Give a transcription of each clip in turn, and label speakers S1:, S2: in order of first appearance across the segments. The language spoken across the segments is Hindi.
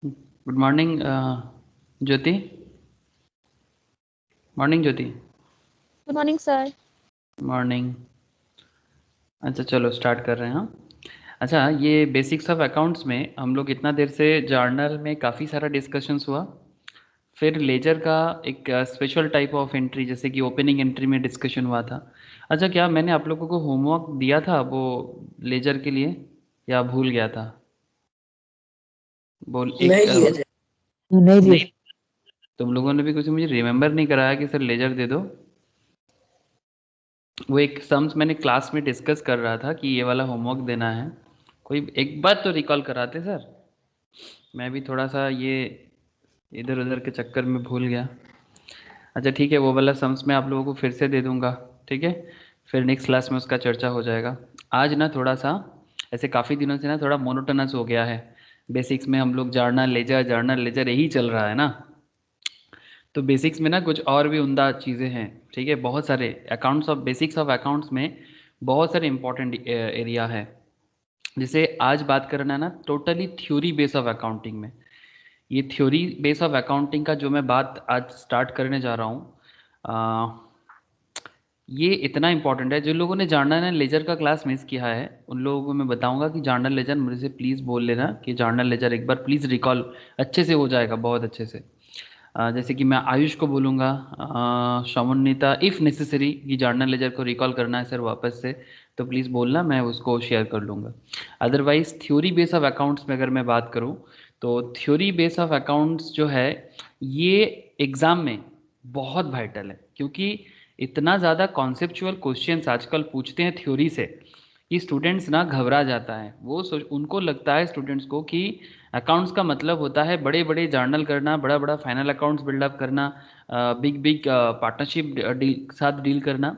S1: Good morning Jyoti. Morning Jyoti.
S2: Good morning sir.
S1: Morning. अच्छा चलो स्टार्ट कर रहे हैं हम। अच्छा, ये बेसिक्स ऑफ अकाउंट्स में हम लोग इतना देर से जर्नल में काफ़ी सारा डिस्कशंस हुआ। फिर लेजर का एक स्पेशल टाइप ऑफ एंट्री जैसे कि ओपनिंग एंट्री में डिस्कशन हुआ था। अच्छा, क्या मैंने आप लोगों को होमवर्क दिया था वो लेजर के लिए या भूल गया था? बोल एक
S3: नहीं दिए थे।
S4: नहीं दिए।
S1: नहीं, तुम लोगों ने भी कुछ मुझे रिमेम्बर नहीं कराया कि सर लेजर दे दो। वो एक सम्स मैंने क्लास में डिस्कस कर रहा था कि ये वाला होमवर्क देना है। कोई एक बार तो रिकॉल कराते सर। मैं भी थोड़ा सा ये इधर उधर के चक्कर में भूल गया। अच्छा ठीक है, वो वाला सम्स मैं आप लोगों को फिर से दे दूंगा। ठीक है, फिर नेक्स्ट क्लास में उसका चर्चा हो जाएगा। आज ना थोड़ा सा ऐसे काफ़ी दिनों से ना थोड़ा मोनोटोनस हो गया है। बेसिक्स में हम लोग जर्नल लेजर यही चल रहा है ना। तो बेसिक्स में ना कुछ और भी उम्दा चीज़ें हैं। ठीक है, बहुत सारे accounts of basics of accounts में बहुत सारे इंपॉर्टेंट एरिया है। जैसे आज बात करना है ना totally theory base of accounting में। ये थ्योरी बेस ऑफ अकाउंटिंग का जो मैं बात आज स्टार्ट करने जा रहा हूँ, ये इतना इंपॉर्टेंट है। जो लोगों ने जर्नल एंड लेजर का क्लास मिस किया है उन लोगों को मैं बताऊंगा कि जर्नल लेजर मुझे प्लीज़ बोल लेना कि जर्नल लेजर एक बार प्लीज़ रिकॉल अच्छे से हो जाएगा, बहुत अच्छे से। जैसे कि मैं आयुष को बोलूँगा, शमोन्निता इफ़ नेसेसरी कि जर्नल लेजर को रिकॉल करना है सर वापस से, तो प्लीज़ बोलना, मैं उसको शेयर कर लूँगा। Otherwise theory base of accounts में अगर मैं बात करूँ तो थ्योरी बेस ऑफ अकाउंट्स जो है ये एग्ज़ाम में बहुत वाइटल है, क्योंकि इतना ज़्यादा कॉन्सेप्चुअल क्वेश्चंस आजकल पूछते हैं थ्योरी से कि स्टूडेंट्स ना घबरा जाता है। वो उनको लगता है स्टूडेंट्स को कि अकाउंट्स का मतलब होता है बड़े बड़े जर्नल करना, बड़ा बड़ा फाइनल अकाउंट्स बिल्डअप करना, बिग बिग पार्टनरशिप साथ डील करना।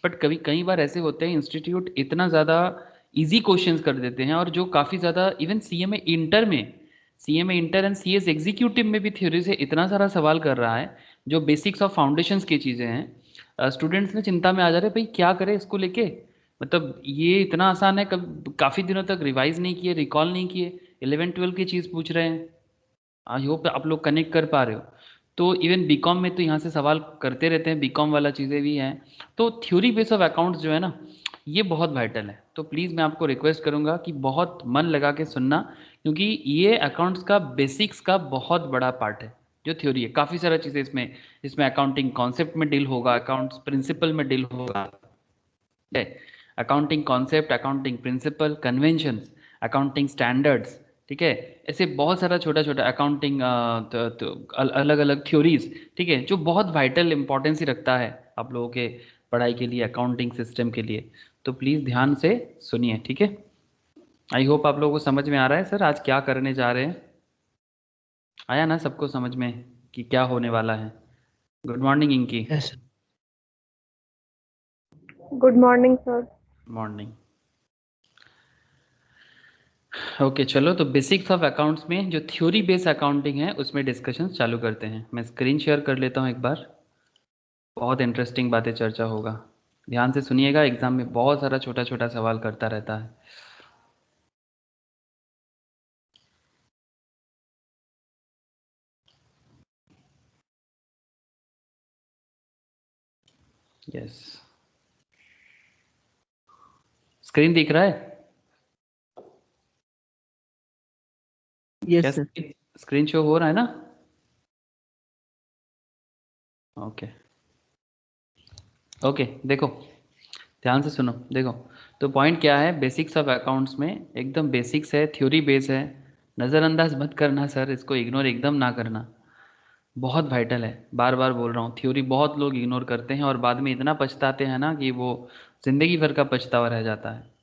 S1: बट कभी कई बार ऐसे होते हैं इंस्टीट्यूट इतना ज़्यादा इजी क्वेश्चंस कर देते हैं, और जो काफ़ी ज़्यादा even CMA inter and CS executive में भी थ्योरी से इतना सारा सवाल कर रहा है जो बेसिक्स ऑफ फाउंडेशंस की चीज़ें हैं। स्टूडेंट्स ने चिंता में आ जा रहे हैं भाई क्या करें इसको लेके। मतलब ये इतना आसान है, कब काफ़ी दिनों तक रिवाइज नहीं किए, रिकॉल नहीं किए, 11-12 की चीज़ पूछ रहे हैं। आई होप आप लोग कनेक्ट कर पा रहे हो। तो इवन बीकॉम में तो यहाँ से सवाल करते रहते हैं, बीकॉम वाला चीज़ें भी हैं। तो थ्योरी बेस ऑफ अकाउंट्स जो है ना ये बहुत वाइटल है। तो प्लीज़ मैं आपको रिक्वेस्ट करूँगा कि बहुत मन लगा के सुनना, क्योंकि ये अकाउंट्स का बेसिक्स का बहुत बड़ा पार्ट है। जो थ्योरी है काफ़ी सारा चीज़ें इसमें इसमें अकाउंटिंग कॉन्सेप्ट में डील होगा, अकाउंट्स प्रिंसिपल में डील होगा। Accounting concept, accounting principle, conventions, accounting standards. ठीक है, ऐसे बहुत सारा छोटा छोटा अकाउंटिंग अलग अलग थ्योरीज। ठीक है, जो बहुत वाइटल इंपॉर्टेंस ही रखता है आप लोगों के पढ़ाई के लिए, अकाउंटिंग सिस्टम के लिए। तो प्लीज़ ध्यान से सुनिए। ठीक है, आई होप आप लोगों को समझ में आ रहा है सर आज क्या करने जा रहे हैं। आया ना सबको समझ में कि क्या होने वाला है? Good morning inky.
S4: Yes
S2: good morning sir.
S1: Morning. Okay चलो, तो बेसिक्स ऑफ अकाउंट्स में जो थ्योरी बेस्ड अकाउंटिंग है उसमें डिस्कशन चालू करते हैं। मैं स्क्रीन शेयर कर लेता हूँ एक बार, बहुत इंटरेस्टिंग बातें चर्चा होगा। ध्यान से सुनिएगा, एग्जाम में बहुत सारा छोटा छोटा सवाल करता रहता है। यस, स्क्रीन दिख रहा है?
S4: यस
S1: क्या
S4: सर।
S1: स्क्रीन शो हो रहा है ना? ओके ओके, देखो ध्यान से सुनो। देखो, तो पॉइंट क्या है, बेसिक्स ऑफ अकाउंट्स में एकदम बेसिक्स है, थ्योरी बेस है। नज़रअंदाज मत करना सर, इसको इग्नोर एकदम ना करना, बहुत वाइटल है। बार बार बोल रहा हूँ, थ्योरी बहुत लोग इग्नोर करते हैं और बाद में इतना पछताते हैं ना कि वो ज़िंदगी भर का पछतावा रह जाता है।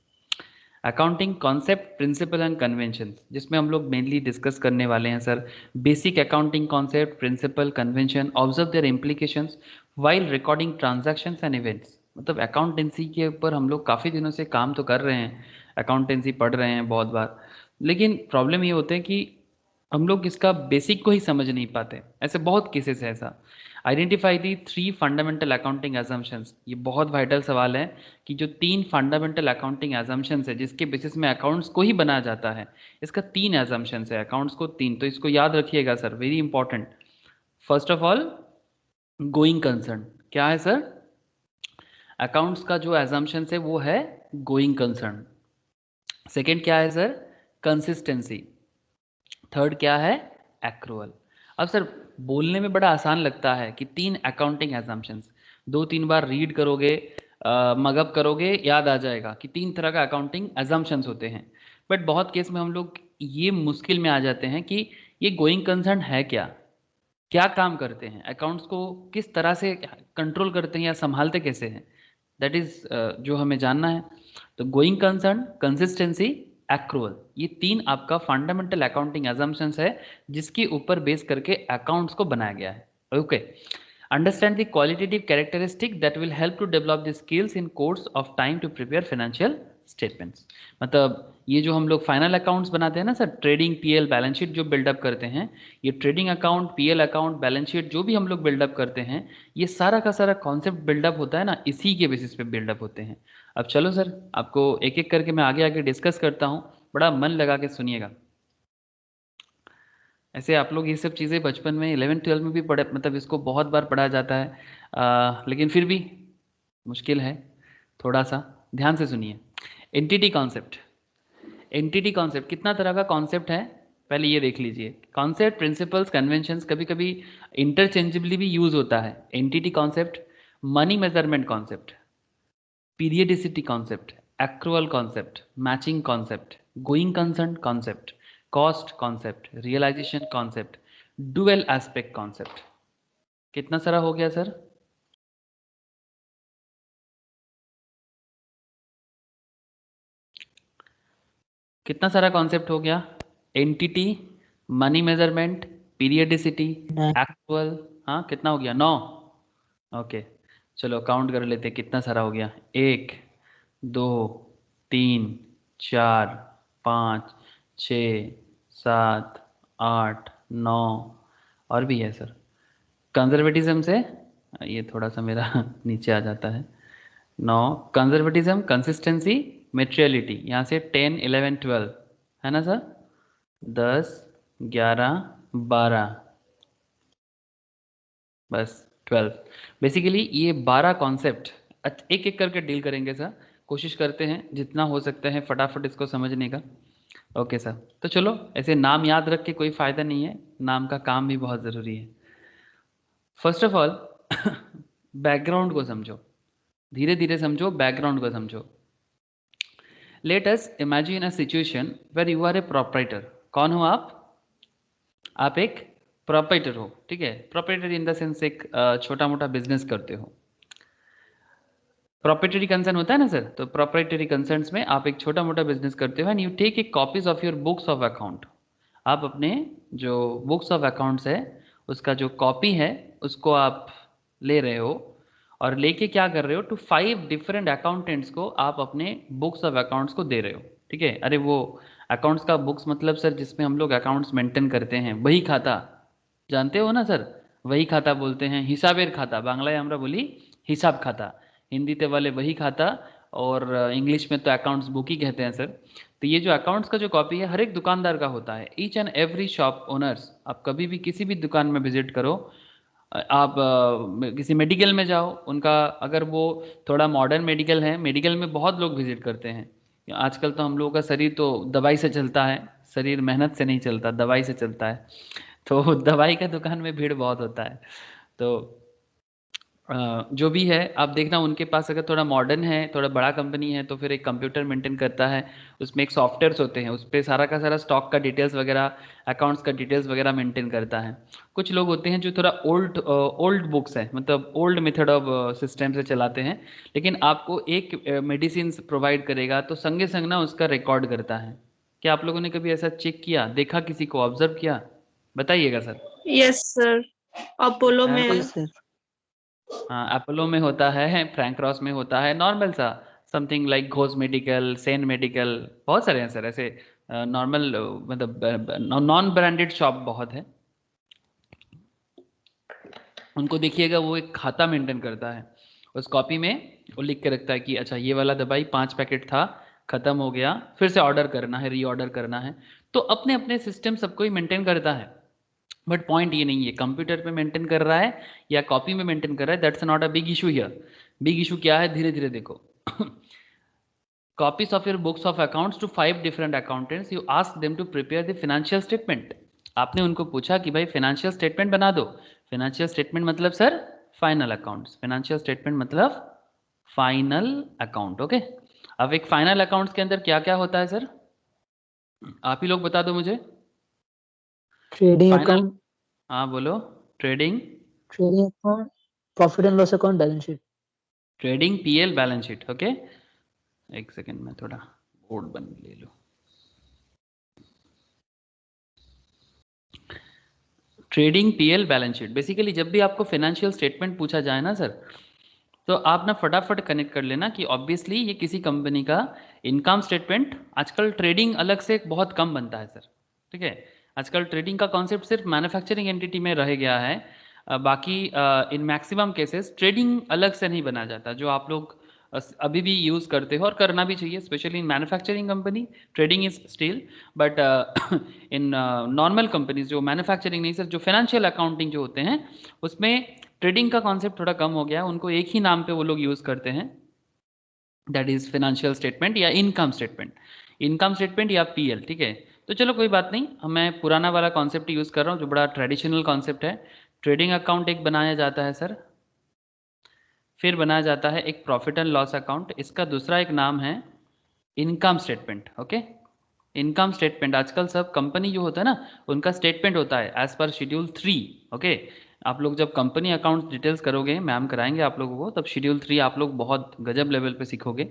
S1: Accounting concept, principle and convention, जिसमें हम लोग मेनली डिस्कस करने वाले हैं sir. Basic accounting concept, principle, convention, observe their implications while recording transactions and events. मतलब अकाउंटेंसी के ऊपर हम लोग काफ़ी दिनों से काम तो कर रहे हैं, अकाउंटेंसी पढ़ रहे हैं बहुत बार, लेकिन प्रॉब्लम ये होता है कि हम लोग इसका बेसिक को ही समझ नहीं पाते। ऐसे बहुत केसेस है ऐसा। Identify the 3 fundamental accounting assumptions. ये बहुत वाइटल सवाल है कि जो 3 फंडामेंटल अकाउंटिंग एजम्पशंस है जिसके बेसिस में अकाउंट्स को ही बनाया जाता है, इसका 3 एजम्पशंस है अकाउंट्स को 3, तो इसको याद रखिएगा sir, very important. First of all going concern, क्या है सर? अकाउंट्स का जो एजम्पशंस है वो है गोइंग कंसर्न। सेकेंड क्या है सर? कंसिस्टेंसी। थर्ड क्या है? एक्रूअल। अब सर बोलने में बड़ा आसान लगता है कि 3 अकाउंटिंग एजम्पशंस, 2-3 बार रीड करोगे, मगअप करोगे, याद आ जाएगा कि 3 तरह का अकाउंटिंग एजम्पशंस होते हैं। बट बहुत केस में हम लोग ये मुश्किल में आ जाते हैं कि ये गोइंग कंसर्न है क्या, क्या काम करते हैं, अकाउंट्स को किस तरह से कंट्रोल करते हैं या संभालते कैसे हैं, दैट इज जो हमें जानना है। तो गोइंग कंसर्न, कंसिस्टेंसी, एक्रूअल, ये 3 आपका फंडामेंटल अकाउंटिंग एजम्पशंस है जिसके ऊपर बेस करके अकाउंट्स को बनाया गया है। Okay, understand the qualitative characteristic that will help to develop the skills in course of time to prepare financial statements. मतलब ये जो हम लोग फाइनल अकाउंट्स बनाते हैं ना sir, trading, PL, balance sheet जो बिल्डअप करते हैं, ये trading account, PL account, balance sheet जो भी हम लोग बिल्डअप करते हैं, ये सारा का सारा कॉन्सेप्ट बिल्डअप होता है ना, इसी के बेसिस पे बिल्डअप होते हैं। अब चलो सर, आपको एक एक करके मैं आगे आगे डिस्कस करता हूँ, बड़ा मन लगा के सुनिएगा। ऐसे आप लोग ये सब चीज़ें बचपन में 11th-12 में भी पढ़े, मतलब इसको बहुत बार पढ़ा जाता है, लेकिन फिर भी मुश्किल है थोड़ा सा। ध्यान से सुनिए। Entity concept. एंटिटी कॉन्सेप्ट कितना तरह का कॉन्सेप्ट है, पहले ये देख लीजिए। कॉन्सेप्ट, प्रिंसिपल्स, कन्वेंशंस कभी कभी इंटरचेंजेबली भी यूज होता है। Entity concept, money measurement concept, periodicity concept, accrual concept, matching concept, going concern concept, cost concept, realisation concept, dual aspect concept. कितना सारा हो गया सर? कितना सारा कॉन्सेप्ट हो गया? Entity, money measurement, periodicity, actual, हाँ कितना हो गया? 9। ओके, चलो काउंट कर लेते कितना सारा हो गया। 1, 2, 3, 4, 5, 6, 7, 8, 9, और भी है सर। कंजर्वेटिज्म से ये थोड़ा सा मेरा नीचे आ जाता है। 9 कंजर्वेटिज्म, कंसिस्टेंसी, मेटेरियलिटी, यहाँ से 10, 11, 12 है ना सर? 10, 11, 12, बस 12। बेसिकली ये 12 कॉन्सेप्ट एक एक करके डील करेंगे सर, कोशिश करते हैं जितना हो सकता है फटाफट इसको समझने का। ओके सर, तो चलो ऐसे नाम याद रख के कोई फ़ायदा नहीं है, नाम का काम भी बहुत ज़रूरी है। फर्स्ट ऑफ ऑल बैकग्राउंड को समझो, धीरे धीरे समझो, बैकग्राउंड को समझो। Let us imagine a situation where you are a proprietor. कौन हो आप? आप एक प्रोप्राइटर हो, ठीक है। प्रोप्राइटर इन द सेंस एक छोटा मोटा बिजनेस करते हो। प्रोप्राइटरी कंसर्न होता है ना सर, तो प्रोप्राइटरी कंसर्न्स में आप एक छोटा मोटा बिजनेस करते हो and you take a copies of your books of account. आप अपने जो बुक्स ऑफ अकाउंट्स है उसका जो कॉपी है उसको आप ले रहे हो, और लेके क्या कर रहे हो, टू 5 डिफरेंट अकाउंटेंट्स को आप अपने बुक्स ऑफ अकाउंट्स को दे रहे हो, ठीक है। अरे वो अकाउंट्स का बुक्स मतलब सर जिसमें हम लोग अकाउंट्स मेंटेन करते हैं, वही खाता, जानते हो ना सर, वही खाता बोलते हैं, हिसाबेर खाता, बांग्लाয় আমরা বলি हिसाब खाता, हिंदीते वाले वही खाता, और इंग्लिश में तो अकाउंट्स बुक ही कहते हैं सर। तो ये जो अकाउंट्स का जो कॉपी है हर एक दुकानदार का होता है, each and every shop owners. आप कभी भी किसी भी दुकान में विजिट करो, आप किसी मेडिकल में जाओ, उनका अगर वो थोड़ा मॉडर्न मेडिकल है, मेडिकल में बहुत लोग विजिट करते हैं। आजकल तो हम लोगों का शरीर तो दवाई से चलता है, शरीर मेहनत से नहीं चलता, दवाई से चलता है। तो दवाई का दुकान में भीड़ बहुत होता है। तो जो भी है आप देखना, उनके पास अगर थोड़ा मॉडर्न है, थोड़ा बड़ा कंपनी है, तो फिर एक कंप्यूटर मेंटेन करता है, उसमें एक सॉफ्टवेयर्स होते हैं, उस पर सारा का सारा स्टॉक का डिटेल्स वगैरह, अकाउंट्स का डिटेल्स वगैरह मेंटेन करता है। कुछ लोग होते हैं जो थोड़ा ओल्ड ओल्ड बुक्स है, मतलब ओल्ड मेथड ऑफ सिस्टम से चलाते हैं, लेकिन आपको एक मेडिसिन प्रोवाइड करेगा तो संगे संग ना उसका रिकॉर्ड करता है। क्या आप लोगों ने कभी ऐसा चेक किया, देखा, किसी को ऑब्जर्व किया? बताइएगा सर।
S2: यस सर, अपोलो में है।
S4: सर
S1: हाँ, अपोलो में होता है, फ्रैंक क्रॉस में होता है, नॉर्मल सा something like Ghosh medical, Sen medical, बहुत सारे हैं सर ऐसे नॉर्मल, मतलब नॉन ब्रांडेड शॉप बहुत है। उनको देखिएगा वो एक खाता मेंटेन करता है, उस कॉपी में वो लिख के रखता है कि अच्छा ये वाला दवाई 5 पैकेट था, खत्म हो गया, फिर से ऑर्डर करना है, रीऑर्डर करना है। तो अपने अपने सिस्टम सबको ही मेंटेन करता है, बट पॉइंट ये नहीं है कंप्यूटर पे मेंटेन कर रहा है या कॉपी में मेंटेन कर रहा है, that's not a big issue here. Big issue क्या है, धीरे धीरे देखो। copies of your books of accounts to 5 different accountants, you ask them to prepare the financial statement। आपने उनको पूछा कि भाई फाइनेंशियल स्टेटमेंट बना दो। फाइनेंशियल स्टेटमेंट मतलब sir final accounts, financial statement मतलब फाइनल अकाउंट। ओके, अब एक फाइनल अकाउंट्स के अंदर क्या क्या होता है सर, आप ही लोग बता दो मुझे।
S4: ट्रेडिंग
S1: फाइनल,
S4: अकाउंट,
S1: हाँ बोलो। Trading,
S4: trading account, profit and loss account, balance sheet.
S1: Trading, PL, balance sheet. Okay, एक सेकेंड में थोड़ा बोर्ड बन ले लो। Trading, PL, balance sheet. Basically जब भी आपको फाइनेंशियल स्टेटमेंट पूछा जाए ना सर, तो आप ना फटाफट कनेक्ट कर लेना कि ऑब्वियसली ये किसी कंपनी का इनकम स्टेटमेंट। आजकल ट्रेडिंग अलग से बहुत कम बनता है सर, ठीक है। आजकल ट्रेडिंग का कॉन्सेप्ट सिर्फ मैन्युफैक्चरिंग एंटिटी में रह गया है। बाकी इन मैक्सिमम केसेस ट्रेडिंग अलग से नहीं बना जाता, जो आप लोग अभी भी यूज़ करते हो और करना भी चाहिए, specially in manufacturing company trading is still. But in normal companies जो मैन्युफैक्चरिंग नहीं सर, जो फाइनेंशियल अकाउंटिंग जो होते हैं उसमें ट्रेडिंग का कॉन्सेप्ट थोड़ा कम हो गया है, उनको एक ही नाम पे वो लोग यूज़ करते हैं, दैट इज फाइनेंशियल स्टेटमेंट या इनकम स्टेटमेंट, इनकम स्टेटमेंट या पीएल, ठीक है। तो चलो कोई बात नहीं, मैं पुराना वाला कॉन्सेप्ट यूज़ कर रहा हूँ जो बड़ा ट्रेडिशनल कॉन्सेप्ट है। ट्रेडिंग अकाउंट एक बनाया जाता है सर, फिर बनाया जाता है एक प्रॉफिट एंड लॉस अकाउंट, इसका दूसरा एक नाम है income statement. Okay, income statement आजकल सब कंपनी जो होता है ना उनका स्टेटमेंट होता है एज पर शेड्यूल 3। ओके, आप लोग जब कंपनी अकाउंट डिटेल्स करोगे, मैम कराएंगे आप लोगों को, तब शेड्यूल 3 आप लोग बहुत गजब लेवल पे सीखोगे।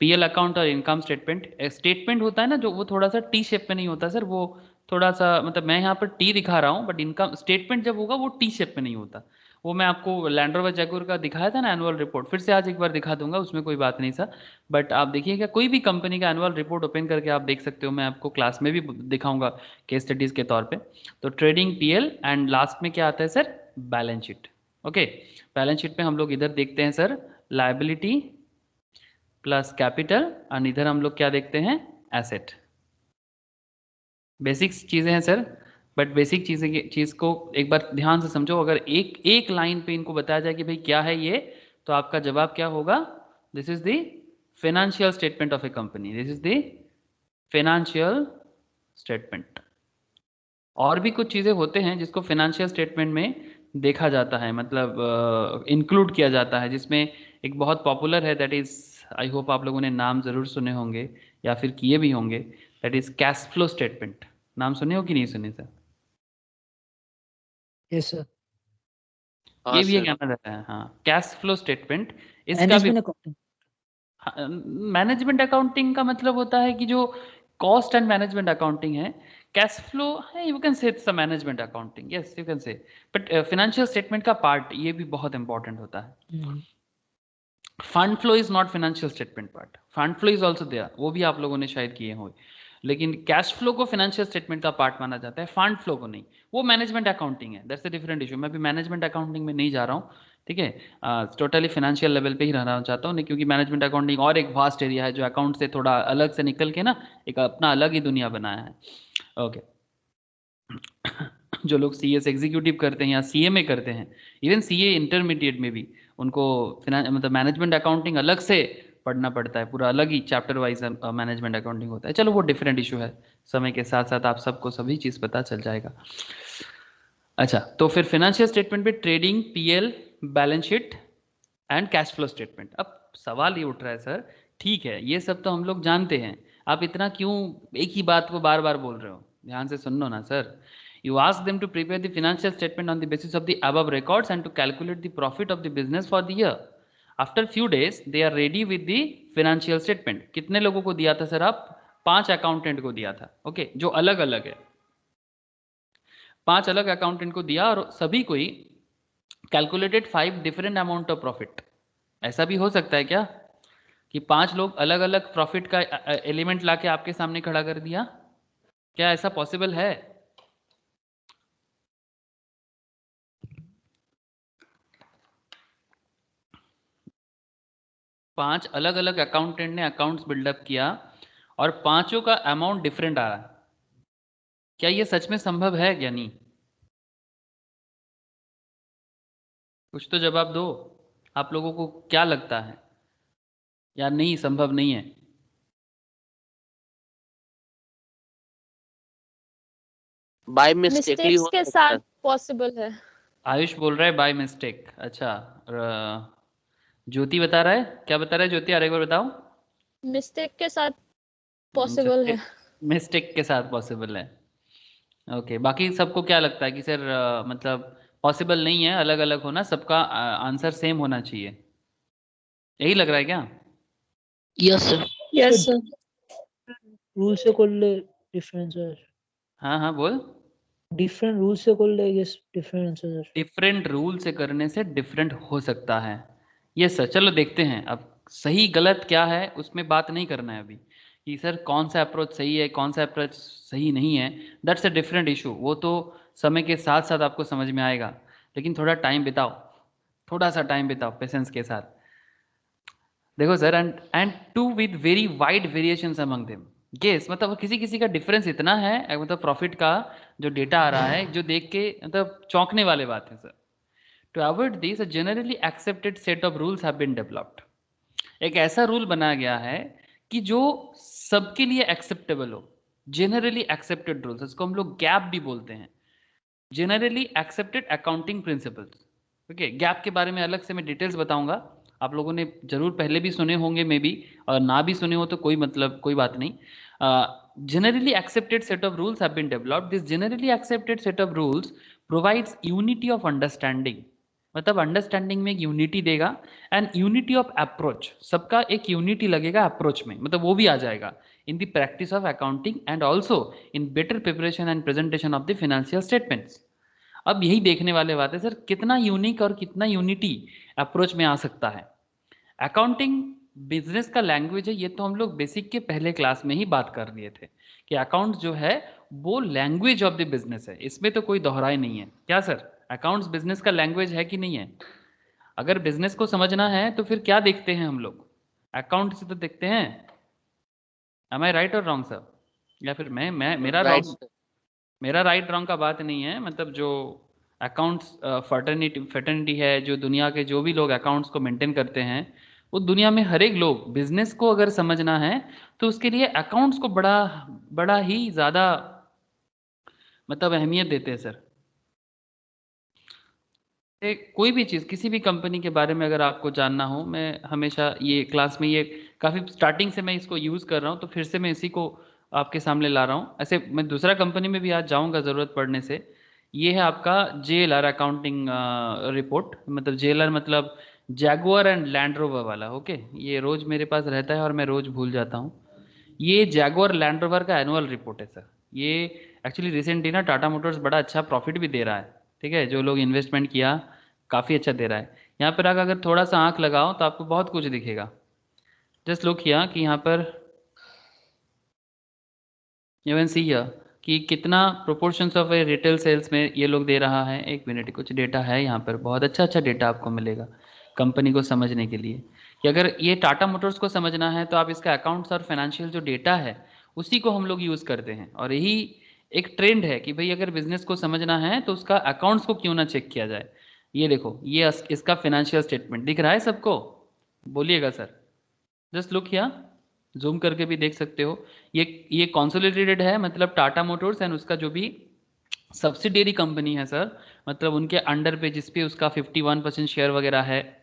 S1: पीएल अकाउंट और इनकम स्टेटमेंट, स्टेटमेंट होता है ना जो, वो थोड़ा सा टी शेप में नहीं होता सर, वो थोड़ा सा मतलब मैं यहाँ पर टी दिखा रहा हूँ, बट इनकम स्टेटमेंट जब होगा वो टी शेप में नहीं होता। वो मैं आपको लैंड रोवर जैगुआर का दिखाया था ना एनुअल रिपोर्ट, फिर से आज एक बार दिखा दूंगा, उसमें कोई बात नहीं सर। बट आप देखिएगा कोई भी कंपनी का एनुअल रिपोर्ट ओपन करके आप देख सकते हो, मैं आपको क्लास में भी दिखाऊंगा केस स्टडीज के तौर पे। तो ट्रेडिंग, पीएल एंड लास्ट में क्या आता है sir, balance sheet. Okay, balance sheet में हम लोग इधर देखते हैं सर लायबिलिटी प्लस कैपिटल, और इधर हम लोग क्या देखते हैं, एसेट। बेसिक्स चीज़ें हैं सर, बट बेसिक चीज़ को एक बार ध्यान से समझो। अगर एक एक लाइन पे इनको बताया जाए कि भाई क्या है ये, तो आपका जवाब क्या होगा, this is the financial statement of A company, this is the financial statement. और भी कुछ चीज़ें होते हैं जिसको फाइनेंशियल स्टेटमेंट में देखा जाता है, मतलब इंक्लूड किया जाता है, जिसमें एक बहुत पॉपुलर है, दैट इज, आई होप आप लोगों ने नाम ज़रूर सुने होंगे या फिर किए भी होंगे, that is cash flow statement. नाम सुने हो कि नहीं सुने सर?
S4: Yes sir.
S1: ये भी एक अनदर है, हाँ, कैश फ्लो स्टेटमेंट। इसका भी
S4: मैनेजमेंट अकाउंटिंग।
S1: मैनेजमेंट अकाउंटिंग का मतलब होता है कि जो कॉस्ट एंड मैनेजमेंट अकाउंटिंग है, कैश फ्लो है, you can say it's a management accounting, yes you can say. But financial statement का पार्ट ये भी बहुत इंपॉर्टेंट होता है। Fund flow is not financial statement part, fund flow is also there, वो भी आप लोगों ने शायद किए होंगे, लेकिन कैश फ्लो को फाइनेंशियल स्टेटमेंट का पार्ट माना जाता है, फंड फ्लो को नहीं, वो मैनेजमेंट अकाउंटिंग है, दैट्स अ डिफरेंट इशू। मैं भी मैनेजमेंट अकाउंटिंग में नहीं जा रहा हूँ, ठीक है, टोटली फाइनेंशियल लेवल पे ही रहना चाहता हूँ, नहीं, क्योंकि मैनेजमेंट अकाउंटिंग और एक वास्ट एरिया है जो अकाउंट से थोड़ा अलग से निकल के ना एक अपना अलग ही दुनिया बनाया है। ओके, जो लोग सीएस एग्जीक्यूटिव करते हैं या सीए में करते हैं, इवन सीए इंटरमीडिएट में भी उनको मतलब मैनेजमेंट अकाउंटिंग अलग से पढ़ना पड़ता है, पूरा अलग ही चैप्टर वाइज मैनेजमेंट अकाउंटिंग होता है। चलो वो डिफरेंट इशू है, समय के साथ साथ आप सबको सभी चीज़ पता चल जाएगा। अच्छा, तो फिर फाइनेंशियल स्टेटमेंट पे trading, PL, balance sheet and cash flow statement. अब सवाल ये उठ रहा है सर, ठीक है ये सब तो हम लोग जानते हैं, आप इतना क्यों एक ही बात को बार बार बोल रहे हो, ध्यान से सुन लो ना sir. You ask them to prepare the financial statement on the basis of the above records and to calculate the profit of the business for the year. After few days they are ready with the financial statement. कितने लोगों को दिया था सर आप, 5 अकाउंटेंट को दिया था, ओके, जो अलग अलग है, 5 अलग अकाउंटेंट को दिया और सभी को ही calculated 5 different amount of profit. ऐसा भी हो सकता है क्या कि 5 लोग अलग अलग प्रॉफिट का एलिमेंट लाके आपके सामने खड़ा कर दिया, क्या ऐसा पॉसिबल है? 5 अलग अलग अकाउंटेंट ने अकाउंट्स बिल्डअप किया और पांचों का अमाउंट डिफरेंट आ रहा है, क्या ये सच में संभव है या नहीं? कुछ तो जवाब दो। आप लोगों को क्या लगता है, या नहीं संभव नहीं है?
S3: बाय मिस्टेकली
S2: मिस्टेक्स
S3: हो
S2: के
S3: सकता है।
S2: साथ पॉसिबल है।
S1: आयुष बोल रहा है बाय मिस्टेक। अच्छा, ज्योति बता रहा है, क्या बता रहा है ज्योति? और एक बार बताओ।
S2: मिस्टेक के साथ पॉसिबल है।
S1: मिस्टेक के साथ पॉसिबल है। ओके, बाकी सबको क्या लगता है कि सर मतलब पॉसिबल नहीं है, अलग अलग होना, सबका आंसर सेम होना चाहिए, यही लग रहा है क्या?
S3: Yes sir.
S2: Yes sir.
S4: Rule से করলে डिफरेंस है।
S1: हाँ हाँ बोल।
S4: डिफरेंट रूल से করলে यस डिफरेंस है।
S1: डिफरेंट रूल से करने से डिफरेंट हो सकता है, ये सर। चलो देखते हैं अब सही गलत क्या है, उसमें बात नहीं करना है अभी कि सर कौन सा अप्रोच सही है कौन सा अप्रोच सही नहीं है। दैट्स अ डिफरेंट इशू, वो तो समय के साथ साथ आपको समझ में आएगा, लेकिन थोड़ा टाइम बिताओ, थोड़ा सा टाइम बिताओ पेशेंस के साथ। देखो sir, and to with very wide variations among them. Guess, मतलब किसी किसी का डिफरेंस इतना है, मतलब प्रॉफिट का जो डेटा आ रहा है, जो देख के मतलब चौंकने वाले बात है sir. To avoid this, a generally accepted set of rules have been developed. एक ऐसा रूल बनाया गया है कि जो सबके लिए एक्सेप्टेबल हो। जनरली एक्सेप्टेड रूल्स, इसको हम लोग गैप भी बोलते हैं, generally accepted accounting principles. Okay, gap के बारे में अलग से मैं डिटेल्स बताऊंगा, आप लोगों ने जरूर पहले भी सुने होंगे मे बी, और ना भी सुने हो तो कोई मतलब कोई बात नहीं। Generally accepted set of rules have been developed. This generally accepted set of rules provides unity of understanding, मतलब अंडरस्टैंडिंग में एक यूनिटी देगा, एंड यूनिटी ऑफ अप्रोच, सबका एक यूनिटी लगेगा अप्रोच में, मतलब वो भी आ जाएगा in the practice of accounting and also in better preparation and presentation of the financial statements. अब यही देखने वाले बात है सर, कितना यूनिक और कितना यूनिटी अप्रोच में आ सकता है। अकाउंटिंग बिजनेस का लैंग्वेज है, ये तो हम लोग बेसिक के पहले क्लास में ही बात कर लिए थे कि अकाउंट्स जो है वो लैंग्वेज ऑफ द बिजनेस है, इसमें तो कोई दोहराई नहीं है। क्या सर, अकाउंट्स बिजनेस का लैंग्वेज है कि नहीं है? अगर बिजनेस को समझना है तो फिर क्या देखते हैं हम लोग? अकाउंट से तो देखते हैं। एम आई राइट और रॉन्ग सर? या फिर मैं मेरा
S3: राइट
S1: रॉन्ग?
S3: सर।
S1: मेरा राइट रॉन्ग का बात नहीं है, मतलब जो अकाउंट्स फर्टर्निटी है, जो दुनिया के जो भी लोग अकाउंट्स को मेंटेन करते हैं, वो दुनिया में हर एक लोग बिजनेस को अगर समझना है तो उसके लिए अकाउंट्स को बड़ा बड़ा ही ज़्यादा मतलब अहमियत देते हैं सर। कोई भी चीज़, किसी भी कंपनी के बारे में अगर आपको जानना हो, मैं हमेशा ये क्लास में ये काफ़ी स्टार्टिंग से मैं इसको यूज़ कर रहा हूँ, तो फिर से मैं इसी को आपके सामने ला रहा हूँ। ऐसे मैं दूसरा कंपनी में भी आज जाऊँगा ज़रूरत पड़ने से। ये है आपका JLR अकाउंटिंग रिपोर्ट, मतलब JLR मतलब जैगुआर एंड लैंड रोवर वाला। ओके, ये रोज़ मेरे पास रहता है और मैं रोज़ भूल जाता हूँ। ये जैगुआर लैंड रोवर का एनुअल रिपोर्ट है सर। ये एक्चुअली रिसेंटली ना टाटा मोटर्स बड़ा अच्छा प्रॉफिट भी दे रहा है, ठीक है, जो लोग इन्वेस्टमेंट किया काफ़ी अच्छा दे रहा है। यहाँ पर अगर थोड़ा सा आंख लगाओ तो आपको बहुत कुछ दिखेगा। जस्ट लुक किया कि यहाँ पर यू कैन सी हियर कि कितना proportions of a retail sales में ये लोग दे रहा है। एक मिनट, कुछ डेटा है यहाँ पर, बहुत अच्छा अच्छा डेटा आपको मिलेगा कंपनी को समझने के लिए, कि अगर ये टाटा मोटर्स को समझना है तो आप इसका अकाउंट्स और फाइनेंशियल जो डेटा है उसी को हम लोग यूज़ करते हैं। और यही एक ट्रेंड है कि भाई अगर बिजनेस को समझना है तो उसका अकाउंट्स को क्यों ना चेक किया जाए। ये देखो, ये इसका फाइनेंशियल स्टेटमेंट दिख रहा है सबको? बोलिएगा sir. Just look here, zoom करके भी देख सकते हो। ये कंसोलिडेटेड है, मतलब टाटा मोटर्स एंड उसका जो भी सब्सिडियरी कंपनी है सर, मतलब उनके अंडर पे जिस पे उसका 51% शेयर वगैरह है,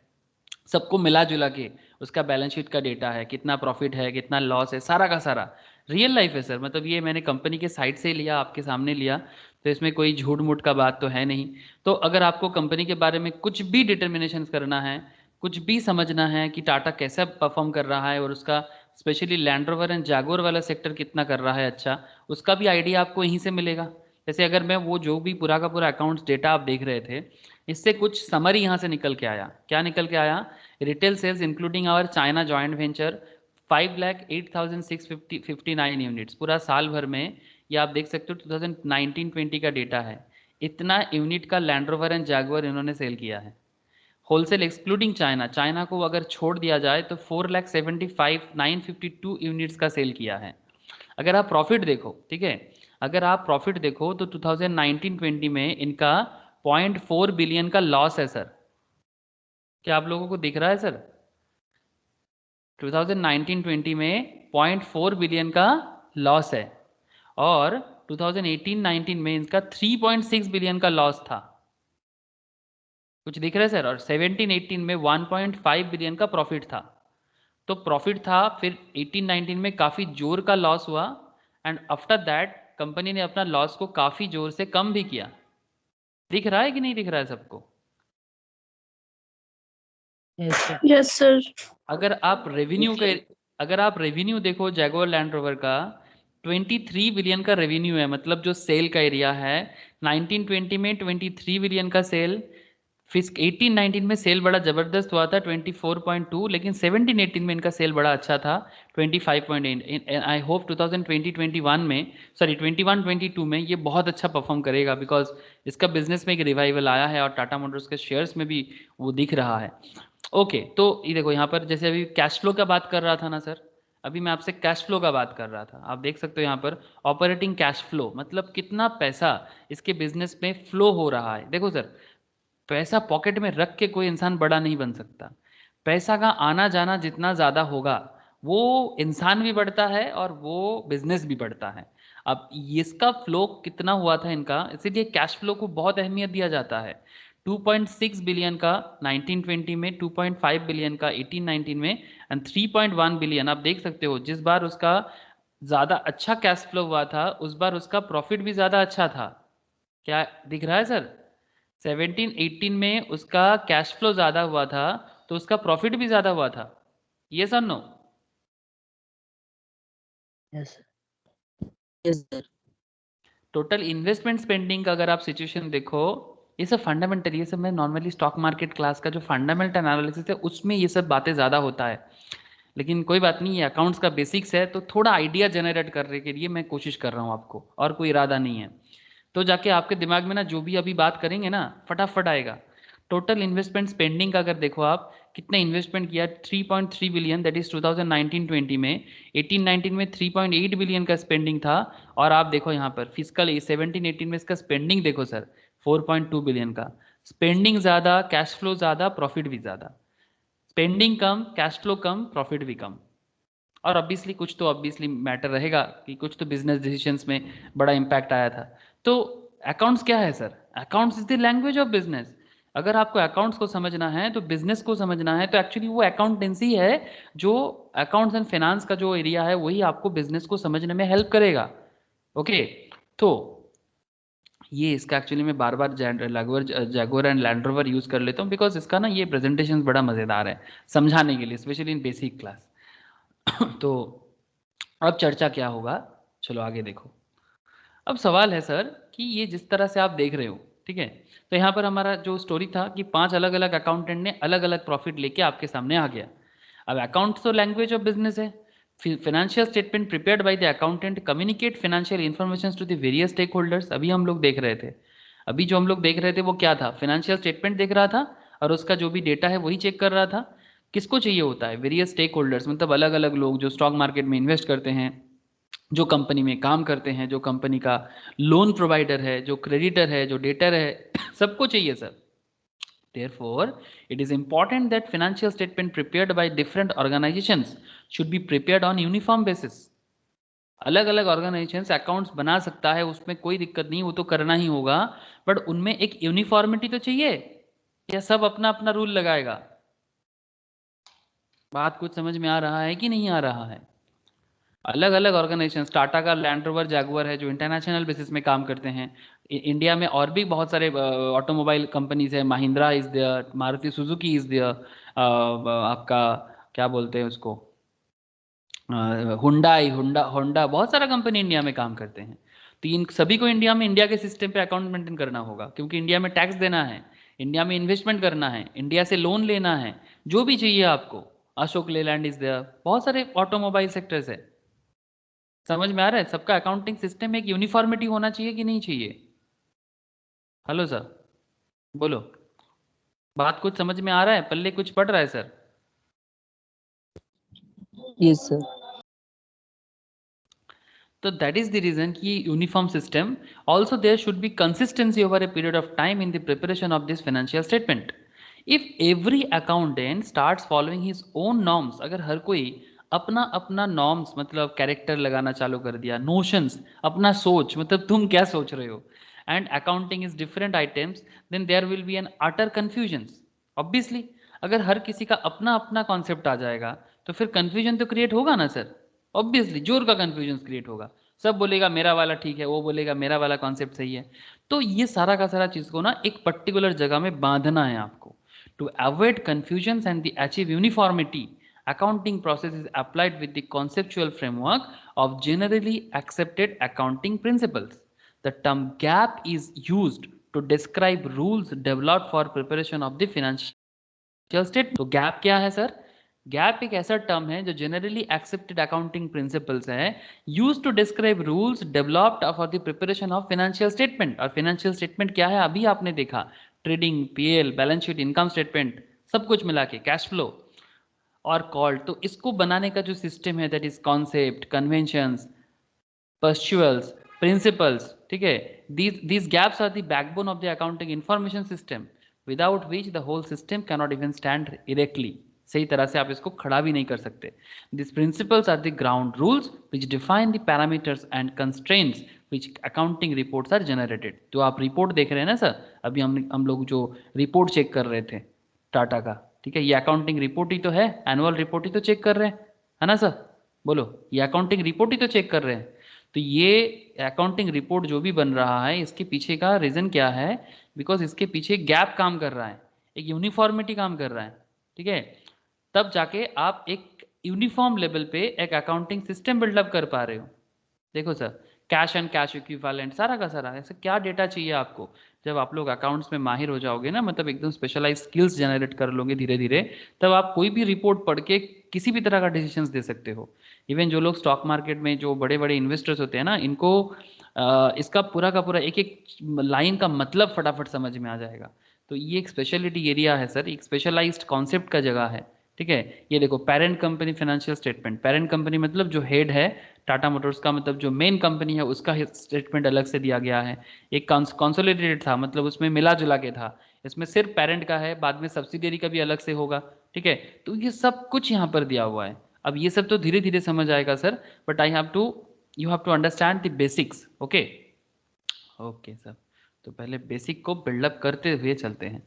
S1: सबको मिला जुला के उसका बैलेंस शीट का डेटा है, कितना प्रॉफिट है कितना लॉस है, सारा का सारा रियल लाइफ है सर। मतलब ये मैंने कंपनी के साइड से लिया, आपके सामने लिया, तो इसमें कोई झूठ मूठ का बात तो है नहीं। तो अगर आपको कंपनी के बारे में कुछ भी डिटर्मिनेशन करना है, कुछ भी समझना है कि टाटा कैसा परफॉर्म कर रहा है और उसका specially land rover and Jaguar वाला सेक्टर कितना कर रहा है अच्छा, उसका भी आइडिया आपको यहीं से मिलेगा। जैसे अगर मैं वो जो भी पूरा का पूरा अकाउंट्स डेटा आप देख रहे थे, इससे कुछ समरी यहाँ से निकल के आया। क्या निकल के आया? Retail sales including our China joint venture 5,08,659 units पूरा साल भर में। ये आप देख सकते हो 2019-20 का डेटा है। इतना यूनिट का लैंड रोवर एंड जैगुआर इन्होंने सेल किया है। होलसेल एक्सक्लूडिंग चाइना, चाइना को अगर छोड़ दिया जाए तो 4,75,952 यूनिट्स का सेल किया है। अगर आप प्रॉफिट देखो, ठीक है, अगर आप प्रॉफिट देखो तो 2019-20 में इनका 0.4 बिलियन का लॉस है सर। क्या आप लोगों को दिख रहा है सर? 2019-20 में 0.4 बिलियन का लॉस है और 2018-19 में इनका 3.6 बिलियन का लॉस था। कुछ दिख रहा है सर? और 17-18 में 1.5 बिलियन का प्रॉफिट था। तो प्रॉफिट था, फिर 18-19 में काफ़ी जोर का लॉस हुआ एंड आफ्टर दैट कंपनी ने अपना लॉस को काफ़ी जोर से कम भी किया। दिख रहा है कि नहीं दिख रहा है सबको?
S4: Yes, sir.
S2: Yes sir.
S1: अगर आप रेवेन्यू देखो जैगुआर लैंड रोवर का 23 बिलियन का रेवेन्यू है, मतलब जो सेल का एरिया है 1920 में 23 बिलियन का सेल, फिर 18-19 में सेल बड़ा ज़बरदस्त हुआ था 24.2, लेकिन 17-18 में इनका सेल बड़ा अच्छा था 25.8। आई होप 2020-21 में, सॉरी 21-22 में ये बहुत अच्छा परफॉर्म करेगा बिकॉज इसका बिजनेस में एक रिवाइवल आया है और टाटा मोटर्स के शेयर्स में भी वो दिख रहा है। ओके, तो ये देखो यहाँ पर जैसे अभी कैश फ्लो का बात कर रहा था ना सर, अभी मैं आपसे कैश फ्लो का बात कर रहा था। आप देख सकते हो यहाँ पर ऑपरेटिंग कैश फ्लो, मतलब कितना पैसा इसके बिजनेस में फ्लो हो रहा है। देखो सर, पैसा पॉकेट में रख के कोई इंसान बड़ा नहीं बन सकता। पैसा का आना जाना जितना ज़्यादा होगा वो इंसान भी बढ़ता है और वो बिजनेस भी बढ़ता है। अब इसका फ्लो कितना हुआ था इनका, इसीलिए कैश फ्लो को बहुत अहमियत दिया जाता है। 2.6 बिलियन का 1920 में, 2.5 बिलियन का 18-19 में एंड 3.1 बिलियन। आप देख सकते हो जिस बार उसका ज़्यादा अच्छा कैश फ्लो हुआ था उस बार उसका प्रॉफिट भी ज़्यादा अच्छा था। क्या दिख रहा है सर? 17-18 में उसका कैश फ्लो ज़्यादा हुआ था तो उसका प्रॉफिट भी ज़्यादा हुआ था। ये sir no?
S4: Yes, sir.
S3: Yes, sir.
S1: Total investment spending का अगर आप सिचुएशन देखो, ये सब फंडामेंटल, ये सब मैं नॉर्मली स्टॉक मार्केट क्लास का जो फंडामेंटल एनालिसिस है उसमें ये सब बातें ज़्यादा होता है, लेकिन कोई बात नहीं, ये अकाउंट्स का बेसिक्स है तो थोड़ा आइडिया जनरेट करने के लिए मैं कोशिश कर रहा हूँ आपको, और कोई इरादा नहीं है। तो जाके आपके दिमाग में ना जो भी अभी बात करेंगे ना फटाफट आएगा। टोटल इन्वेस्टमेंट स्पेंडिंग का अगर देखो आप कितने इन्वेस्टमेंट किया, 3.3 बिलियन, दैट इज 2019-20 में। 18-19 में 3.8 बिलियन का स्पेंडिंग था और आप देखो यहाँ पर फिजिकल 17-18 में इसका स्पेंडिंग देखो सर 4.2 बिलियन का। स्पेंडिंग ज़्यादा, कैश फ्लो ज़्यादा, प्रॉफिट भी ज़्यादा। स्पेंडिंग कम, कैश फ्लो कम, प्रॉफिट भी कम। और ऑब्वियसली कुछ तो ऑब्वियसली मैटर रहेगा कि कुछ तो बिजनेस डिसीजंस में बड़ा इम्पैक्ट आया था। तो अकाउंट्स क्या है sir? Accounts is the language of business. अगर आपको अकाउंट्स को समझना है तो बिजनेस को समझना है तो एक्चुअली वो अकाउंटेंसी है, जो अकाउंट्स एंड फाइनेंस का जो एरिया है वही आपको बिजनेस को समझने में हेल्प करेगा। ओके, तो ये इसका एक्चुअली मैं बार बार Jaguar and Land Rover use कर लेता हूँ बिकॉज इसका ना ये प्रेजेंटेशन बड़ा मज़ेदार है समझाने के लिए, स्पेशली इन बेसिक क्लास। तो अब चर्चा क्या होगा, चलो आगे देखो। अब सवाल है सर कि ये जिस तरह से आप देख रहे हो, ठीक है, तो यहाँ पर हमारा जो स्टोरी था कि 5 अलग अलग अकाउंटेंट ने अलग अलग प्रॉफिट लेके आपके सामने आ गया। अब अकाउंट तो लैंग्वेज ऑफ बिजनेस है। Financial statement prepared by the accountant communicate financial information to the various stakeholders. अभी हम लोग देख रहे थे, अभी जो हम लोग देख रहे थे वो क्या था, फिनेंशियल स्टेटमेंट देख रहा था और उसका जो भी डेटा है वही चेक कर रहा था। किसको चाहिए होता है? वेरियस स्टेक होल्डर्स, मतलब अलग अलग लोग जो स्टॉक मार्केट में इन्वेस्ट करते हैं, जो कंपनी में काम करते हैं, जो कंपनी का लोन प्रोवाइडर है, जो क्रेडिटर है, जो डेटर है, सबको चाहिए sir. Therefore, it is important that financial statement prepared by different organizations should be prepared on uniform basis. अलग अलग ऑर्गेनाइजेशन अकाउंट्स बना सकता है, उसमें कोई दिक्कत नहीं, वो तो करना ही होगा, बट उनमें एक यूनिफॉर्मिटी तो चाहिए, या सब अपना अपना रूल लगाएगा? बात कुछ समझ में आ रहा है कि नहीं आ रहा है? अलग अलग ऑर्गेनाइजेशन, टाटा का लैंड रोवर जैगुआर है जो इंटरनेशनल बेसिस में काम करते हैं। इंडिया में और भी बहुत सारे ऑटोमोबाइल कंपनीज है, Mahindra is there, Maruti Suzuki is there, आपका क्या बोलते हैं उसको, हुंडई, होंडा, बहुत सारा कंपनी इंडिया में काम करते हैं। तो इन सभी को इंडिया में इंडिया के सिस्टम पे अकाउंट मेंटेन करना होगा, क्योंकि इंडिया में टैक्स देना है, इंडिया में इन्वेस्टमेंट करना है, इंडिया से लोन लेना है, जो भी चाहिए आपको। अशोक लेलैंड इज देयर, बहुत सारे ऑटोमोबाइल सेक्टर्स है। समझ में आ रहा है? सबका अकाउंटिंग सिस्टम में एक यूनिफॉर्मिटी होना चाहिए कि नहीं चाहिए? हेलो सर, बोलो। बात कुछ समझ में आ रहा है? पल्ले कुछ पढ़ रहा है सर?
S4: Yes, sir.
S1: तो दैट इज द रीजन कि uniform system, also there should be consistency over a period of time in the preparation of this financial statement. If every accountant starts following his own norms, अगर हर कोई अपना अपना नॉर्म्स मतलब कैरेक्टर लगाना चालू कर दिया, नोशंस, अपना सोच मतलब तुम क्या सोच रहे हो, and accounting is different items, then there will be an utter confusion. Obviously अगर हर किसी का अपना अपना कॉन्सेप्ट आ जाएगा तो फिर कंफ्यूजन तो क्रिएट होगा ना सर. ऑब्वियसली जोर का कंफ्यूजन क्रिएट होगा. सब बोलेगा मेरा वाला ठीक है, वो बोलेगा मेरा वाला कॉन्सेप्ट सही है. तो ये सारा का सारा चीज को ना एक पर्टिकुलर जगह में बांधना है आपको. To avoid confusion and the achieve uniformity, accounting process is applied with the conceptual framework of generally accepted accounting principles. The term GAAP is used to describe rules developed for preparation of the financial statement. तो गैप क्या है सर? गैप एक ऐसा टर्म है जो जनरली एक्सेप्टेड अकाउंटिंग प्रिंसिपल्स है, use to describe rules developed for the preparation of financial statement. और फाइनेंशियल स्टेटमेंट क्या है? अभी आपने देखा, trading, PL, balance sheet, income statement, सब कुछ मिला के कैश फ्लो और कॉल्ड. तो इसको बनाने का जो सिस्टम है that is concept, conventions, postules, principles. ठीक है, these gaps are the backbone of the accounting information system, without which the whole system cannot even stand erectly. सही तरह से आप इसको खड़ा भी नहीं कर सकते. These principles are the ground rules which define the parameters and constraints which accounting reports are generated. जो आप रिपोर्ट देख रहे हैं ना सर, अभी हम लोग जो रिपोर्ट चेक कर रहे थे टाटा का, ठीक है, ये अकाउंटिंग रिपोर्ट ही तो है, एनुअल रिपोर्ट ही तो चेक कर रहे हैं, है ना सर? बोलो, ये अकाउंटिंग रिपोर्ट ही तो चेक कर रहे हैं. तो ये अकाउंटिंग रिपोर्ट जो भी बन रहा है, इसके पीछे का रीज़न क्या है? बिकॉज इसके पीछे गैप काम कर रहा है, एक यूनिफॉर्मिटी काम कर रहा है. ठीक है, तब जाके आप एक यूनिफॉर्म लेवल पे एक अकाउंटिंग सिस्टम बिल्डअप कर पा रहे हो. देखो sir, cash and cash equivalent, सारा का सारा ऐसा क्या डेटा चाहिए आपको. जब आप लोग अकाउंट्स में माहिर हो जाओगे ना, मतलब एकदम स्पेशलाइज स्किल्स जनरेट कर लोगे धीरे धीरे, तब आप कोई भी रिपोर्ट पढ़ के किसी भी तरह का डिसीजंस दे सकते हो. इवन जो लोग स्टॉक मार्केट में जो बड़े बड़े इन्वेस्टर्स होते हैं ना, इनको इसका पूरा का पूरा एक एक लाइन का मतलब फटाफट समझ में आ जाएगा. तो ये एक स्पेशलिटी एरिया है सर, एक स्पेशलाइज्ड कॉन्सेप्ट का जगह है. ठीक है, ये देखो, parent company financial statement. Parent company मतलब जो हेड है टाटा मोटर्स का, मतलब जो मेन कंपनी है उसका स्टेटमेंट अलग से दिया गया है. एक कंसोलिडेटेड था, मतलब उसमें मिला जुला के था. इसमें सिर्फ पेरेंट का है, बाद में सब्सिडियरी का भी अलग से होगा. ठीक है, तो ये सब कुछ यहाँ पर दिया हुआ है. अब ये सब तो धीरे धीरे समझ आएगा sir, but you have to understand the basics. Okay okay sir, तो पहले बेसिक को बिल्डअप करते हुए चलते हैं.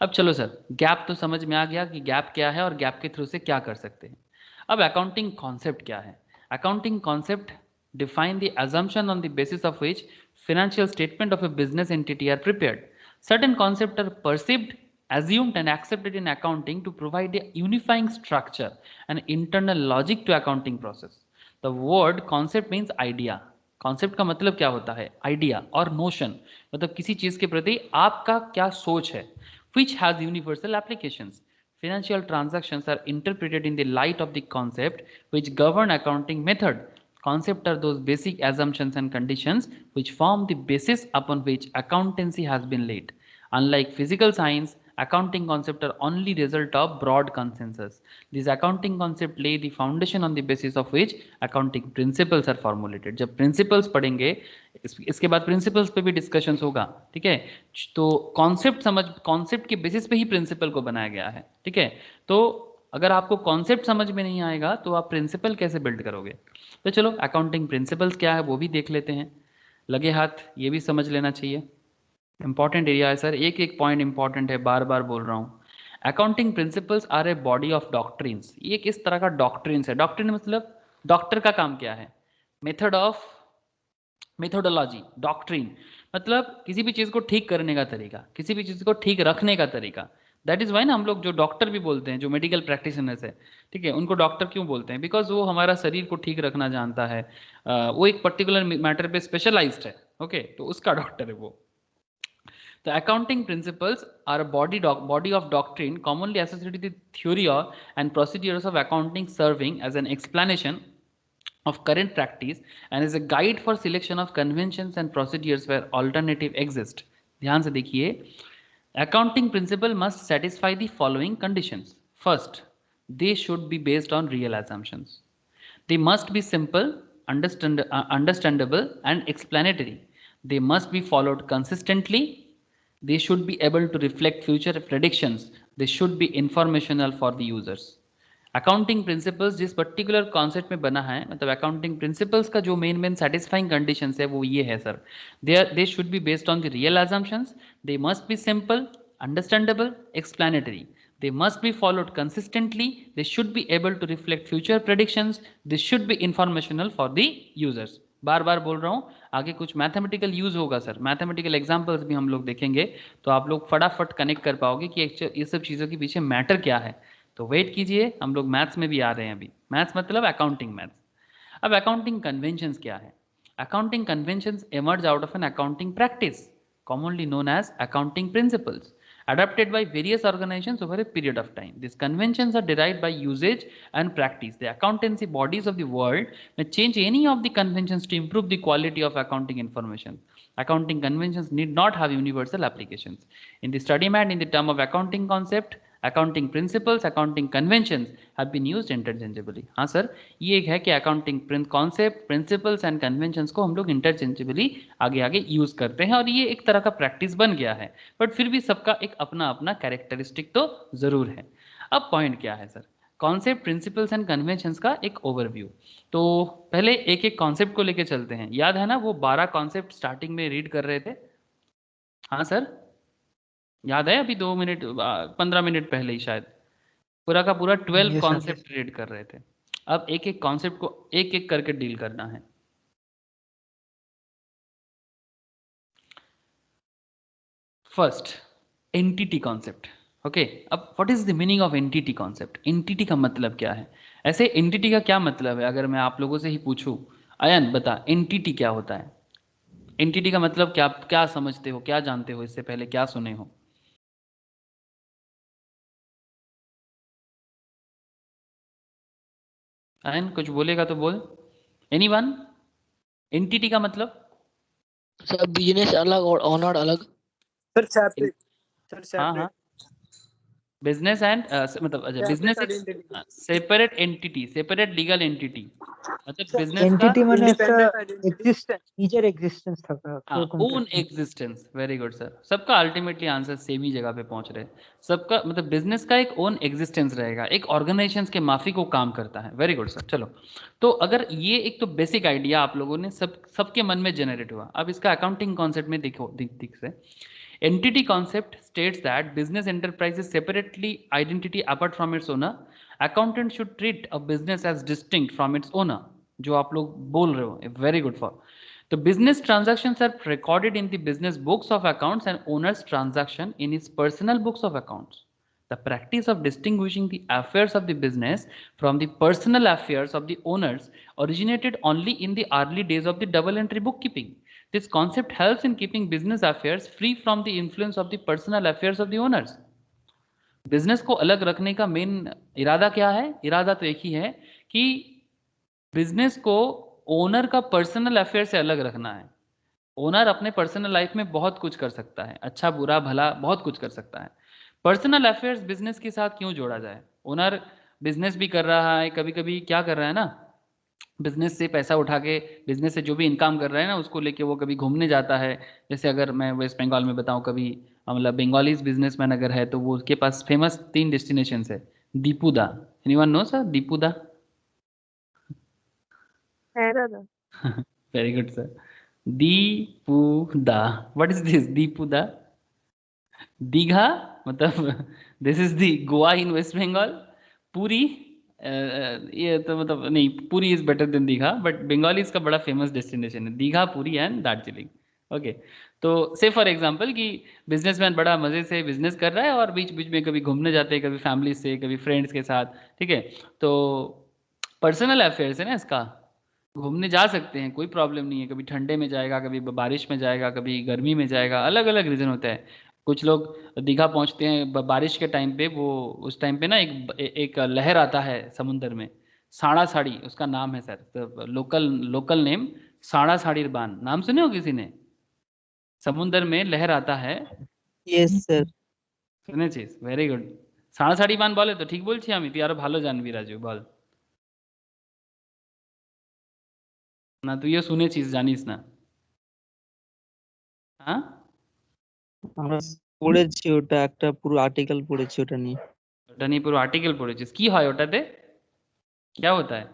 S1: अब चलो सर, गैप तो समझ में आ गया कि गैप क्या है और गैप के थ्रू से क्या कर सकते हैं. अब अकाउंटिंग कॉन्सेप्ट क्या है? Accounting concept define the assumption on the basis of which financial statement of a business entity are prepared. Certain concepts are perceived, assumed and accepted in accounting to provide a unifying structure and internal logic to accounting process. The word concept means idea. Concept का मतलब क्या होता है? आइडिया और नोशन, मतलब किसी चीज के प्रति आपका क्या सोच है. which has universal applications. Financial transactions are interpreted in the light of the concept which govern accounting method. Concepts are those basic assumptions and conditions which form the basis upon which accountancy has been laid. Unlike physical science, accounting concepts are only result of broad consensus. These accounting concepts lay the foundation on the basis of which accounting principles are formulated. जब principles पढ़ेंगे, इसके बाद प्रिंसिपल्स पे भी डिस्कशंस होगा. ठीक है, तो कॉन्सेप्ट के बेसिस पे ही प्रिंसिपल को बनाया गया है. ठीक है, तो अगर आपको कॉन्सेप्ट समझ में नहीं आएगा तो आप प्रिंसिपल कैसे बिल्ड करोगे? तो चलो, अकाउंटिंग प्रिंसिपल्स क्या है वो भी देख लेते हैं. लगे हाथ ये भी समझ लेना चाहिए, इंपॉर्टेंट एरिया है सर. एक एक पॉइंट इंपॉर्टेंट है, बार बार बोल रहा हूँ. Accounting principles are a body of doctrines. ये किस तरह का डॉक्ट्रिन्स है? डॉक्ट्रिन मतलब डॉक्टर का काम क्या है? Method of methodology. डॉक्ट्रिन मतलब किसी भी चीज़ को ठीक करने का तरीका, किसी भी चीज़ को ठीक रखने का तरीका. दैट इज़ वाई ना हम लोग जो डॉक्टर भी बोलते हैं, जो मेडिकल प्रैक्टिशनर्स है, ठीक है, उनको डॉक्टर क्यों बोलते हैं? बिकॉज वो हमारा शरीर को ठीक रखना जानता है. वो एक पर्टिकुलर मैटर पे स्पेशलाइज्ड है. ओके, तो उसका डॉक्टर है वो. The accounting principles are a body of doctrine commonly associated with the theory of and procedures of accounting, serving as an explanation of current practice and is a guide for selection of conventions and procedures where alternative exist. ध्यान से देखिए, Accounting principle must satisfy the following conditions. First, they should be based on real assumptions. They must be simple, understandable, and explanatory. They must be followed consistently. They should be able to reflect future predictions. They should be informational for the users. Accounting principles जिस पर्टिकुलर कॉन्सेप्ट में बना है, मतलब अकाउंटिंग प्रिंसिपल्स का जो मेन सेटिस्फाइंग कंडीशंस है वो ये है sir. They should be based on the real assumptions. They must be simple, understandable, explanatory. They must be followed consistently. They should be able to reflect future predictions. They should be informational for the users. बार बार बोल रहा हूँ, आगे कुछ मैथमेटिकल यूज होगा सर, मैथमेटिकल एग्जांपल्स भी हम लोग देखेंगे, तो आप लोग फटाफट कनेक्ट कर पाओगे कि ये सब चीज़ों के पीछे मैटर क्या है. तो वेट कीजिए, हम लोग मैथ्स में भी आ रहे हैं अभी. मैथ्स मतलब अकाउंटिंग मैथ्स. अब अकाउंटिंग कन्वेंशंस क्या है? Accounting conventions emerge out of an accounting practice commonly known as accounting principles adopted by various organizations over a period of time. These conventions are derived by usage and practice. The accountancy bodies of the world may change any of the conventions to improve the quality of accounting information. Accounting conventions need not have universal applications. In the study mat, in the term of accounting concept, accounting principles, accounting conventions have been used interchangeably. हाँ सर, ये एक है कि accounting concept, principles and conventions को हम लोग इंटरचेंजेबली आगे आगे यूज करते हैं और ये एक तरह का प्रैक्टिस बन गया है, बट फिर भी सबका एक अपना अपना कैरेक्टरिस्टिक तो जरूर है. अब पॉइंट क्या है sir? Concept, principles and conventions का एक ओवरव्यू. तो पहले एक एक कॉन्सेप्ट को लेके चलते हैं. याद है ना वो 12 कॉन्सेप्ट स्टार्टिंग में रीड कर रहे थे? हाँ सर, याद है? अभी 2 मिनट 15 मिनट पहले ही शायद पूरा का पूरा 12 कॉन्सेप्ट रीड कर रहे थे. अब एक एक कॉन्सेप्ट को एक एक करके डील करना है. First, entity concept. ओके, अब what is the meaning of entity concept? Entity का मतलब क्या है? ऐसे एंटिटी का क्या मतलब है? अगर मैं आप लोगों से ही पूछूं, अयन बता एंटिटी क्या होता है? एंटिटी का मतलब क्या, क्या समझते हो, क्या जानते हो, इससे पहले क्या सुने हो? अयन कुछ बोलेगा तो बोल. एनीवन? एंटिटी का मतलब?
S3: सर बिजनेस अलग और ओनर अलग.
S5: Sir separate. सर
S1: हाँ
S5: सेपरेट.
S1: बिजनेस एंड मतलब अच्छा, बिजनेस एक separate entity, separate legal entity. मतलब बिजनेस का
S4: एंटिटी माने उसका
S5: independent identity.
S4: एग्जिस्टेंस, नीजर एग्जिस्टेंस था.
S1: Own existence. Very good sir, सबका अल्टीमेटली आंसर सेम ही जगह पे पहुंच रहे हैं. सबका मतलब बिजनेस का एक ओन एग्जिस्टेंस रहेगा, एक ऑर्गेनाइजेशन के माफी को काम करता है. Very good sir. चलो, तो अगर ये एक तो बेसिक आइडिया आप लोगों ने सबके मन में जनरेट हुआ. अब इसका अकाउंटिंग कॉन्सेप्ट में देखो दिख से. Entity concept states that business enterprises separately identity apart from its owner. Accountant should treat a business as distinct from its owner. जो आप लोग बोल रहे हो, very good for. The business transactions are recorded in the business books of accounts and owner's transaction in his personal books of accounts. The practice of distinguishing the affairs of the business from the personal affairs of the owners originated only in the early days of the double entry bookkeeping. This concept helps in keeping business affairs free from the influence of the personal affairs of the owners. Business को अलग रखने का मेन इरादा क्या है? इरादा तो एक ही है कि बिजनेस को ओनर का पर्सनल अफेयर से अलग रखना है. ओनर अपने पर्सनल लाइफ में बहुत कुछ कर सकता है, अच्छा बुरा भला बहुत कुछ कर सकता है. पर्सनल अफेयर्स बिजनेस के साथ क्यों जोड़ा जाए? ओनर बिजनेस भी कर रहा है, कभी कभी क्या कर रहा है ना, बिजनेस से पैसा उठा के, बिजनेस से जो भी इनकम कर रहा है ना उसको लेके वो कभी घूमने जाता है. जैसे अगर मैं वेस्ट बंगाल में बताऊं, कभी मतलब बंगालीज बिजनेसमैन अगर है तो वो उसके पास फेमस 3 डेस्टिनेशन है. Dipuda, anyone no sir? Dipuda, very good sir. Dipuda, what is this? Dipuda, Digha मतलब this is the Goa in West Bengal. Puri, ये तो मतलब नहीं, Puri is better than Digha, but Bengalis का बड़ा फेमस डेस्टिनेशन है दीघा, पूरी एंड दार्जिलिंग. ओके, तो से फॉर एग्जांपल कि बिजनेसमैन बड़ा मजे से बिजनेस कर रहा है और बीच बीच में कभी घूमने जाते हैं, कभी फैमिली से, कभी फ्रेंड्स के साथ. ठीक है, तो पर्सनल अफेयर्स है ना, इसका घूमने जा सकते हैं, कोई प्रॉब्लम नहीं है. कभी ठंडे में जाएगा, कभी बारिश में जाएगा, कभी गर्मी में जाएगा, अलग अलग रीज़न होता है. कुछ लोग दीघा पहुंचते हैं बारिश के टाइम पे, वो उस टाइम पे ना एक लहर आता है समुद्र में, साड़ा साड़ी उसका नाम है सर. तो लोकल नेम साड़ा साड़ी बान, नाम सुने हो किसी ने? समुद्र में लहर आता है.
S3: Yes sir.
S1: শুনেছিস? Very good. সাড়াসাড়ি বান বলে তো ঠিক বলছি আমি? তুই আরো ভালো জানবি রাজু, বল। না তুইও শুনেছিস, জানিস না? হ্যাঁ,
S5: আমরা পড়েছি ওটা, একটা পুরো আর্টিকেল পড়েছি ওটা নিয়ে।
S1: ওটা নিয়ে পুরো আর্টিকেল পড়েছিস? কি হয় ওটাতে? क्या होता है?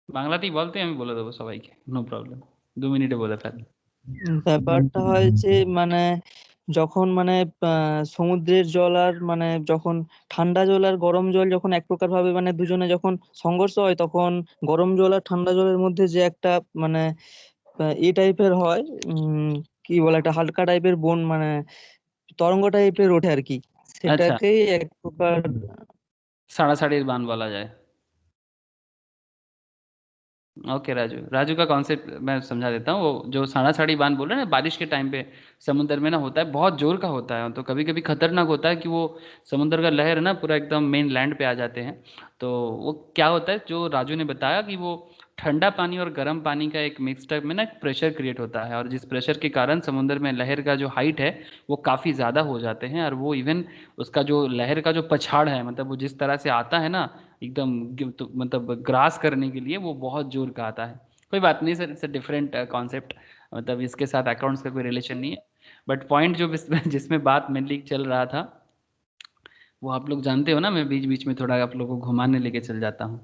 S1: বাংলাতেই বলতে, আমি বলে দেবো সবাইকে, নো প্রবলেম। 2 মিনিটে বলে ফেল।
S5: ব্যাপারটা হয় যে মানে যখন মানে সমুদ্রের জল আর মানে যখন ঠান্ডা জল আর গরম জল যখন এক প্রকার ভাবে মানে দুজনে যখন সংঘর্ষ হয়, তখন গরম জল আর ঠান্ডা জলের মধ্যে যে একটা মানে এই টাইপের হয়, কি বলে, একটা হালকা টাইপের বোন মানে তরঙ্গ টাইপের ওঠে আর কি,
S1: আচ্ছা,
S5: সেটাকেই এক প্রকার।
S1: সাড়াসাড়ির বান বলা যায়। ओके राजू, राजू का कॉन्सेप्ट मैं समझा देता हूँ। वो जो साड़ा साड़ी बांध बोल रहे हैं ना, बारिश के टाइम पे समुद्र में ना होता है, बहुत जोर का होता है, तो कभी कभी खतरनाक होता है कि वो समुद्र का लहर ना पूरा एकदम मेन लैंड पे आ जाते हैं। तो वो क्या होता है, जो राजू ने बताया कि वो ठंडा पानी और गर्म पानी का एक मिक्सचर में ना एक प्रेशर क्रिएट होता है, और जिस प्रेशर के कारण समुद्र में लहर का जो हाइट है वो काफ़ी ज़्यादा हो जाते हैं, और वो इवन उसका जो लहर का जो पछाड़ है, मतलब वो जिस तरह से आता है ना एकदम तो मतलब ग्रास करने के लिए, वो बहुत जोर का आता है। कोई बात नहीं sir, it's a different concept, मतलब इसके साथ अकाउंट्स का कोई रिलेशन नहीं है। बट पॉइंट जो जिसमें बात मेनली चल रहा था, वो आप लोग जानते हो ना, मैं बीच बीच में थोड़ा आप लोगों को घुमाने लेके चल जाता हूँ।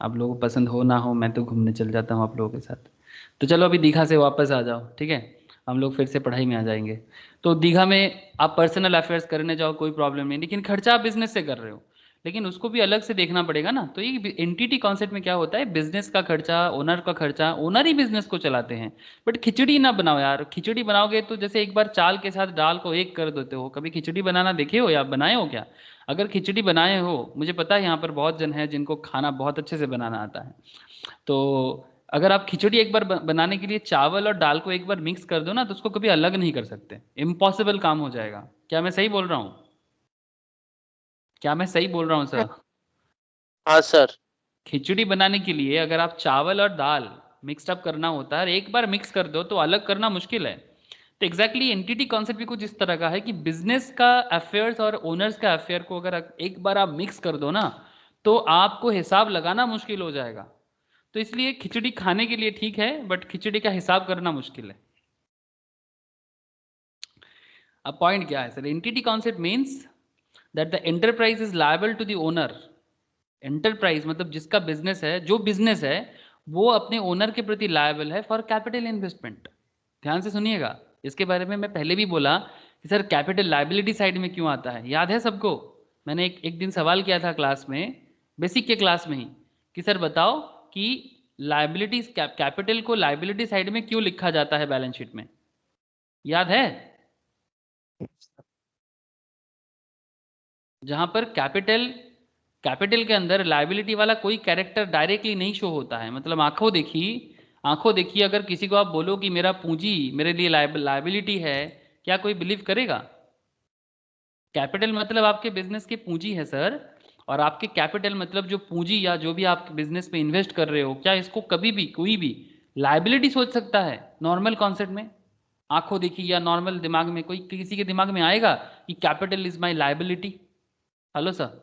S1: आप लोगों को पसंद हो ना हो, मैं तो घूमने चल जाता हूँ आप लोगों के साथ। तो चलो अभी दीघा से वापस आ जाओ, ठीक है? हम लोग फिर से पढ़ाई में आ जाएंगे। तो दीघा में आप पर्सनल अफेयर्स करने जाओ, कोई प्रॉब्लम नहीं, लेकिन खर्चा आप बिजनेस से कर रहे हो, लेकिन उसको भी अलग से देखना पड़ेगा ना। तो ये एंटिटी कॉन्सेप्ट में क्या होता है, बिजनेस का खर्चा, ओनर का खर्चा, ओनर ही बिजनेस को चलाते हैं। बट खिचड़ी ना बनाओ यार, खिचड़ी बनाओगे तो जैसे एक बार चाल के साथ दाल को एक कर देते हो। कभी खिचड़ी बनाना देखे हो या बनाए हो क्या? अगर खिचड़ी बनाए हो, मुझे पता है यहाँ पर बहुत जन है जिनको खाना बहुत अच्छे से बनाना आता है। तो अगर आप खिचड़ी एक बार बनाने के लिए चावल और दाल को एक बार मिक्स कर दो ना, तो उसको कभी अलग नहीं कर सकते, इम्पॉसिबल काम हो जाएगा। क्या मैं सही बोल रहा हूँ? क्या मैं सही बोल रहा हूँ सर?
S3: हाँ सर।
S1: खिचड़ी बनाने के लिए अगर आप चावल और दाल मिक्सड अप करना होता है, एक बार मिक्स कर दो तो अलग करना मुश्किल है। तो एग्जैक्टली एंटिटी कॉन्सेप्ट भी कुछ इस तरह का है कि बिजनेस का अफेयर्स और ओनर्स का अफेयर को अगर एक बार आप मिक्स कर दो ना, तो आपको हिसाब लगाना मुश्किल हो जाएगा। तो इसलिए खिचड़ी खाने के लिए ठीक है, बट खिचड़ी का हिसाब करना मुश्किल है। अब पॉइंट क्या है sir? Entity concept means that the enterprise is liable to the owner. Enterprise मतलब जिसका बिजनेस है, जो बिजनेस है वो अपने ओनर के प्रति लायबल है फॉर कैपिटल इन्वेस्टमेंट। ध्यान से सुनिएगा, इसके बारे में मैं पहले भी बोला कि सर कैपिटल लायबिलिटी साइड में क्यों आता है, याद है सबको? मैंने एक दिन सवाल किया था क्लास में, बेसिक के क्लास में ही, कि सर बताओ कि लायबिलिटी कैपिटल को लायबिलिटी साइड में क्यों लिखा जाता है बैलेंस शीट में, याद है? जहां पर कैपिटल के अंदर लायबिलिटी वाला कोई कैरेक्टर डायरेक्टली नहीं शो होता है, मतलब आंखों देखी अगर किसी को आप बोलो कि मेरा पूंजी मेरे लिए लायबिलिटी है, क्या कोई बिलीव करेगा? कैपिटल मतलब आपके बिजनेस की पूंजी है सर, और आपके कैपिटल मतलब जो पूंजी या जो भी आप बिजनेस में इन्वेस्ट कर रहे हो, क्या इसको कभी भी कोई भी लायबिलिटी सोच सकता है नॉर्मल कॉन्सेप्ट में? आंखों देखी या नॉर्मल दिमाग में कोई किसी के दिमाग में आएगा कि capital is my liability? Hello sir?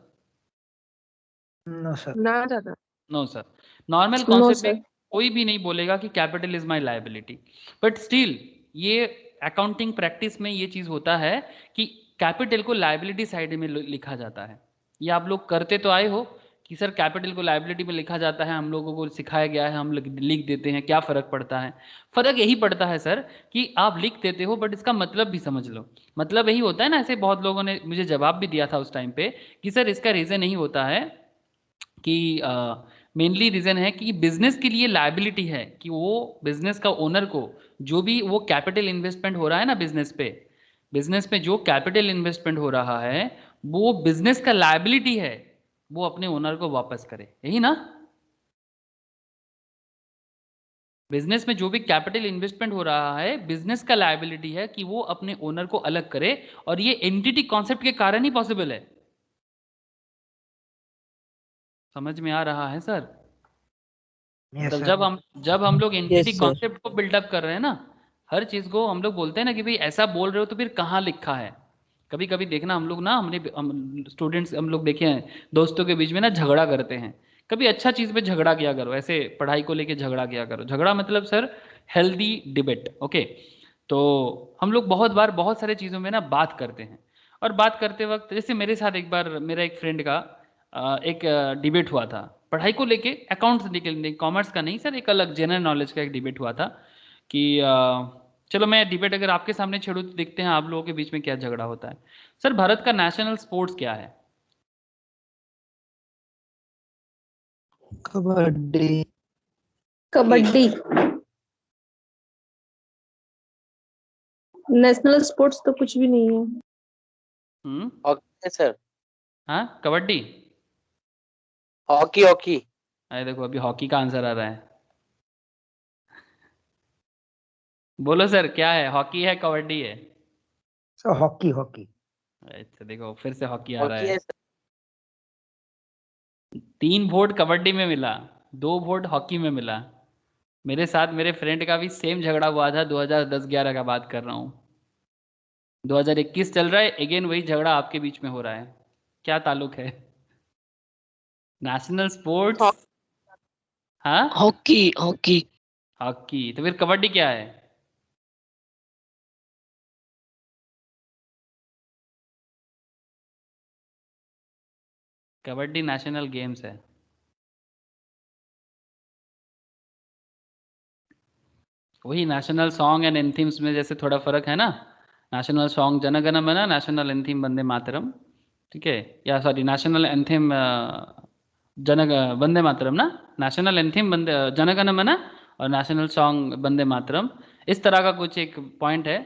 S4: No, sir.
S2: ना दादा।
S1: No sir, normal
S2: no
S1: concept में
S2: सर।
S1: कोई भी नहीं बोलेगा कि capital is my liability. But still ये अकाउंटिंग प्रैक्टिस में ये चीज होता है कि कैपिटल को लायबिलिटी साइड में लिखा जाता है। ये आप लोग करते तो आए हो कि सर कैपिटल को लायबिलिटी में लिखा जाता है, हम लोगों को सिखाया गया है, हम लिख देते हैं, क्या फर्क पड़ता है? फर्क यही पड़ता है सर कि आप लिख देते हो बट इसका मतलब भी समझ लो। मतलब यही होता है ना, ऐसे बहुत लोगों ने मुझे जवाब भी दिया था उस टाइम पे कि सर इसका रीजन यही होता है कि मेनली रीजन है कि बिजनेस के लिए लायबिलिटी है, कि वो बिजनेस का ओनर को जो भी वो कैपिटल इन्वेस्टमेंट हो रहा है ना बिजनेस में जो कैपिटल इन्वेस्टमेंट हो रहा है वो बिजनेस का लायबिलिटी है, वो अपने ओनर को वापस करे, यही ना? बिजनेस में जो भी कैपिटल इन्वेस्टमेंट हो रहा है बिजनेस का लायबिलिटी है कि वो अपने ओनर को अलग करे, और ये एंटिटी कॉन्सेप्ट के कारण ही पॉसिबल है। समझ में आ रहा है सर?
S4: Yes,
S1: मतलब
S4: sir.
S1: जब हम लोग एंटिटी
S5: यस सर।
S1: कॉन्सेप्ट को बिल्डअप कर रहे हैं ना, हर चीज को हम लोग बोलते हैं ना कि भाई ऐसा बोल रहे हो तो फिर कहाँ लिखा है, कभी कभी देखना हम लोग ना, हमने स्टूडेंट्स हम लोग देखे हैं दोस्तों के बीच में ना झगड़ा करते हैं। कभी अच्छा चीज़ पे झगड़ा किया करो, ऐसे पढ़ाई को लेके झगड़ा किया करो। झगड़ा मतलब सर हेल्दी डिबेट, ओके। तो हम लोग बहुत बार बहुत सारे चीज़ों में ना बात करते हैं, और बात करते वक्त जैसे मेरे साथ एक बार मेरा एक फ्रेंड का एक डिबेट हुआ था पढ़ाई को लेके, अकाउंट्स निकलने, कॉमर्स का नहीं सर, एक अलग जनरल नॉलेज का एक डिबेट हुआ था कि चलो मैं डिबेट अगर आपके सामने छेड़ूं तो देखते हैं आप लोगों के बीच में क्या झगड़ा होता है। सर भारत का नेशनल स्पोर्ट्स क्या है?
S5: कबड्डी।
S2: कबड्डी। नेशनल स्पोर्ट्स तो कुछ भी नहीं है।
S3: हॉकी है सर।
S1: हाँ कबड्डी।
S3: Hockey hockey.
S1: अरे देखो अभी हॉकी का आंसर आ रहा है। बोलो सर क्या है, हॉकी है कबड्डी है?
S4: Sir hockey hockey.
S1: अच्छा देखो फिर से हॉकी आ रहा
S3: हॉकी
S1: है।
S3: है सर।
S1: 3 वोट कबड्डी में मिला, 2 वोट हॉकी में मिला। मेरे साथ मेरे फ्रेंड का भी सेम झगड़ा हुआ था, 2010-11 का बात कर रहा हूँ। 2021 चल रहा है, अगेन वही झगड़ा आपके बीच में हो रहा है। क्या ताल्लुक है? National sports. हाँ
S6: हॉकी हॉकी।
S1: हॉकी, तो फिर कबड्डी क्या है? कबड्डी नेशनल गेम्स है। वही नेशनल सॉन्ग एंड एंथीम्स में जैसे थोड़ा फर्क है ना, नेशनल सॉन्ग जन गण मन, नेशनल एंथीम वंदे मातरम, ठीक है, या सॉरी नेशनल एंथीम वंदे मातरम ना, नेशनल एंथीम वंदे जन गण मन और नेशनल सॉन्ग वंदे मातरम, इस तरह का कुछ एक पॉइंट है।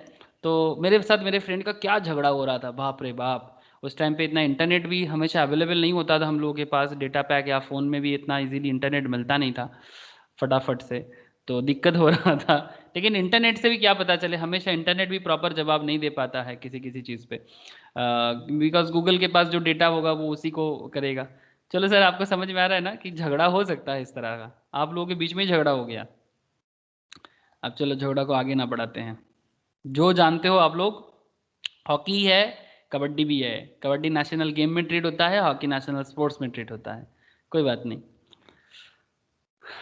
S1: तो मेरे साथ मेरे फ्रेंड का क्या झगड़ा हो रहा था, बाप रे बाप। उस टाइम पे इतना इंटरनेट भी हमेशा अवेलेबल नहीं होता था हम लोगों के पास, डेटा पैक या फ़ोन में भी इतना इजीली इंटरनेट मिलता नहीं था फटाफट से, तो दिक्कत हो रहा था। लेकिन इंटरनेट से भी क्या पता चले, हमेशा इंटरनेट भी प्रॉपर जवाब नहीं दे पाता है किसी किसी चीज़ पे, बिकॉज गूगल के पास जो डेटा होगा वो उसी को करेगा। चलो सर आपको समझ में आ रहा है ना कि झगड़ा हो सकता है इस तरह का, आप लोगों के बीच में ही झगड़ा हो गया। अब चलो झगड़ा को आगे ना बढ़ाते हैं, जो जानते हो आप लोग, हॉकी है, कबड्डी भी है। कबड्डी नेशनल गेम में ट्रीट होता है, हॉकी नेशनल स्पोर्ट्स में ट्रीट होता है। कोई बात नहीं,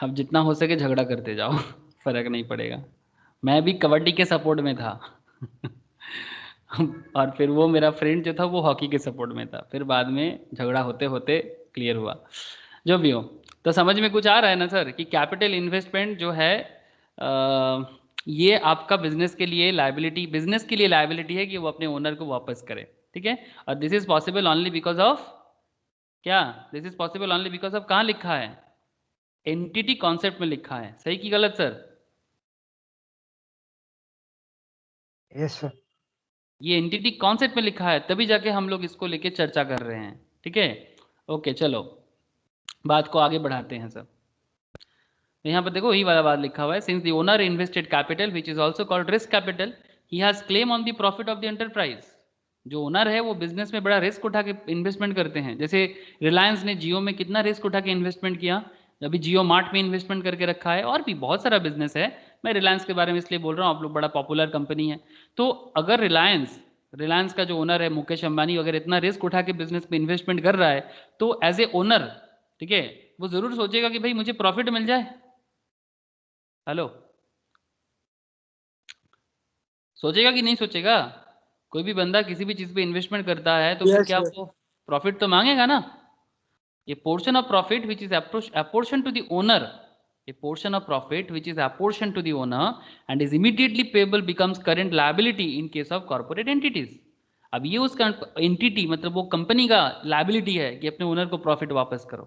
S1: अब जितना हो सके झगड़ा करते जाओ फर्क नहीं पड़ेगा। मैं भी कबड्डी के सपोर्ट में था और फिर वो मेरा फ्रेंड जो था वो हॉकी के सपोर्ट में था, फिर बाद में झगड़ा होते होते क्लियर हुआ। जो भी हो, तो समझ में कुछ आ रहा है ना सर कि कैपिटल इन्वेस्टमेंट जो है ये आपका बिजनेस के लिए लायबिलिटी, बिजनेस के लिए लायबिलिटी है कि वो अपने ओनर को वापस करे, ठीक है। और this is possible only because of क्या, this is possible only because of, कहाँ लिखा है, एंटिटी कॉन्सेप्ट में लिखा है। सही कि गलत सर?
S4: Yes sir.
S1: ये एंटिटी कॉन्सेप्ट में लिखा है, तभी जाके हम लोग इसको लेके चर्चा कर रहे हैं, ठीक है। ओके चलो बात को आगे बढ़ाते हैं सर। यहाँ पर देखो यही वाला बात लिखा हुआ है, since the owner invested capital which is also called risk capital, he has claim on the profit of the enterprise. जो ओनर है वो बिजनेस में बड़ा रिस्क उठा के इन्वेस्टमेंट करते हैं। जैसे रिलायंस ने जियो में कितना रिस्क उठा के इन्वेस्टमेंट किया, अभी जियो मार्ट में इन्वेस्टमेंट करके रखा है, और भी बहुत सारा बिजनेस है। मैं रिलायंस के बारे में इसलिए बोल रहा हूँ, आप लोग बड़ा पॉपुलर कंपनी है। तो अगर रिलायंस का जो ओनर है मुकेश अंबानी, अगर इतना रिस्क उठा के बिजनेस में इन्वेस्टमेंट कर रहा है, तो एज ए ओनर, ठीक है, वो जरूर सोचेगा कि भाई मुझे प्रॉफिट मिल जाए। हेलो, सोचेगा कि नहीं सोचेगा? कोई भी बंदा किसी भी चीज पे इन्वेस्टमेंट करता है तो फिर
S4: Yes,
S1: क्या
S4: sir.
S1: वो प्रॉफिट तो मांगेगा ना। ये portion of profit which is apportion to the owner, a portion of profit which is apportioned to the owner and is immediately payable becomes current liability in case of corporate entities। अब ये उसका एंटिटी मतलब वो कंपनी का लायबिलिटी है कि अपने ओनर को प्रॉफिट वापस करो,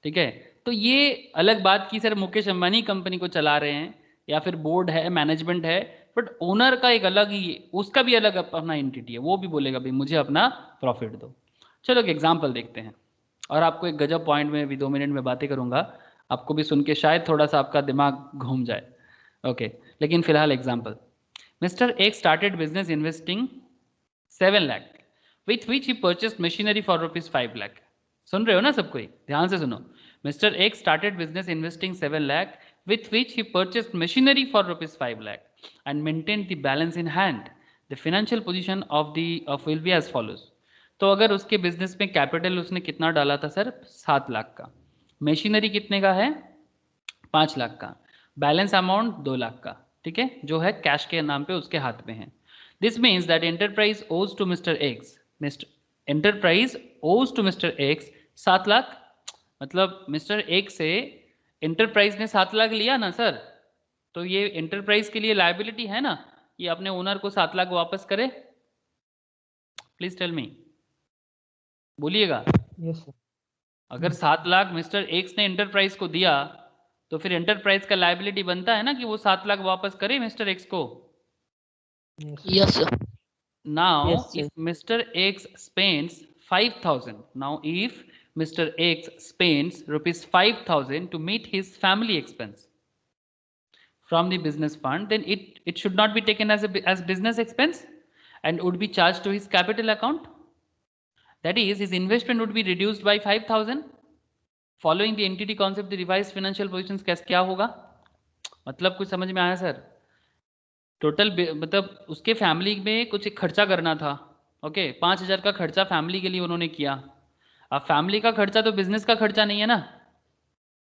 S1: ठीक है। तो ये अलग बात की सर मुकेश अंबानी कंपनी को चला रहे हैं या फिर बोर्ड है, मैनेजमेंट है, बट ओनर का एक अलग ही, उसका भी अलग अपना एंटिटी है, वो भी बोलेगा भाई मुझे अपना प्रॉफिट दो। चलो एक एग्जांपल देखते हैं, और आपको एक गजब पॉइंट में भी 2 मिनट में बातें करूंगा, आपको भी सुन के शायद थोड़ा सा आपका दिमाग घूम जाए, ओके। लेकिन फिलहाल एग्जांपल, मिस्टर एक started business investing 7 lakh with which he purchased machinery for ₹5 lakh. सुन रहे हो ना सब कोई, ध्यान से सुनो। मिस्टर एक started business investing 7 lakh with which he purchased machinery for ₹5 lakh and maintained the balance in hand. The financial position of will be as follows. तो अगर उसके बिजनेस में कैपिटल उसने कितना डाला था सर, 7 लाख का, मशीनरी कितने का है, 5 लाख का, बैलेंस अमाउंट 2 लाख का, ठीक है, जो है कैश के नाम पे उसके हाथ में है। दिस मीन्स दैट एंटरप्राइज ओज टू मिस्टर एक्स, एंटरप्राइज ओज टू मिस्टर एक्स 7 लाख, मतलब मिस्टर एक्स से एंटरप्राइज ने 7 लाख लिया ना सर, तो ये एंटरप्राइज के लिए लायबिलिटी है ना, ये अपने ओनर को 7 लाख वापस करे। प्लीज टेल मी, बोलिएगा।
S4: Yes, sir.
S1: अगर 7 लाख मिस्टर एक्स ने एंटरप्राइज को दिया तो फिर एंटरप्राइज का लायबिलिटी बनता है ना कि वो 7 लाख वापस करे मिस्टर एक्स को।
S4: Yes.
S3: Yes, sir.
S1: Now,
S5: Yes, sir.
S1: if Mr. X spends 5,000, now if Mr. X spends rupees 5,000 to meet his family expense from the business fund, then it should not be taken as business expense and would be charged to his capital account. That is, his investment would be reduced by 5,000. Following the entity concept, the revised financial positions क्या होगा, मतलब कुछ समझ में आया सर? टोटल मतलब उसके फैमिली में कुछ खर्चा करना था, ओके, 5,000 का खर्चा फैमिली के लिए उन्होंने किया। अब फैमिली का खर्चा तो बिजनेस का खर्चा नहीं है ना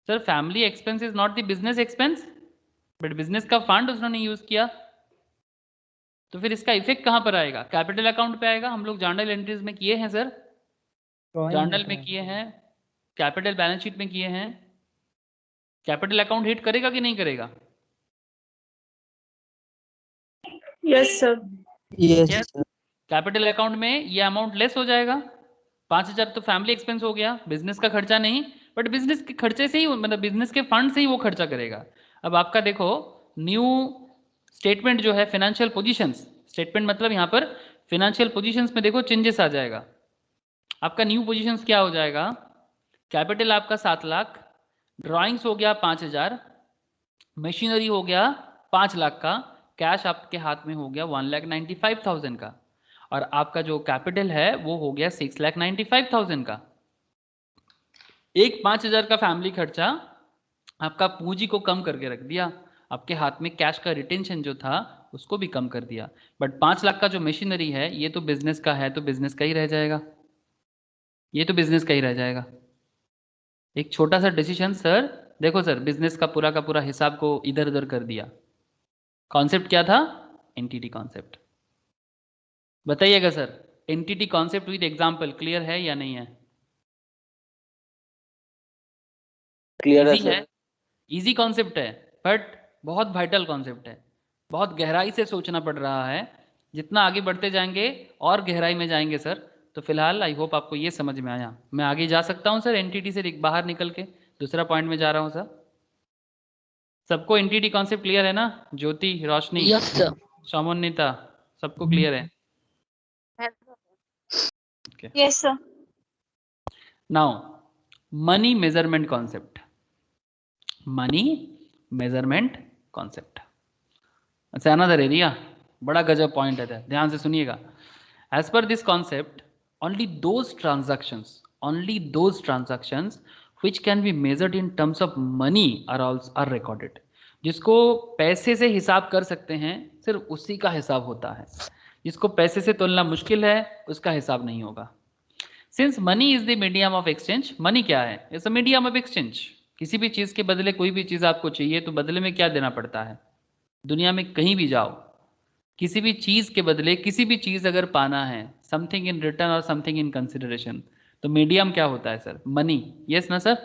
S1: sir, family expense is not the business expense, but business का फंड उन्होंने यूज किया, तो फिर इसका इफेक्ट कहाँ पर आएगा, कैपिटल अकाउंट पे आएगा। हम लोग जर्नल एंट्रीज में किए हैं सर,
S4: Drawing
S1: जर्नल
S4: होता
S1: में
S4: है।
S1: किए हैं, कैपिटल बैलेंस शीट में किए हैं, कैपिटल अकाउंट हिट करेगा कि नहीं करेगा?
S2: Yes sir.
S5: Yes,
S1: Yes.
S5: sir.
S1: Capital account में ये अमाउंट लेस हो जाएगा। 5,000 तो फैमिली एक्सपेंस हो गया, बिजनेस का खर्चा नहीं, बट बिजनेस के खर्चे से ही, मतलब बिजनेस के फंड से ही वो खर्चा करेगा। अब आपका देखो न्यू स्टेटमेंट जो है फाइनेंशियल पोजीशंस, स्टेटमेंट मतलब यहाँ पर फाइनेंशियल पोजीशंस में देखो चेंजेस आ जाएगा। आपका न्यू पोजीशंस क्या हो जाएगा, कैपिटल आपका 7 लाख, ड्राइंग्स हो गया 5,000, मशीनरी हो गया 5 लाख का, कैश आपके हाथ में हो गया 1,95,000 का, और आपका जो कैपिटल है वो हो गया 6,95,000 का। एक 5,000 का फैमिली खर्चा आपका पूंजी को कम करके रख दिया, आपके हाथ में कैश का रिटेंशन जो था उसको भी कम कर दिया, बट 5 लाख का जो मशीनरी है ये तो बिजनेस का है, तो बिजनेस का ही रह जाएगा, ये तो बिजनेस का ही रह जाएगा। एक छोटा सा डिसीजन सर, देखो सर बिजनेस का पूरा हिसाब को इधर उधर कर दिया। कॉन्सेप्ट क्या था, एंटिटी कॉन्सेप्ट। बताइएगा sir, entity concept with example clear है या नहीं है?
S3: Clear है
S1: इजी है,
S3: sir.
S1: इजी कॉन्सेप्ट है, बट बहुत वाइटल कॉन्सेप्ट है, बहुत गहराई से सोचना पड़ रहा है। जितना आगे बढ़ते जाएंगे और गहराई में जाएंगे सर, तो फिलहाल आई होप आपको ये समझ में आया। मैं आगे जा सकता हूँ सर एंटिटी से बाहर निकल के, दूसरा पॉइंट में जा रहा हूँ सर। सबको एंटिटी कॉन्सेप्ट क्लियर है ना? ज्योति, रोशनी,
S3: Yes, sir.
S1: सोमोन्निता, सबको क्लियर है?
S2: Yes sir.
S1: Now money measurement concept, money measurement concept, अच्छा अनदर एरिया, बड़ा गजब पॉइंट है, ध्यान से सुनिएगा। As per this concept only those transactions which can be measured in terms of money are recorded। जिसको पैसे से हिसाब कर सकते हैं सिर्फ उसी का हिसाब होता है, जिसको पैसे से तोलना मुश्किल है उसका हिसाब नहीं होगा। Since money is the medium of exchange, money क्या है, it's a medium of exchange. किसी भी चीज के बदले कोई भी चीज आपको चाहिए तो बदले में क्या देना पड़ता है, दुनिया में कहीं भी जाओ, किसी भी चीज के बदले किसी भी चीज अगर पाना है, समथिंग इन रिटर्न और समथिंग इन कंसिडरेशन, तो मीडियम क्या होता है सर, मनी। यस ना सर?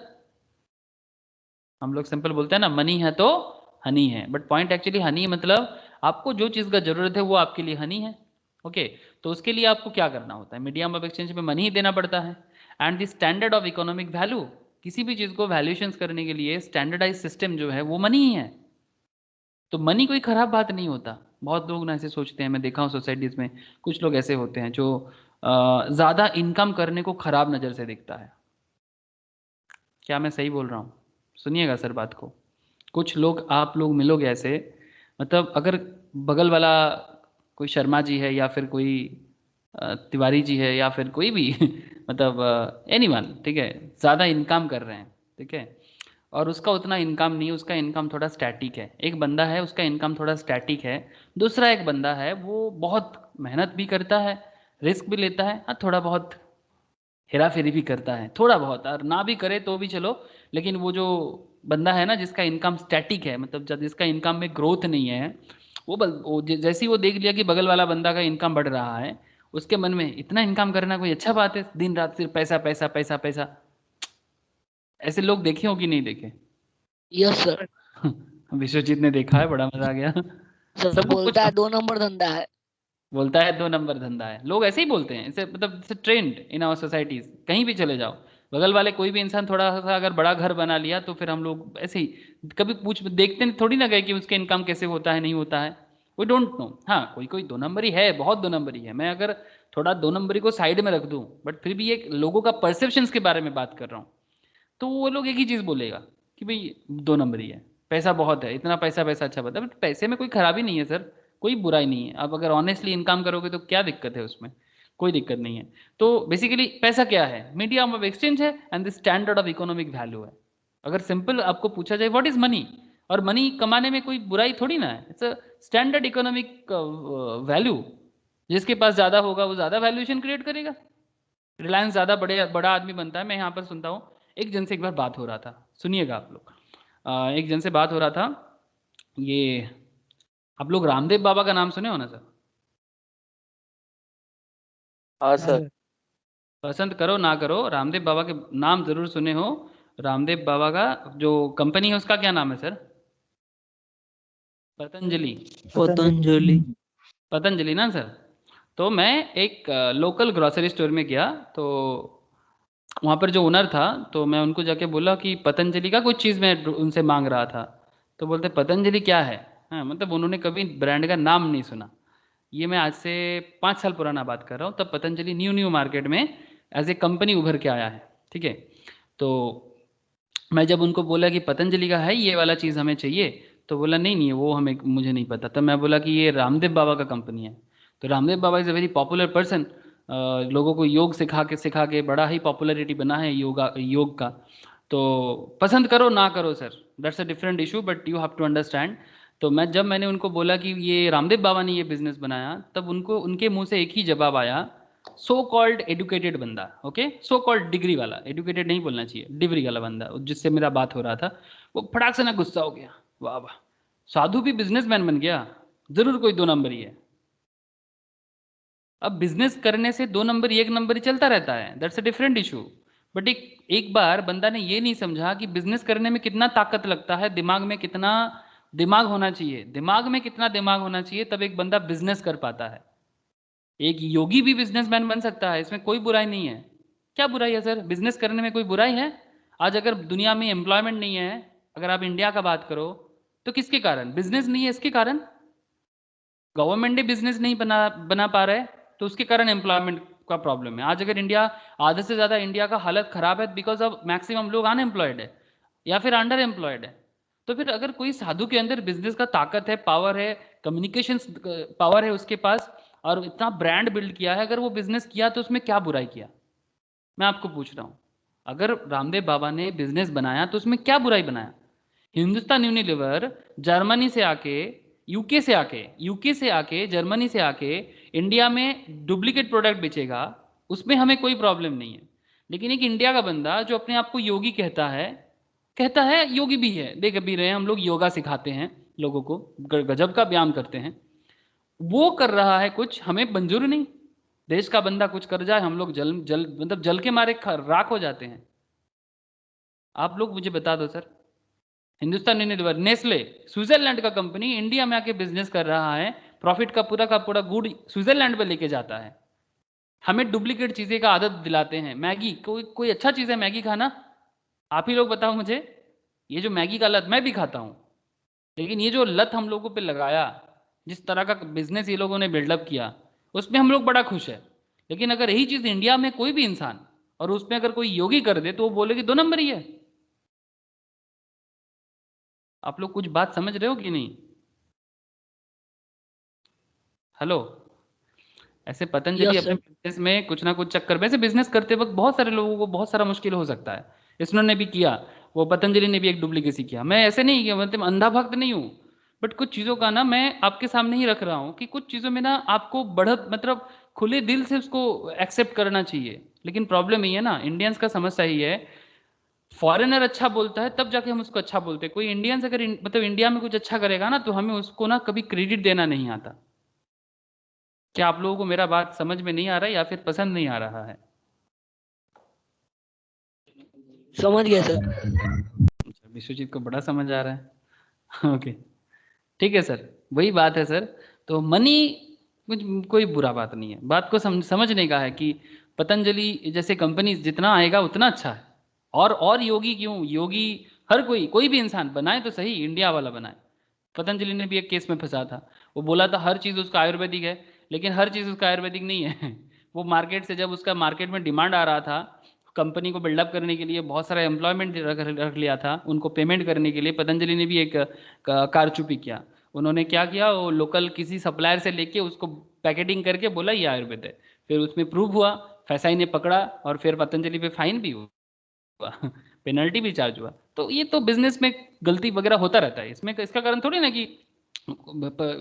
S1: हम लोग सिंपल बोलते हैं ना मनी है तो हनी है, बट पॉइंट एक्चुअली हनी मतलब आपको जो चीज का जरूरत है वो आपके लिए हनी है, ओके। तो उसके लिए आपको क्या करना होता है, मीडियम ऑफ एक्सचेंज में मनी ही देना पड़ता है। And the standard of economic value, किसी भी चीज को वैल्यूएशन करने के लिए स्टैंडर्डाइज सिस्टम जो है वो मनी ही है। तो मनी कोई खराब बात नहीं होता, बहुत लोग ना ऐसे सोचते हैं, मैं देखा हूँ सोसाइटीज में कुछ लोग ऐसे होते हैं जो ज्यादा इनकम करने को खराब नजर से देखता है। क्या मैं सही बोल रहा हूँ? सुनिएगा सर बात को, कुछ लोग आप लोग मिलोगे ऐसे, मतलब अगर बगल वाला कोई शर्मा जी है या फिर कोई तिवारी जी है या फिर कोई भी मतलब एनीवन, ठीक है, ज़्यादा इनकम कर रहे हैं, ठीक है, और उसका उतना इनकम नहीं, उसका इनकम थोड़ा स्टैटिक है। एक बंदा है उसका इनकम थोड़ा स्टैटिक है, दूसरा एक बंदा है वो बहुत मेहनत भी करता है, रिस्क भी लेता है, हाँ थोड़ा बहुत हेरा फेरी भी करता है, थोड़ा बहुत, और ना भी करे तो भी चलो। लेकिन वो जो बंदा है ना जिसका इनकम स्टैटिक है, मतलब जिसका इनकम में ग्रोथ नहीं है, जैसे ही वो देख लिया कि बगल वाला बंदा का इनकम बढ़ रहा है, उसके मन में इतना इनकम करना कोई अच्छा बात है, दिन रात सिर्फ पैसा पैसा पैसा पैसा। ऐसे लोग देखे हो कि नहीं देखे?
S6: Yes sir.
S1: विश्वजीत ने देखा है, बड़ा मजा आ गया।
S6: सर
S1: सबको
S6: बोलता है
S1: पूछो।
S6: 2 नंबर धंधा है।
S1: बोलता है 2 नंबर धंधा है, लोग ऐसे ही बोलते हैं, इसे मतलब it's trend in our societies. कहीं भी चले जाओ, बगल वाले कोई भी इंसान थोड़ा सा अगर बड़ा घर बना लिया तो फिर हम लोग ऐसे ही कभी पूछ देखते थोड़ी ना गए कि उसके इनकम कैसे होता है नहीं होता है, वी डोंट नो। हाँ कोई कोई 2 नंबरी है, बहुत 2 नंबरी है। मैं अगर थोड़ा 2 नंबरी को साइड में रख दूं, बट फिर भी एक लोगों का परसेप्शन के बारे में बात कर रहा हूँ, तो वो लोग एक ही चीज़ बोलेगा कि भाई 2 नंबरी है, पैसा बहुत है, इतना पैसा पैसा अच्छा बता। बट पैसे में कोई खराबी नहीं है सर, कोई बुराई नहीं है। आप अगर ऑनेस्टली इनकम करोगे तो क्या दिक्कत है उसमें? कोई दिक्कत नहीं है। तो बेसिकली पैसा क्या है? मीडियम ऑफ एक्सचेंज है and the standard of economic value है। अगर सिंपल आपको पूछा जाए व्हाट इज मनी, और मनी कमाने में कोई बुराई थोड़ी ना है, it's a standard economic value. जिसके पास ज़्यादा होगा वो ज़्यादा वैल्यूएशन क्रिएट करेगा। रिलायंस ज़्यादा बड़ा आदमी बनता है। मैं यहाँ पर सुनता हूँ, एक जन से एक बार बात हो रहा था, सुनिएगा आप लोग। एक जन से बात हो रहा था, ये आप लोग रामदेव बाबा का नाम सुने हो ना सर?
S3: हाँ सर।
S1: पसंद करो ना करो, रामदेव बाबा के नाम जरूर सुने हो। रामदेव बाबा का जो कंपनी है उसका क्या नाम है सर? पतंजलि।
S5: पतंजलि।
S1: पतंजलि ना सर। तो मैं एक लोकल ग्रोसरी स्टोर में गया, तो वहाँ पर जो ओनर था, तो मैं उनको जाके बोला कि पतंजलि का कुछ चीज़ मैं उनसे मांग रहा था। तो बोलते पतंजलि क्या है? हाँ मतलब उन्होंने कभी ब्रांड का नाम नहीं सुना। ये मैं आज से 5 साल पुराना बात कर रहा हूँ, तब पतंजलि न्यू न्यू मार्केट में एज ए कंपनी उभर के आया है, ठीक है। तो मैं जब उनको बोला कि पतंजलि का है ये वाला चीज़ हमें चाहिए, तो बोला नहीं नहीं वो हमें मुझे नहीं पता। तब मैं बोला कि ये रामदेव बाबा का कंपनी है। तो Ramdev Baba is a very popular person, लोगों को योग सिखा के बड़ा ही पॉपुलैरिटी बना है योग का। तो पसंद करो ना करो sir, that's a different issue, but you have to understand. तो मैंने उनको बोला कि ये रामदेव बाबा ने ये बिजनेस बनाया, तब उनके मुंह से एक ही जवाब आया, सो कॉल्ड एडुकेटेड बंदा, ओके, सो कॉल्ड डिग्री वाला, एडुकेटेड नहीं बोलना चाहिए, डिग्री वाला बंदा जिससे मेरा बात हो रहा था, वो फटाक से ना गुस्सा हो गया, वाह वाह साधु भी बिजनेसमैन बन गया, जरूर कोई 2 नंबरी है। अब बिजनेस करने से 2 नंबरी 1 नंबरी चलता रहता है, that's a different issue. But एक बार बंदा ने ये नहीं समझा कि बिजनेस करने में कितना ताकत लगता है, दिमाग में कितना दिमाग होना चाहिए, दिमाग में कितना दिमाग होना चाहिए, तब एक बंदा बिजनेस कर पाता है। एक योगी भी बिजनेसमैन बन सकता है, इसमें कोई बुराई नहीं है। क्या बुराई है सर? बिजनेस करने में कोई बुराई है? आज अगर दुनिया में एम्प्लॉयमेंट नहीं है, अगर आप इंडिया का बात करो, तो किसके कारण? बिजनेस नहीं है इसके कारण। गवर्नमेंट बिजनेस नहीं बना पा रहे, तो उसके कारण एम्प्लॉयमेंट का प्रॉब्लम है। आज अगर इंडिया, आधे से ज़्यादा इंडिया का हालत खराब है बिकॉज ऑफ मैक्सिमम लोग अनएम्प्लॉयड है या फिर अंडर एम्प्लॉयड है। तो फिर अगर कोई साधु के अंदर बिजनेस का ताकत है, पावर है, कम्युनिकेशन पावर है उसके पास, और इतना ब्रांड बिल्ड किया है, अगर वो बिजनेस किया तो उसमें क्या बुराई किया? मैं आपको पूछ रहा हूँ, अगर रामदेव बाबा ने बिजनेस बनाया तो उसमें क्या बुराई बनाया? हिंदुस्तान यूनिलीवर जर्मनी से आके, यूके से आके जर्मनी से आके इंडिया में डुप्लीकेट प्रोडक्ट बेचेगा, उसमें हमें कोई प्रॉब्लम नहीं है। लेकिन एक इंडिया का बंदा जो अपने आप को योगी कहता है योगी भी है, देख भी रहे हैं हम लोग, योगा सिखाते हैं लोगों को, गजब का व्यायाम करते हैं, वो कर रहा है कुछ, हमें मंजूर नहीं। देश का बंदा कुछ कर जाए, हम लोग मतलब जल के मारे राख हो जाते हैं। आप लोग मुझे बता दो sir, Hindustan Unilever, Nestle, Switzerland का कंपनी इंडिया में आके बिजनेस कर रहा है, प्रॉफिट का पूरा गुड स्विट्जरलैंड पे लेके जाता है, हमें डुप्लीकेट चीजें का आदत दिलाते हैं। मैगी कोई अच्छा चीज है मैगी खाना? आप ही लोग बताओ मुझे। ये जो मैगी का लत, मैं भी खाता हूँ, लेकिन ये जो लत हम लोगों पे लगाया, जिस तरह का बिजनेस ये लोगों ने बिल्डअप किया, उसमें हम लोग बड़ा खुश है। लेकिन अगर यही चीज इंडिया में कोई भी इंसान और उसमें अगर कोई योगी कर दे, तो वो बोले कि 2 नंबरी है। आप लोग कुछ बात समझ रहे हो कि नहीं? हेलो। ऐसे पतंजलि
S6: यस
S1: अपने
S6: सर।
S1: बिजनेस में कुछ ना कुछ चक्कर में, ऐसे बिजनेस करते वक्त बहुत सारे लोगों को बहुत सारा मुश्किल हो सकता है, इसने भी किया। वो पतंजलि ने भी एक डुप्लीकेसी किया। मैं ऐसे नहीं किया, मतलब अंधा भक्त नहीं हूँ, बट कुछ चीज़ों का ना मैं आपके सामने ही रख रहा हूँ कि कुछ चीज़ों में ना आपको बढ़त मतलब खुले दिल से उसको एक्सेप्ट करना चाहिए। लेकिन प्रॉब्लम ये है ना, इंडियंस का समस्या ही है, फॉरेनर अच्छा बोलता है तब जाके हम उसको अच्छा बोलते हैं। कोई इंडियंस अगर मतलब इंडिया में कुछ अच्छा करेगा ना, तो हमें उसको ना कभी क्रेडिट देना नहीं आता। क्या आप लोगों को मेरा बात समझ में नहीं आ रहा है या फिर पसंद नहीं आ रहा है?
S6: समझ गया सर।
S1: विश्वजीत को बड़ा समझ आ रहा है। ओके, ठीक है सर, वही बात है सर। तो मनी कुछ कोई बुरा बात नहीं है, बात को समझने का है कि पतंजलि जैसे कंपनी जितना आएगा उतना अच्छा है। और योगी क्यों, योगी हर कोई भी इंसान बनाए तो सही, इंडिया वाला बनाए। पतंजलि ने भी एक केस में फंसा था, वो बोला था हर चीज़ उसका आयुर्वेदिक है, लेकिन हर चीज़ उसका आयुर्वेदिक नहीं है। वो मार्केट से जब उसका मार्केट में डिमांड आ रहा था, कंपनी को बिल्डअप करने के लिए बहुत सारा एम्प्लॉयमेंट रख लिया था, उनको पेमेंट करने के लिए पतंजलि ने भी एक कारचुपी किया। उन्होंने क्या किया, वो लोकल किसी सप्लायर से लेके उसको पैकेटिंग करके बोला ये आयुर्वेद है। फिर उसमें प्रूव हुआ, फैसाई ने पकड़ा और फिर पतंजलि पे फाइन भी हुआ, पेनल्टी भी चार्ज हुआ। तो ये तो बिजनेस में गलती वगैरह होता रहता है, इसमें इसका कारण थोड़ी ना कि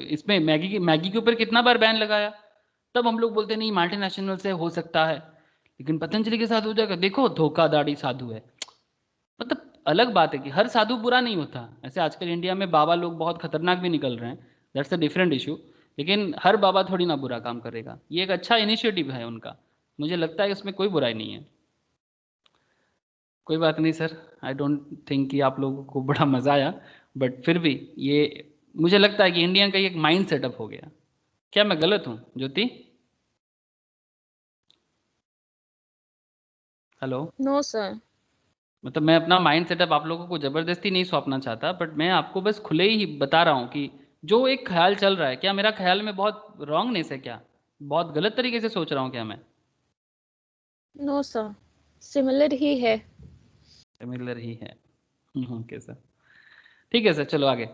S1: इसमें मैगी के ऊपर कितना बार बैन लगाया, तब हम लोग बोलते नहीं मल्टीनेशनल से हो सकता है, लेकिन पतंजलि के साथ हो जाएगा। देखो धोखाधड़ी साधु है, मतलब अलग बात है कि हर साधु बुरा नहीं होता। ऐसे आजकल इंडिया में बाबा लोग बहुत खतरनाक भी निकल रहे हैं, दैट्स अ डिफरेंट इशू। लेकिन हर बाबा थोड़ी ना बुरा काम करेगा, ये एक अच्छा इनिशिएटिव है उनका, मुझे लगता है इसमें कोई बुराई नहीं है। कोई बात नहीं सर, आई डोंट थिंक कि आप लोगों को बड़ा मज़ा आया, बट फिर भी ये मुझे लगता है कि इंडिया का एक माइंड सेटअप हो गया। क्या मैं गलत हूँ ज्योति? हेलो?
S2: No sir.
S1: मतलब मैं अपना माइंड सेटअप आप लोगों को ज़बरदस्ती नहीं सौंपना चाहता, बट मैं आपको बस खुले ही बता रहा हूँ कि जो एक ख्याल चल रहा है, क्या मेरा ख्याल में बहुत रॉन्गनेस है, क्या बहुत गलत तरीके से सोच रहा हूँ क्या मैं?
S2: नो सर, सिमिलर ही है।
S1: सिमिलर ही है। ओके सर, ठीक है सर, चलो आगे।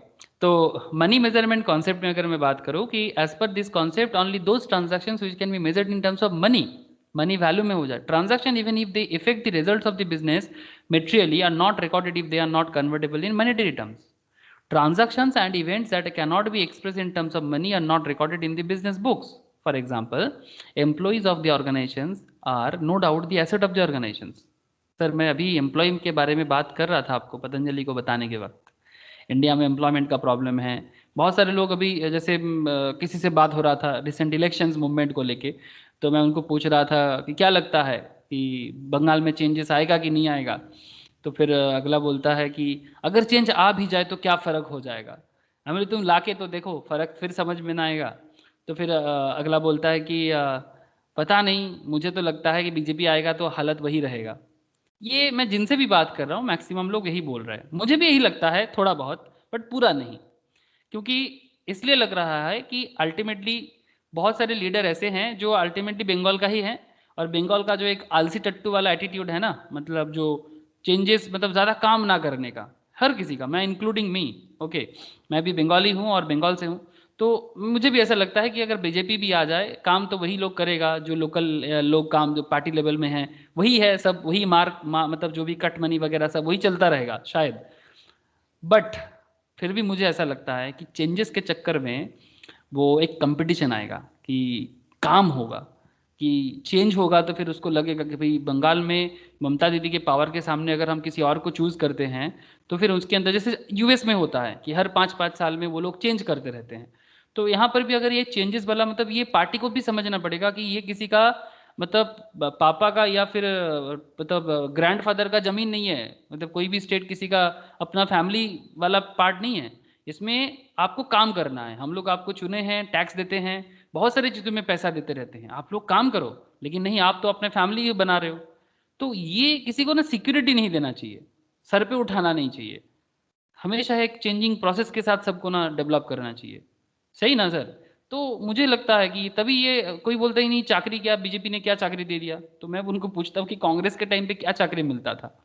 S1: तो मनी मेजरमेंट कॉन्सेप्ट में अगर मैं बात करूं कि as per this concept only those transactions which can be measured in terms of money, money value में हो जाए transaction, even if they effect the results of the business materially are not recorded if they are not convertible in monetary terms. Transactions and events that cannot be expressed in terms of money are not recorded in the business books. For example, employees of the organizations are no doubt the asset of the organizations. Sir मैं अभी एम्प्लॉय के बारे में बात कर रहा था आपको पतंजलि को बताने के वक्त। इंडिया में एम्प्लॉयमेंट का प्रॉब्लम है, बहुत सारे लोग अभी जैसे किसी से बात हो रहा था रिसेंट इलेक्शंस मूवमेंट को लेके, तो मैं उनको पूछ रहा था कि क्या लगता है कि बंगाल में चेंजेस आएगा कि नहीं आएगा। तो फिर अगला बोलता है कि अगर चेंज आ भी जाए तो क्या फ़र्क हो जाएगा। मैं बोले तुम लाके तो देखो, फ़र्क फिर समझ में ना आएगा। तो फिर अगला बोलता है कि पता नहीं, मुझे तो लगता है कि बीजेपी आएगा तो हालत वही रहेगा। ये मैं जिनसे भी बात कर रहा हूँ मैक्सिमम लोग यही बोल रहे हैं, मुझे भी यही लगता है थोड़ा बहुत, बट पूरा नहीं। क्योंकि इसलिए लग रहा है कि अल्टीमेटली बहुत सारे लीडर ऐसे हैं जो अल्टीमेटली बंगाल का ही है, और बंगाल का जो एक आलसी टट्टू वाला एटीट्यूड है ना, मतलब जो चेंजेस मतलब ज़्यादा काम ना करने का, हर किसी का, मैं इंक्लूडिंग मी, ओके, मैं भी बंगाली हूँ और बंगाल से हूँ। तो मुझे भी ऐसा लगता है कि अगर बीजेपी भी आ जाए, काम तो वही लोग करेगा जो लोकल लोग काम जो पार्टी लेवल में है वही है, सब वही मतलब जो भी कट मनी वगैरह सब वही चलता रहेगा शायद। बट फिर भी मुझे ऐसा लगता है कि चेंजेस के चक्कर में वो एक कंपटीशन आएगा कि काम होगा, कि चेंज होगा, तो फिर उसको लगेगा कि भाई बंगाल में ममता दीदी के पावर के सामने अगर हम किसी और को चूज़ करते हैं, तो फिर उसके अंदर जैसे यूएस में होता है कि हर 5-5 साल में वो लोग चेंज करते रहते हैं। तो यहाँ पर भी अगर ये चेंजेस वाला, मतलब ये पार्टी को भी समझना पड़ेगा कि ये किसी का मतलब पापा का या फिर मतलब ग्रैंडफादर का ज़मीन नहीं है, मतलब कोई भी स्टेट किसी का अपना फैमिली वाला पार्ट नहीं है। इसमें आपको काम करना है, हम लोग आपको चुने हैं, टैक्स देते हैं, बहुत सारी चीज़ों में पैसा देते रहते हैं, आप लोग काम करो। लेकिन नहीं, आप तो अपने फैमिली ही बना रहे हो। तो ये किसी को ना सिक्योरिटी नहीं देना चाहिए, सर पे उठाना नहीं चाहिए, हमेशा एक चेंजिंग प्रोसेस के साथ सबको ना डेवलप करना चाहिए। सही ना सर? तो मुझे लगता है कि तभी ये कोई बोलता ही नहीं चाकरी क्या, बीजेपी ने क्या चाकरी दे दिया, तो मैं उनको पूछता हूँ कि कांग्रेस के टाइम पे क्या चाकरी मिलता था।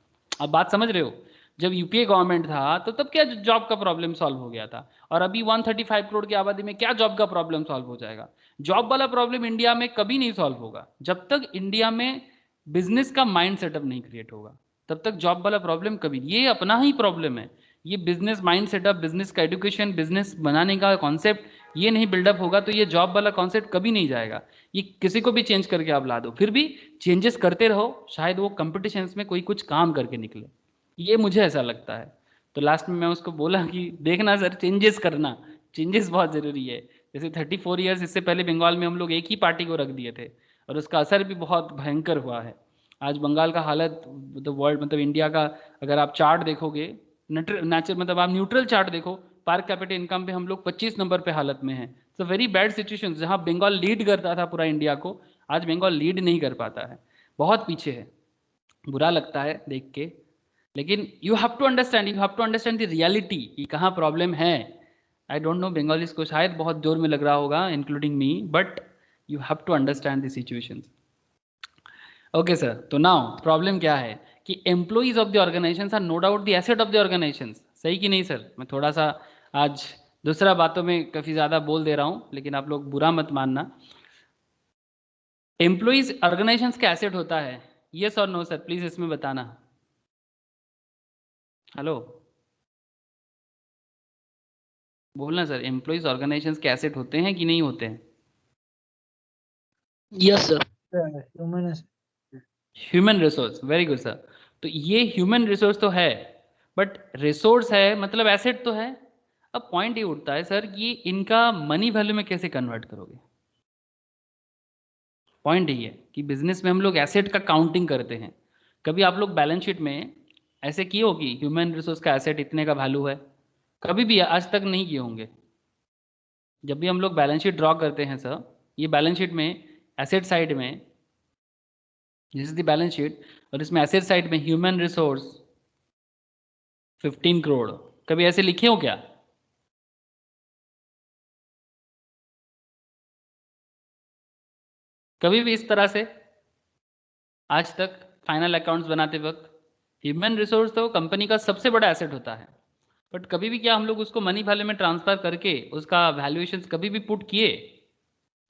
S1: आप बात समझ रहे हो? जब यूपीए गवर्नमेंट था तो तब क्या जॉब का प्रॉब्लम सॉल्व हो गया था, और अभी 135 करोड़ की आबादी में क्या जॉब का प्रॉब्लम सॉल्व हो जाएगा? जॉब वाला प्रॉब्लम इंडिया में कभी नहीं सॉल्व होगा जब तक इंडिया में बिजनेस का माइंड सेटअप नहीं क्रिएट होगा। तब तक जॉब वाला प्रॉब्लम कभी, ये अपना ही प्रॉब्लम है। ये बिजनेस माइंड सेटअप, बिजनेस का एजुकेशन, बिजनेस बनाने का कॉन्सेप्ट ये नहीं बिल्डअप होगा तो ये जॉब वाला कॉन्सेप्ट कभी नहीं जाएगा। ये किसी को भी चेंज करके आप ला दो, फिर भी चेंजेस करते रहो, शायद वो कंपटीशंस में कोई कुछ काम करके निकले, ये मुझे ऐसा लगता है। तो लास्ट में मैं उसको बोला कि देखना सर, चेंजेस करना, चेंजेस बहुत ज़रूरी है। जैसे 34 ईयर्स इससे पहले बंगाल में हम लोग एक ही पार्टी को रख दिए थे और उसका असर भी बहुत भयंकर हुआ है। आज बंगाल का हालत, मतलब वर्ल्ड, मतलब इंडिया का अगर आप चार्ट देखोगे, नेचुरल मतलब आप न्यूट्रल चार्ट देखो, पर कैपिटा इनकम पे हम लोग 25 नंबर पे हालत में है। So very bad situation. जहाँ बंगाल लीड करता था पूरा इंडिया को, आज बंगाल लीड नहीं कर पाता है, बहुत पीछे है। बुरा लगता है देख के, लेकिन you have to understand the reality कि कहाँ प्रॉब्लम है। आई डोंट नो बंगालीज को शायद बहुत जोर में लग रहा होगा, including me, but you have to understand the situation. Okay sir, तो नाउ प्रॉब्लम क्या है कि employees of the organisations are no doubt the asset of the organisations. सही कि नहीं सर? मैं थोड़ा सा आज दूसरा बातों में काफ़ी ज़्यादा बोल दे रहा हूँ, लेकिन आप लोग बुरा मत मानना। एम्प्लॉइज ऑर्गेनाइजेशंस का एसेट होता है, यस और नो सर? प्लीज इसमें बताना। हेलो, बोलना सर, एम्प्लॉइज ऑर्गेनाइजेशंस के एसेट होते हैं कि नहीं होते हैं?
S6: Yes sir.
S1: Human resource, very good sir. तो ये ह्यूमन रिसोर्स तो है, बट रिसोर्स है मतलब एसेट तो है। अब पॉइंट ये उठता है सर कि इनका मनी वैल्यू में कैसे कन्वर्ट करोगे। पॉइंट ये है कि बिजनेस में हम लोग एसेट का काउंटिंग करते हैं। कभी आप लोग बैलेंस शीट में ऐसे किए हो कि ह्यूमन रिसोर्स का एसेट इतने का वैल्यू है? कभी भी आज तक नहीं किए होंगे। जब भी हम लोग बैलेंस शीट ड्रॉ करते हैं सर, ये बैलेंस शीट में एसेट साइड में, this is the balance sheet, और इसमें एसेट साइड में ह्यूमन रिसोर्स 15 करोड़, कभी ऐसे लिखे हो क्या? कभी भी इस तरह से आज तक फाइनल अकाउंट्स बनाते वक्त? ह्यूमन रिसोर्स तो कंपनी का सबसे बड़ा एसेट होता है, बट कभी भी क्या हम लोग उसको मनी वैल्यू में ट्रांसफर करके उसका वैल्यूएशन कभी भी पुट किए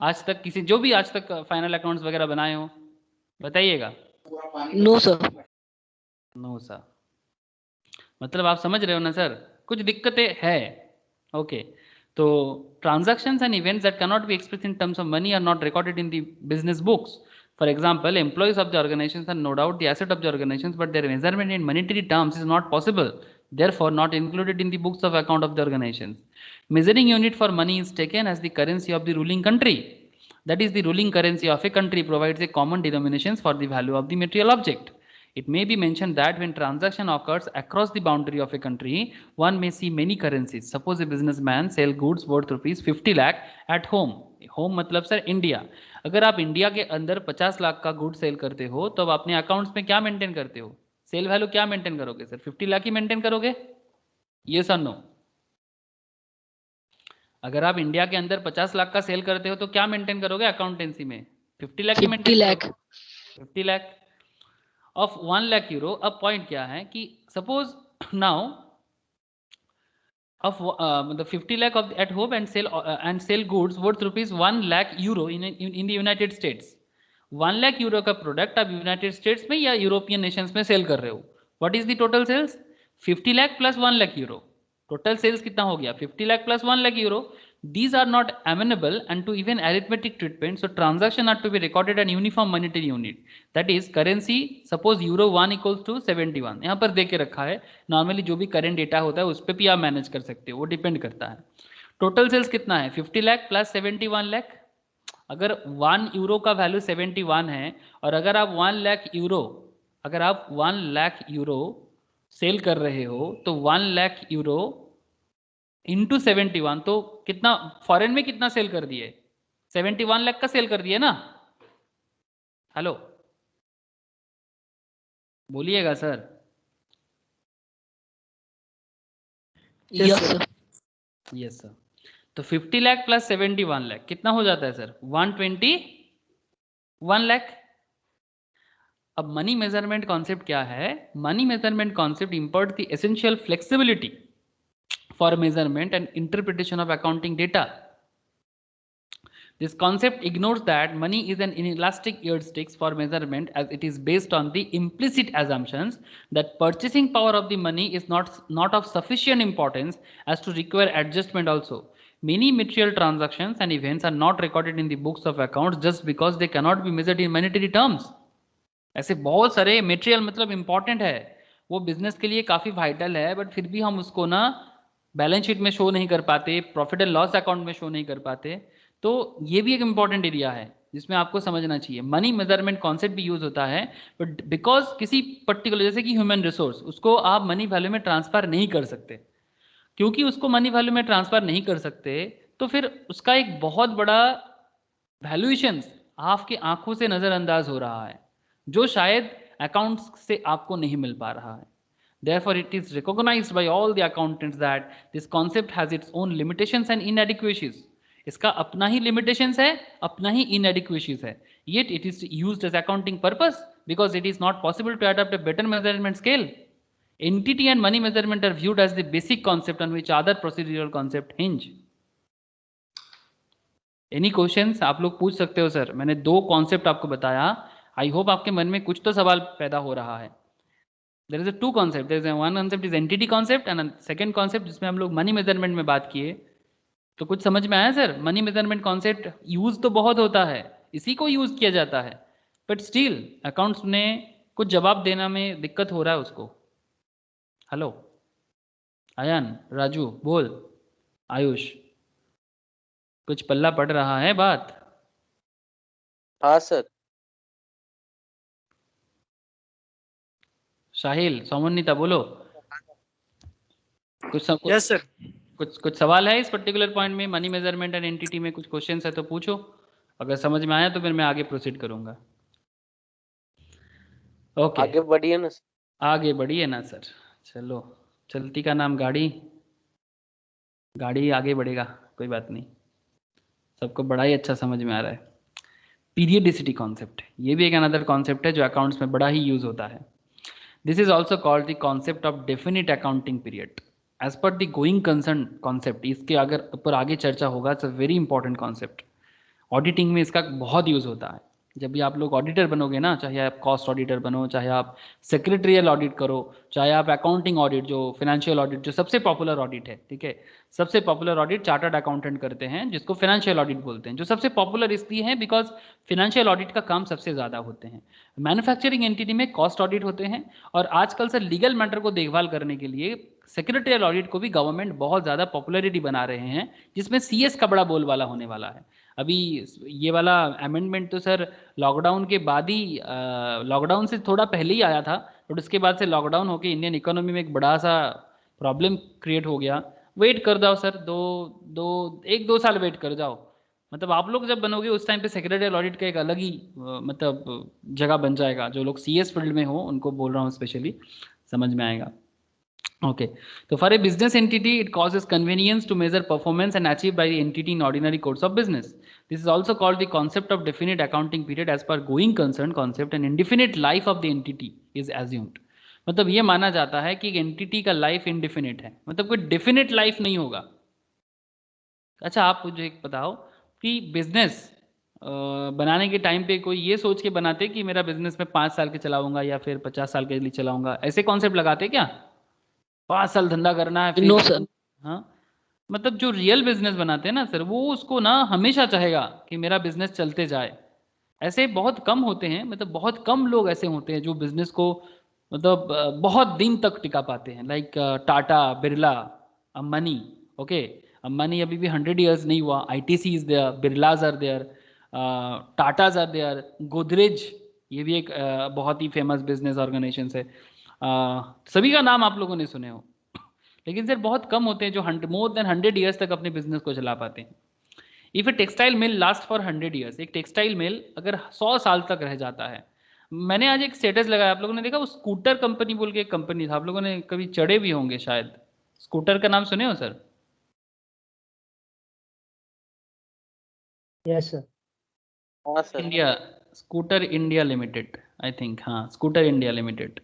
S1: आज तक? किसी जो भी आज तक फाइनल अकाउंट्स वगैरह बनाए हो बताइएगा।
S6: No sir.
S1: नो सर, मतलब आप समझ रहे हो ना सर, कुछ दिक्कतें है। ओके, तो transactions and events that cannot be expressed in terms of money are not recorded in the business books. For example, employees of the organizations are no doubt the asset of the organizations, but their measurement in monetary terms is not possible, therefore not included in the books of account of the organizations. Measuring unit for money is taken as the currency of the ruling country. That is, the ruling currency of a country provides a common denominations for the value of the material object. It may be mentioned that when transaction occurs across the boundary of a country, one may see many currencies. Suppose a businessman sell goods worth rupees 50 lakh at home. Home मतलब सर इंडिया। अगर आप इंडिया के अंदर 50 लाख का गुड सेल करते हो तो आप अपने अकाउंट्स में क्या मेंटेन करते हो? सेल वैल्यू क्या मेंटेन करोगे सर? 50 लाख ही मेंटेन करोगे? यस और नो? अगर आप इंडिया के अंदर 50 लाख का सेल करते हो तो क्या मेंटेन करोगे अकाउंटेंसी में? 50 लाख ही
S6: 50
S1: मेंटेन
S6: लाख।
S1: करोगे। 50 लाख ऑफ 1 लाख यूरो। अब पॉइंट क्या है कि suppose now of the 50 lakh of at home and sell goods worth rupees 1 lakh euro in the United States. 1 lakh euro का प्रोडक्ट आप यूनाइटेड स्टेट्स में या यूरोपियन नेशंस में सेल कर रहे हो। What is the total sales? 50 lakh plus 1 lakh euro. Total sales कितना हो गया? 50 lakh plus 1 lakh euro. These are not amenable and to even arithmetic treatment, so transaction are to be recorded an uniform monetary unit, that is currency. Suppose euro 1 equals to 71, यहाँ पर दे के रखा है। नॉर्मली जो भी करेंट डेटा होता है उस पर भी आप मैनेज कर सकते हो, वो डिपेंड करता है। टोटल सेल्स कितना है? 50 लाख प्लस 71 लाख। अगर 1 यूरो का वैल्यू 71 है और अगर आप 1 लाख यूरो, अगर आप 1 लाख यूरो सेल कर रहे हो तो 1 लाख यूरो इंटू 71, तो कितना फॉरेन में कितना सेल कर दिए? 71 लाख का सेल कर दिए ना? हेलो, बोलिएगा sir.
S6: Yes sir.
S1: Yes sir. तो 50 लाख प्लस 71 लाख कितना हो जाता है सर? 121 लाख। अब मनी मेजरमेंट कॉन्सेप्ट क्या है? Money measurement concept import the essential flexibility for measurement and interpretation of accounting data. This concept ignores that money is an inelastic yardstick for measurement, as it is based on the implicit assumptions that purchasing power of the money is not of sufficient importance as to require adjustment also. Many material transactions and events are not recorded in the books of accounts just because they cannot be measured in monetary terms. ऐसे बहुत सारे मटेरियल मतलब इंपॉर्टेंट है, वो बिजनेस के लिए काफ़ी वाइटल है, बट फिर भी हम उसको ना बैलेंस शीट में शो नहीं कर पाते, प्रॉफिट एंड लॉस अकाउंट में शो नहीं कर पाते. तो ये भी एक इम्पॉर्टेंट एरिया है जिसमें आपको समझना चाहिए. मनी मेजरमेंट कॉन्सेप्ट भी यूज होता है, बट बिकॉज किसी पर्टिकुलर जैसे कि ह्यूमन रिसोर्स, उसको आप मनी वैल्यू में ट्रांसफर नहीं कर सकते. क्योंकि उसको मनी वैल्यू में ट्रांसफर नहीं कर सकते, तो फिर उसका एक बहुत बड़ा वैल्यूएशन आपकी आंखों से नज़रअंदाज हो रहा है, जो शायद अकाउंट्स से आपको नहीं मिल पा रहा है. Therefore, it is recognized by all the accountants that this concept has its own limitations and inadequacies. इसका अपना ही limitations है, अपना ही inadequacies है. Yet it is used as accounting purpose because it is not possible to adopt a better measurement scale. Entity and money measurement are viewed as the basic concept on which other procedural concept hinge. Any questions? आप लोग पूछ सकते हो सर. मैंने 2 कॉन्सेप्ट आपको बताया. आई होप आपके मन में कुछ तो सवाल पैदा हो रहा है. There is a 2 concept. There is a one concept is entity concept and a second concept जिसमें हम लोग मनी मेजरमेंट में बात किए. तो कुछ समझ में आया sir? Money measurement concept use तो बहुत होता है, इसी को यूज किया जाता है, बट स्टिल अकाउंट्स में कुछ जवाब देना में दिक्कत हो रहा है उसको. हेलो आयन, राजू, बोल, आयुष, कुछ पल्ला पड़ रहा है बात?
S3: हाँ सर.
S1: साहिल, सौमनिता, बोलो.
S7: Yes sir.
S1: कुछ सवाल है इस पर्टिकुलर पॉइंट में, मनी मेजरमेंट एंड एंटिटी में कुछ क्वेश्चंस है तो पूछो. अगर समझ में आया तो फिर मैं आगे प्रोसीड करूंगा. ओके,
S3: आगे बढ़िए ना.
S1: आगे बढ़िए ना सर. चलो, चलती का नाम गाड़ी, गाड़ी आगे बढ़ेगा, कोई बात नहीं, सबको बड़ा ही अच्छा समझ में आ रहा है. पीरियडिसिटी कॉन्सेप्ट, ये भी एक अनदर कॉन्सेप्ट है जो अकाउंट्स में बड़ा ही यूज होता है. This is also called the concept of definite accounting period as per the going concern concept. इसके अगर ऊपर आगे चर्चा होगा, it's a very important concept. Auditing में इसका बहुत यूज होता है. जब भी आप लोग ऑडिटर बनोगे ना, चाहे आप कॉस्ट ऑडिटर बनो, चाहे आप सेक्रेटरियल ऑडिट करो, चाहे आप अकाउंटिंग ऑडिट, जो फाइनेंशियल ऑडिट जो सबसे पॉपुलर ऑडिट है, ठीक है, सबसे पॉपुलर ऑडिट चार्टर्ड अकाउंटेंट करते हैं, जिसको फाइनेंशियल ऑडिट बोलते हैं. जो सबसे पॉपुलर इसलिए है बिकॉज फाइनेंशियल ऑडिट का काम सबसे ज़्यादा होते हैं. मैन्युफैक्चरिंग एंटिटी में कॉस्ट ऑडिट होते हैं, और आजकल से लीगल मैटर को देखभाल करने के लिए सेक्रेटरियल ऑडिट को भी गवर्नमेंट बहुत ज़्यादा पॉपुलरिटी बना रहे हैं, जिसमें CS का बड़ा बोलबाला होने वाला है. अभी ये वाला अमेंडमेंट तो सर लॉकडाउन के बाद ही, लॉकडाउन से थोड़ा पहले ही आया था, बट उसके बाद से लॉकडाउन होके इंडियन इकोनॉमी में एक बड़ा सा प्रॉब्लम क्रिएट हो गया. वेट कर जाओ सर, 1-2 साल वेट कर जाओ. मतलब आप लोग जब बनोगे उस टाइम पे सेक्रेटरियल ऑडिट का एक अलग ही मतलब जगह बन जाएगा. जो लोग CS फील्ड में हो उनको बोल रहा हूँ स्पेशली, समझ में आएगा. Okay, so for a business entity, it causes convenience to measure performance and achieved by the entity in ordinary course of business. This is also called the concept of definite accounting period as per going concern concept, and indefinite life of the entity is assumed. मतलब ये माना जाता है कि एंटिटी का लाइफ इंडिफिनिट है, मतलब कोई डेफिनेट लाइफ नहीं होगा. अच्छा, आप मुझे एक बताओ कि बिजनेस बनाने के टाइम पे कोई ये सोच के बनाते कि मेरा बिजनेस में 5 साल के चलाऊंगा या फिर 50 साल के लिए चलाऊंगा, ऐसे कॉन्सेप्ट लगाते क्या? 5 साल धंधा करना है फिर?
S6: No sir.
S1: हाँ, मतलब जो रियल बिजनेस बनाते हैं ना सर, वो उसको ना हमेशा चाहेगा कि मेरा बिजनेस चलते जाए. ऐसे बहुत कम होते हैं, मतलब बहुत कम लोग ऐसे होते हैं जो बिजनेस को मतलब बहुत दिन तक टिका पाते हैं. लाइक टाटा, बिरला, अंबानी. ओके, अंबानी अभी भी 100 ईयर्स नहीं हुआ. ITC is there, Birlas are there, Tatas are there, Godrej, ये भी एक बहुत ही फेमस बिजनेस ऑर्गेनाइजेशन है. सभी का नाम आप लोगों ने सुने हो, लेकिन सर बहुत कम होते हैं जो मोर देन 100 ईयर्स तक अपने बिजनेस को चला पाते हैं. If a textile mill last for 100 years, एक टेक्सटाइल मिल अगर 100 साल तक रह जाता है. मैंने आज एक स्टेटस लगाया, आप लोगों ने देखा, वो स्कूटर कंपनी बोल के एक कंपनी था, आप लोगों ने कभी चढ़े भी होंगे शायद. स्कूटर का नाम सुने हो सर?
S4: Yes sir.
S3: हाँ sir.
S1: India, Scooter India Limited, I think. हाँ, स्कूटर इंडिया लिमिटेड.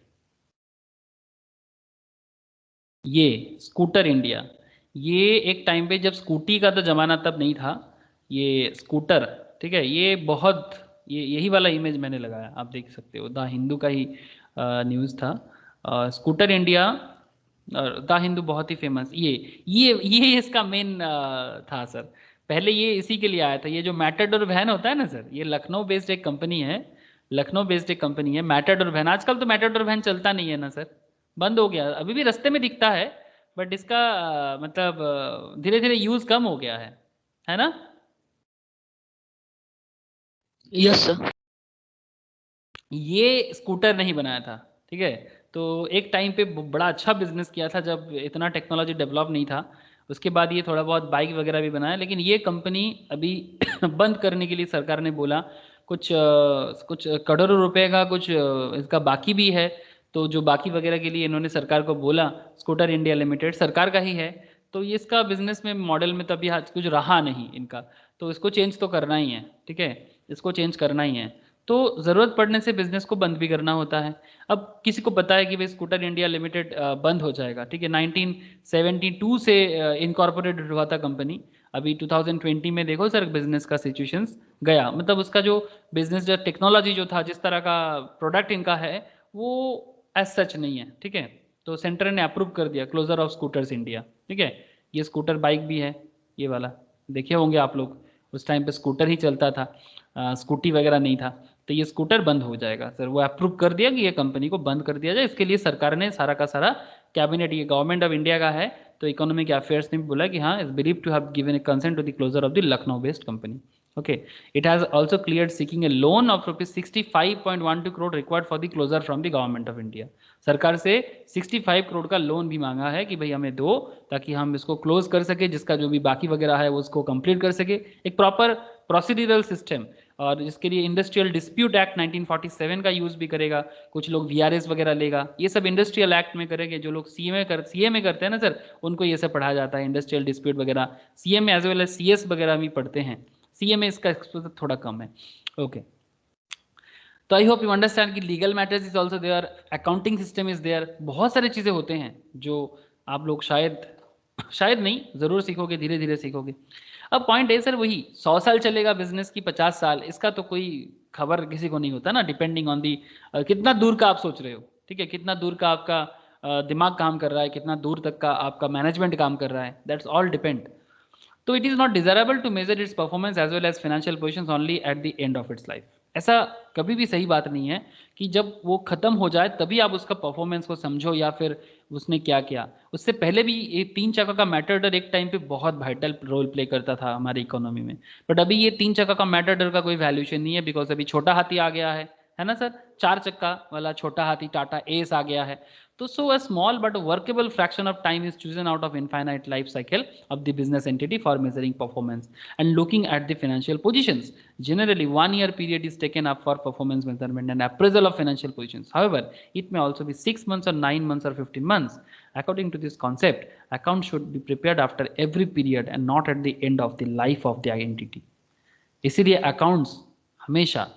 S1: ये स्कूटर इंडिया, ये एक टाइम पे जब स्कूटी का तो ज़माना तब नहीं था, ये स्कूटर, ठीक है, ये बहुत, ये यही वाला इमेज मैंने लगाया, आप देख सकते हो, द हिंदू का ही न्यूज़ था। स्कूटर इंडिया, द हिंदू बहुत ही फेमस, ये इसका मेन था सर। पहले ये इसी के लिए आया था, ये जो मैटाडोर वैन होता है ना सर, ये लखनऊ बेस्ड एक कंपनी है, लखनऊ बेस्ड एक कंपनी है मैटाडोर वैन। आजकल तो मैटाडोर वैन चलता नहीं है ना सर, बंद हो गया, अभी भी रास्ते में दिखता है, बट इसका मतलब धीरे धीरे यूज कम हो गया है ना।
S6: Yes sir.
S1: ये स्कूटर नहीं बनाया था, ठीक है, तो एक टाइम पे बड़ा अच्छा बिजनेस किया था जब इतना टेक्नोलॉजी डेवलप नहीं था। उसके बाद ये थोड़ा बहुत बाइक वगैरह भी बनाया, लेकिन ये कंपनी अभी बंद करने के लिए सरकार ने बोला, कुछ करोड़ों रुपए का कुछ इसका बाकी भी है, तो जो बाकी वगैरह के लिए इन्होंने सरकार को बोला, स्कूटर इंडिया लिमिटेड सरकार का ही है, तो ये इसका बिजनेस में मॉडल में तभी आज कुछ रहा नहीं इनका, तो इसको चेंज तो करना ही है, ठीक है, इसको चेंज करना ही है। तो ज़रूरत पड़ने से बिजनेस को बंद भी करना होता है। अब किसी को पता है कि भाई स्कूटर इंडिया लिमिटेड बंद हो जाएगा, ठीक है, 1972 से इनकॉर्पोरेटेड हुआ था कंपनी, अभी 2020 में देखो सर बिजनेस का सिचुएशंस गया, मतलब उसका जो बिजनेस, जो टेक्नोलॉजी जो था, जिस तरह का प्रोडक्ट इनका है, वो एज सच नहीं है, ठीक है। तो सेंटर ने अप्रूव कर दिया क्लोजर ऑफ स्कूटर्स इंडिया, ठीक है। ये स्कूटर बाइक भी है, ये वाला देखे होंगे आप लोग, उस टाइम पे स्कूटर ही चलता था, स्कूटी वगैरह नहीं था, तो ये स्कूटर बंद हो जाएगा सर, वो अप्रूव कर दिया कि ये कंपनी को बंद कर दिया जाए। इसके लिए सरकार ने सारा का सारा कैबिनेट, ये गवर्नमेंट ऑफ इंडिया का है, तो इकोनॉमिक अफेयर्स ने भी बोला कि हाँ, is believe to have given a consent to the closure of the Lucknow based company. Okay, it has also cleared seeking a loan of rupees 65.12 crore required for the closure from the government of India. सरकार से 65 करोड़ का लोन भी मांगा है कि भाई हमें दो, ताकि हम इसको क्लोज कर सके, जिसका जो भी बाकी वगैरह है वो उसको कंप्लीट कर सके, एक प्रॉपर प्रोसीड्यूरल सिस्टम। और इसके लिए इंडस्ट्रियल डिस्प्यूट एक्ट 1947 का यूज भी करेगा, कुछ लोग VRS वगैरह लेगा, ये सब इंडस्ट्रियल एक्ट में करेंगे। जो लोग CA में करते हैं ना सर, उनको ये सब पढ़ाया जाता है, इंडस्ट्रियल डिस्प्यूट वगैरह, CA में एज वेल एज CS वगैरह भी पढ़ते हैं, CA में इसका एक्सपोजर थोड़ा कम है। ओके, तो आई होप यू अंडरस्टैंड कि legal matters is also there, accounting system is there, बहुत सारी चीज़ें होते हैं जो आप लोग शायद नहीं, ज़रूर सीखोगे, धीरे धीरे सीखोगे। अब पॉइंट है सर वही, 100 साल चलेगा बिजनेस की 50 साल, इसका तो कोई खबर किसी को नहीं होता ना, डिपेंडिंग ऑन दी कितना दूर का आप सोच रहे हो, ठीक है, कितना दूर का आपका दिमाग काम कर रहा है, कितना दूर तक का आपका मैनेजमेंट काम कर रहा है, दैट्स ऑल डिपेंड। तो it is not desirable to measure its performance as well as financial positions only at the end of its life. ऐसा कभी भी सही बात नहीं है कि जब वो खत्म हो जाए तभी आप उसका परफॉर्मेंस को समझो, या फिर उसने क्या किया। उससे पहले भी ये 3 चक्का का मैटाडोर एक टाइम पे बहुत वाइटल रोल प्ले करता था हमारी इकोनॉमी में, बट अभी ये 3 चक्का का मैटाडोर का कोई वैल्यूएशन नहीं है, बिकॉज अभी छोटा हाथी आ गया है ना सर, 4 चक्का वाला छोटा हाथी टाटा एस आ गया है। तो so a small but workable fraction of time is chosen out of infinite life cycle of the business entity for measuring performance and looking at the financial positions. Generally 1 year period is taken up for performance measurement and appraisal of financial positions. However, it may also be 6 months or 9 months or 15 months. According to this concept, accounts should be prepared after every period and not at the end of the life of the entity. इसीलिए अकाउंट्स हमेशा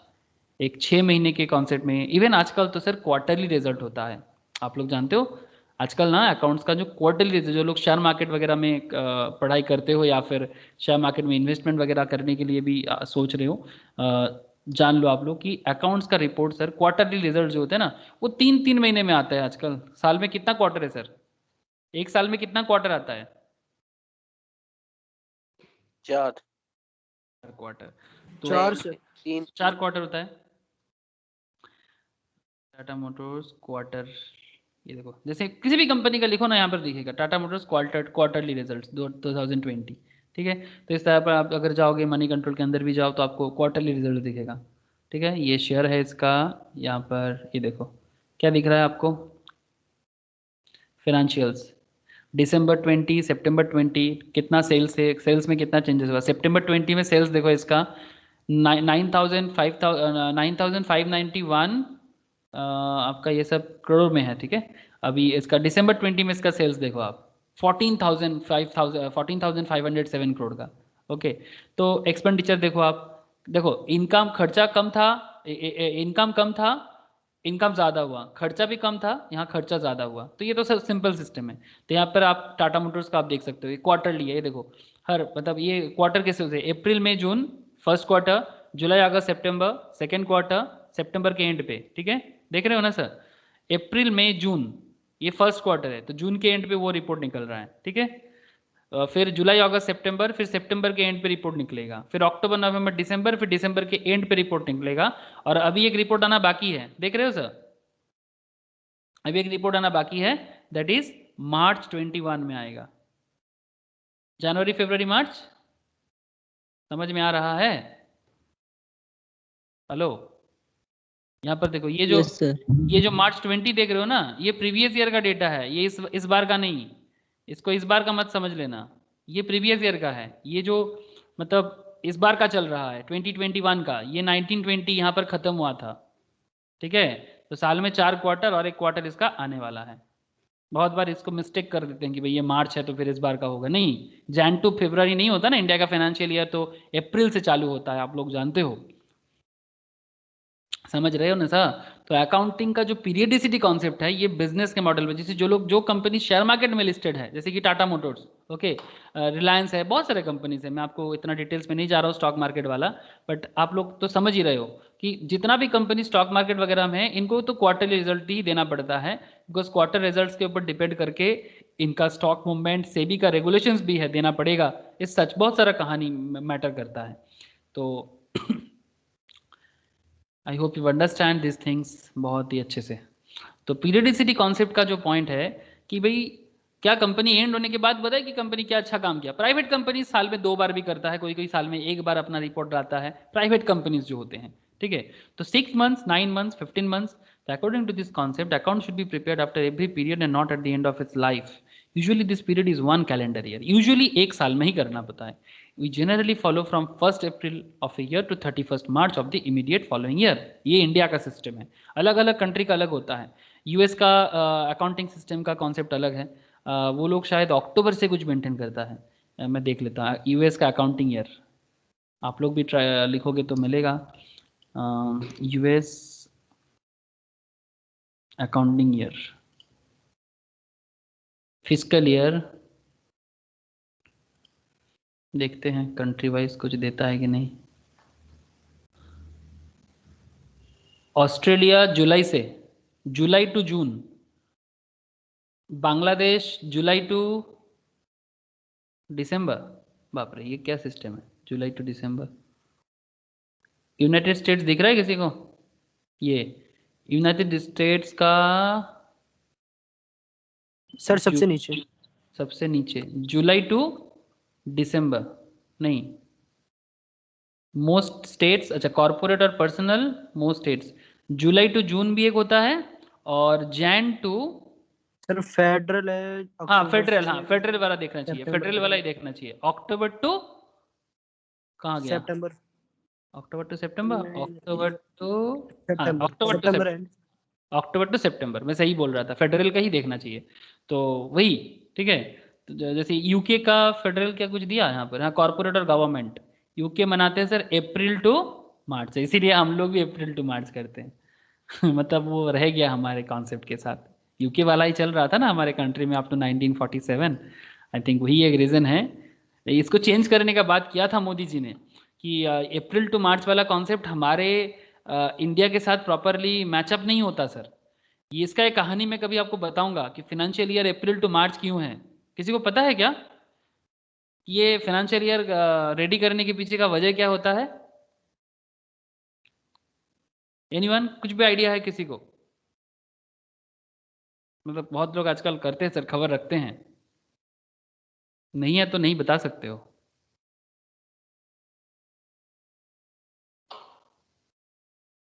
S1: एक 6 महीने के कॉन्सेप्ट में, इवन आजकल तो सर क्वार्टरली रिजल्ट होता है, आप लोग जानते हो आजकल ना अकाउंट्स का जो क्वार्टरली, जो लोग शेयर मार्केट वगैरह में पढ़ाई करते हो या फिर शेयर मार्केट में इन्वेस्टमेंट वगैरह करने के लिए भी सोच रहे हो, जान लो आप लोग कि अकाउंट्स का रिपोर्ट सर, क्वार्टरली रिजल्ट जो होते हैं ना, वो 3-3 महीने में आता है आजकल। साल में कितना क्वार्टर है सर? एक साल में कितना क्वार्टर आता है?
S3: 4
S1: क्वार्टर,
S3: तो
S1: 4 क्वार्टर होता है टाटा मोटर्स क्वार्टर। ये देखो, जैसे किसी भी कंपनी का लिखो ना, यहाँ पर दिखेगा टाटा मोटर्स क्वार्टरली रिजल्ट्स 2020, ठीक है। तो इस तरह पर आप अगर जाओगे मनी कंट्रोल के अंदर भी जाओ तो आपको क्वार्टरली रिजल्ट दिखेगा, ठीक है। ये शेयर है इसका, यहाँ पर ये देखो क्या दिख रहा है आपको, फाइनेंशियल्स दिसंबर 20, सितंबर 20 कितना सेल्स है, सेल्स में कितना चेंजेस हुआ। सितंबर 20 में सेल्स देखो इसका 9,591 आपका ये सब करोड़ में है, ठीक है। अभी इसका दिसंबर 20 में इसका सेल्स देखो आप 14,507 करोड़ का, ओके। तो एक्सपेंडिचर देखो आप, देखो इनकम, खर्चा कम था, इनकम कम था, इनकम ज़्यादा हुआ, खर्चा भी कम था, यहाँ खर्चा ज़्यादा हुआ। तो ये तो सर सिंपल सिस्टम है। तो यहाँ पर आप टाटा मोटर्स का आप देख सकते हो, ये क्वार्टरली है, ये देखो हर मतलब ये क्वार्टर कैसे होते हैं, अप्रैल मई जून फर्स्ट क्वार्टर, जुलाई अगस्त सितंबर सेकेंड क्वार्टर, सितंबर के एंड पे, ठीक है, देख रहे हो ना सर, अप्रैल मई जून ये फर्स्ट क्वार्टर है, तो जून के एंड पे वो रिपोर्ट निकल रहा है, ठीक है। फिर जुलाई अगस्त सितंबर, फिर सितंबर के एंड पे रिपोर्ट निकलेगा, फिर अक्टूबर नवंबर दिसंबर, फिर दिसंबर के एंड पे रिपोर्ट निकलेगा। और अभी एक रिपोर्ट आना बाकी है, देख रहे हो सर, अभी एक रिपोर्ट आना बाकी है, दैट इज मार्च 21 में आएगा। जनवरी फरवरी मार्च, समझ में आ रहा है? हेलो, यहाँ पर देखो, ये जो
S4: Yes, sir.
S1: ये जो मार्च 20 देख रहे हो ना, ये प्रीवियस ईयर का डेटा है, ये इस बार का नहीं, इसको इस बार का मत समझ लेना, ये प्रीवियस ईयर का है, ये जो मतलब इस बार का चल रहा है 2021 का, ये 1920 यहाँ पर खत्म हुआ था, ठीक है। तो साल में 4 क्वार्टर और एक क्वार्टर इसका आने वाला है। बहुत बार इसको मिस्टेक कर देते हैं कि भाई ये मार्च है तो फिर इस बार का होगा, नहीं, जैन टू फरवरी नहीं होता ना इंडिया का फाइनेंशियल ईयर, तो अप्रैल से चालू होता है, आप लोग जानते हो, समझ रहे हो ना सर। तो अकाउंटिंग का जो पीरियडिसिटी कॉन्सेप्ट है, ये बिजनेस के मॉडल में, जैसे जो कंपनी शेयर मार्केट में लिस्टेड है, जैसे कि टाटा मोटर्स, ओके, रिलायंस है, बहुत सारे कंपनीज है, मैं आपको इतना डिटेल्स में नहीं जा रहा हूँ स्टॉक मार्केट वाला, बट आप लोग तो समझ ही रहे हो कि जितना भी कंपनी स्टॉक मार्केट वगैरह में है, इनको तो क्वार्टरली रिजल्ट ही देना पड़ता है, बिकॉज क्वार्टर रिजल्ट के ऊपर डिपेंड करके इनका स्टॉक मूवमेंट, सेबी का रेगुलेशंस भी है, देना पड़ेगा, इस सच बहुत सारा कहानी मैटर करता है। तो I hope you understand this things बहुत ही अच्छे से। तो पीरियडिसिटी कॉन्सेप्ट का जो पॉइंट है कि भाई क्या कंपनी एंड होने के बाद बताए कि कंपनी क्या अच्छा काम किया। प्राइवेट कंपनी साल में 2 बार भी करता है, कोई कोई साल में 1 बार अपना रिपोर्ट लाता है, प्राइवेट कंपनीज जो होते हैं, ठीक है। तो 6 months, 9 months, 15 months, according to this concept account should be prepared after every period and not at the end of its life. Usually this period is 1 calendar year, usually 1 साल में ही करना पड़ता है। We generally follow from 1st April of a year to 31st March of the immediate following year। ये इंडिया का सिस्टम है, अलग अलग कंट्री का अलग होता है। यूएस का अकाउंटिंग सिस्टम का कॉन्सेप्ट अलग है, वो लोग शायद अक्टूबर से कुछ मेंटेन करता है, मैं देख लेता हूँ यूएस का अकाउंटिंग ईयर, आप लोग भी ट्राई लिखोगे तो मिलेगा, US accounting year, fiscal year, देखते हैं कंट्री वाइज कुछ देता है कि नहीं। ऑस्ट्रेलिया जुलाई से, July to June, Bangladesh July to December, बाप रे ये क्या सिस्टम है, July to December. United States दिख रहा है किसी को? ये यूनाइटेड स्टेट्स का
S7: सर सबसे नीचे,
S1: सबसे नीचे, जुलाई टू दिसंबर नहीं, मोस्ट स्टेट्स, अच्छा कॉर्पोरेट और personal most states, July to June भी एक होता है, और जैन टू,
S7: सर फेडरल है,
S1: हाँ
S7: अक्टूबर
S1: फेडरल,
S7: से
S1: हाँ फेडरल वाला देखना चाहिए,
S7: सितंबर
S1: फेडरल वाला ही देखना चाहिए। अक्टूबर टू कहाँ गया?
S7: सितंबर,
S1: अक्टूबर टू सितंबर,
S7: नहीं,
S1: अक्टूबर टू, हाँ
S7: September,
S1: October to
S7: September
S1: September,
S7: and
S1: October to September, मैं सही बोल रहा था, फेडरल का ही देखना चाहिए। तो वही, ठीक है। तो जैसे यूके का फेडरल क्या कुछ दिया यहाँ पर, हाँ कॉर्पोरेट और गवर्नमेंट, यूके मनाते हैं सर अप्रैल टू मार्च से, इसीलिए हम लोग भी अप्रैल टू मार्च करते हैं मतलब वो रह गया हमारे कॉन्सेप्ट के साथ, यूके वाला ही चल रहा था ना हमारे कंट्री में अप टू 1947, आई थिंक वही एक रीज़न है। इसको चेंज करने का बात किया था मोदी जी ने कि अप्रैल टू मार्च वाला कॉन्सेप्ट हमारे इंडिया के साथ प्रॉपरली मैचअप नहीं होता सर। ये इसका एक कहानी मैं कभी आपको बताऊंगा कि फाइनेंशियल ईयर अप्रैल टू मार्च क्यों है, किसी को पता है क्या? ये फाइनेंशियल ईयर रेडी करने के पीछे का वजह क्या होता है? एनीवन, कुछ भी आइडिया है किसी को? मतलब बहुत लोग आजकल करते हैं सर, खबर रखते हैं, नहीं है तो नहीं बता सकते हो।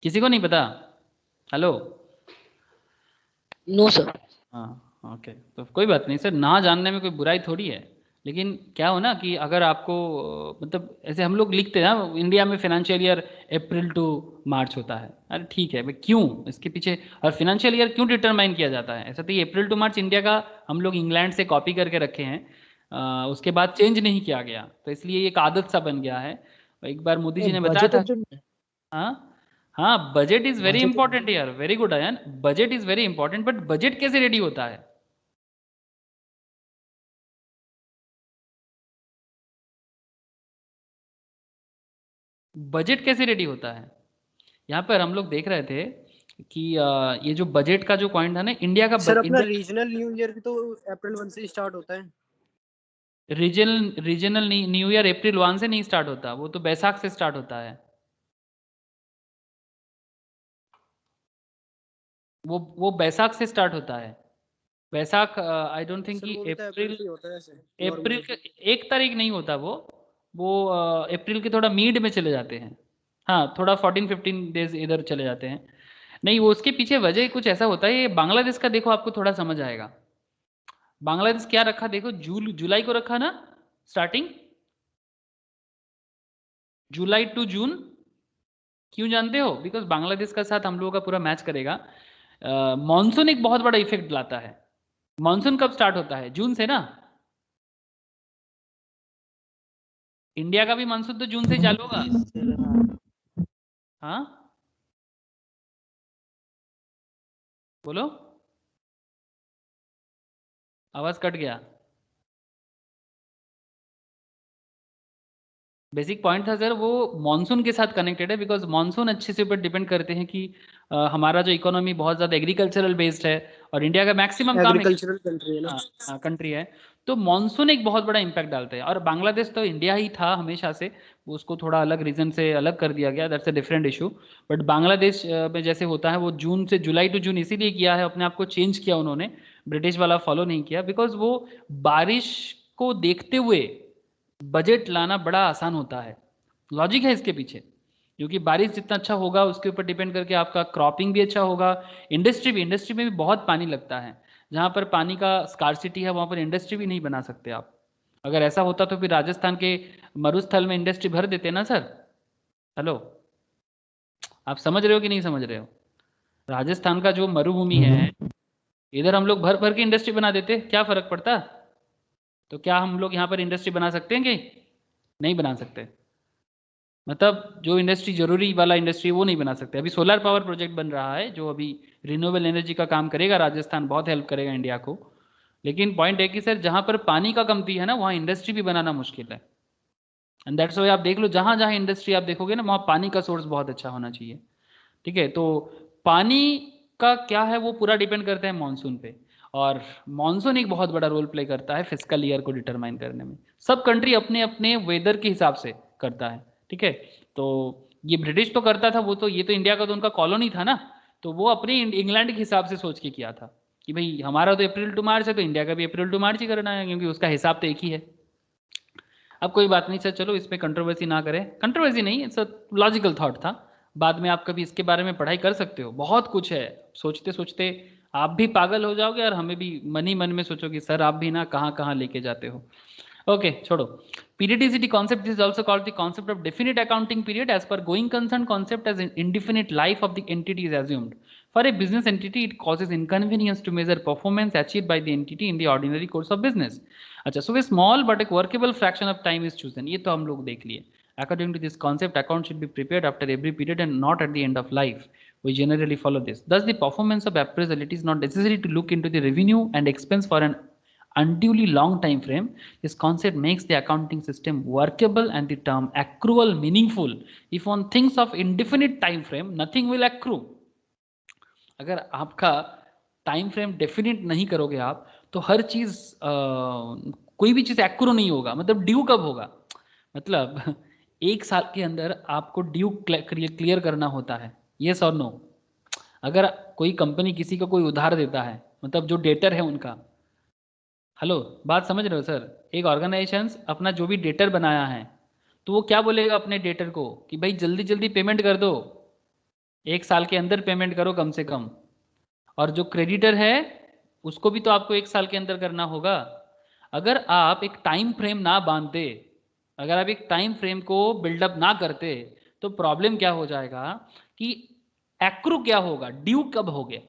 S1: किसी को नहीं पता? Hello,
S6: no sir.
S1: हाँ ओके, तो कोई बात नहीं सर, ना जानने में कोई बुराई थोड़ी है, लेकिन क्या हो ना कि अगर आपको मतलब ऐसे हम लोग लिखते हैं ना इंडिया में फाइनेंशियल ईयर अप्रैल टू मार्च होता है, अरे ठीक है भाई क्यों इसके पीछे, और फाइनेंशियल ईयर क्यों डिटरमाइन किया जाता है? ऐसा तो ये अप्रैल टू मार्च इंडिया का हम लोग इंग्लैंड से कॉपी करके रखे हैं, उसके बाद चेंज नहीं किया गया, तो इसलिए एक आदत सा बन गया है। एक बार मोदी जी ने बताया
S4: budget
S1: था,
S4: अर्जुन
S1: हाँ हाँ, budget is very
S4: Budget-
S1: important यार, very good Ayan, budget is very important, but budget कैसे रेडी होता है? बजट कैसे रेडी होता है? यहाँ पर हम लोग देख रहे थे कि ये जो बजट का जो पॉइंट था ना, इंडिया का
S7: सर अपना रीजनल न्यू ईयर तो अप्रैल 1 से स्टार्ट होता है।
S1: रीजनल न्यू ईयर अप्रैल 1 से नहीं स्टार्ट होता, वो तो बैसाख से स्टार्ट होता है। वो बैसाख से स्टार्ट होता है। बैसाख आई डोंट थिंक कि अप्रैल अप्रैल के 1 तारीख नहीं होता वो अप्रैल के थोड़ा मिड में चले जाते हैं। हाँ, थोड़ा 14-15 डेज इधर चले जाते हैं। नहीं, वो उसके पीछे वजह कुछ ऐसा होता है। ये बांग्लादेश का देखो, आपको थोड़ा समझ आएगा। बांग्लादेश क्या रखा देखो, जुलाई को रखा ना स्टार्टिंग, जुलाई टू जून। क्यों जानते हो? बिकॉज बांग्लादेश का साथ हम लोगों का पूरा मैच करेगा। मॉनसून एक बहुत बड़ा इफेक्ट लाता है। मॉनसून कब स्टार्ट होता है? जून से ना। इंडिया का भी मानसून तो जून से ही चालू होगा। हाँ, बोलो, आवाज कट गया। बेसिक पॉइंट था सर, वो मॉनसून के साथ कनेक्टेड है। बिकॉज मॉनसून अच्छे से ऊपर डिपेंड करते हैं कि हमारा जो इकोनॉमी बहुत ज़्यादा एग्रीकल्चरल बेस्ड है और इंडिया का मैक्सिमम काम
S7: एग्रीकल्चरल कंट्री है ना।
S1: हाँ, कंट्री है। तो मॉनसून एक बहुत बड़ा इम्पैक्ट डालता है। और बांग्लादेश तो इंडिया ही था हमेशा से, उसको थोड़ा अलग रीजन से अलग कर दिया गया, that's a different issue. But Bangladesh में जैसे होता है, वो जून से जुलाई टू जून इसीलिए किया है, अपने आप को चेंज किया उन्होंने, ब्रिटिश वाला फॉलो नहीं किया। बिकॉज वो बारिश को देखते हुए बजट लाना बड़ा आसान होता है। लॉजिक है इसके पीछे, क्योंकि बारिश जितना अच्छा होगा उसके ऊपर डिपेंड करके आपका क्रॉपिंग भी अच्छा होगा। इंडस्ट्री में भी बहुत पानी लगता है। जहाँ पर पानी का स्कार्सिटी है वहाँ पर इंडस्ट्री भी नहीं बना सकते आप। अगर ऐसा होता तो फिर राजस्थान के मरुस्थल में इंडस्ट्री भर देते ना सर। हेलो, आप समझ रहे हो कि नहीं समझ रहे हो? राजस्थान का जो मरुभूमि है, इधर हम लोग भर भर के इंडस्ट्री बना देते, क्या फर्क पड़ता? तो क्या हम लोग यहाँ पर इंडस्ट्री बना सकते हैं कि नहीं बना सकते? मतलब जो इंडस्ट्री जरूरी वाला इंडस्ट्री वो नहीं बना सकते। अभी सोलर पावर प्रोजेक्ट बन रहा है जो अभी रिन्यूएबल एनर्जी का काम करेगा, राजस्थान बहुत हेल्प करेगा इंडिया को। लेकिन पॉइंट है कि सर जहाँ पर पानी का कमती है ना, वहाँ इंडस्ट्री भी बनाना मुश्किल है। एंड दैट्स वाई आप देख लो, जहाँ जहाँ इंडस्ट्री आप देखोगे ना, वहाँ पानी का सोर्स बहुत अच्छा होना चाहिए। ठीक है, तो पानी का क्या है, वो पूरा डिपेंड करता है मानसून पे। और मानसून एक बहुत बड़ा रोल प्ले करता है फिस्कल ईयर को डिटरमाइन करने में। सब कंट्री अपने अपने वेदर के हिसाब से करता है। ठीक है, तो ये ब्रिटिश तो करता था, वो तो, ये तो इंडिया का तो उनका कॉलोनी था ना, तो वो अपने इंग्लैंड के हिसाब से सोच के किया था कि भाई हमारा तो अप्रैल टू मार्च है, तो इंडिया का भी अप्रैल टू मार्च ही करना है, क्योंकि उसका हिसाब तो एक ही है। अब कोई बात नहीं सर, चलो इसमें कंट्रोवर्सी ना करें। कंट्रोवर्सी नहीं, इट्स लॉजिकल थॉट था। बाद में आप कभी इसके बारे में पढ़ाई कर सकते हो, बहुत कुछ है। सोचते सोचते आप भी पागल हो जाओगे और हमें भी मन ही मन में सोचोगे सर आप भी ना कहाँ कहाँ लेके जाते हो। ओके, छोड़ो। Periodicity concept is also called the concept of definite accounting period. As per going concern concept, as indefinite life of the entity is assumed. For a business entity, it causes inconvenience to measure performance achieved by the entity in the ordinary course of business. अच्छा, so a small but a workable fraction of time is chosen. ये तो हम लोग देख लिए। According to this concept, account should be prepared after every period and not at the end of life. We generally follow this. Thus, the performance of appraisal, it is not necessary to look into the revenue and expense for an unduly long time frame. This concept makes the accounting system workable and the term accrual meaningful. If one thinks of indefinite time frame, nothing will accrue. अगर आपका टाइम फ्रेम डेफिनेट नहीं करोगे आप, तो हर चीज कोई भी चीज एक्रू नहीं होगा। मतलब ड्यू कब होगा? मतलब 1 साल के अंदर आपको ड्यू क्लियर करना होता है, यस और नो। अगर कोई कंपनी किसी को कोई उधार देता है, मतलब जो डेटर है उनका, हेलो बात समझ रहे हो सर? एक ऑर्गेनाइजेशन अपना जो भी डेटर बनाया है, तो वो क्या बोलेगा अपने डेटर को कि भाई जल्दी जल्दी पेमेंट कर दो, 1 साल के अंदर पेमेंट करो कम से कम। और जो क्रेडिटर है उसको भी तो आपको 1 साल के अंदर करना होगा। अगर आप एक टाइम फ्रेम ना बांधते, अगर आप एक टाइम फ्रेम को बिल्डअप ना करते, तो प्रॉब्लम क्या हो जाएगा कि एक्रू क्या होगा, ड्यू कब हो गया,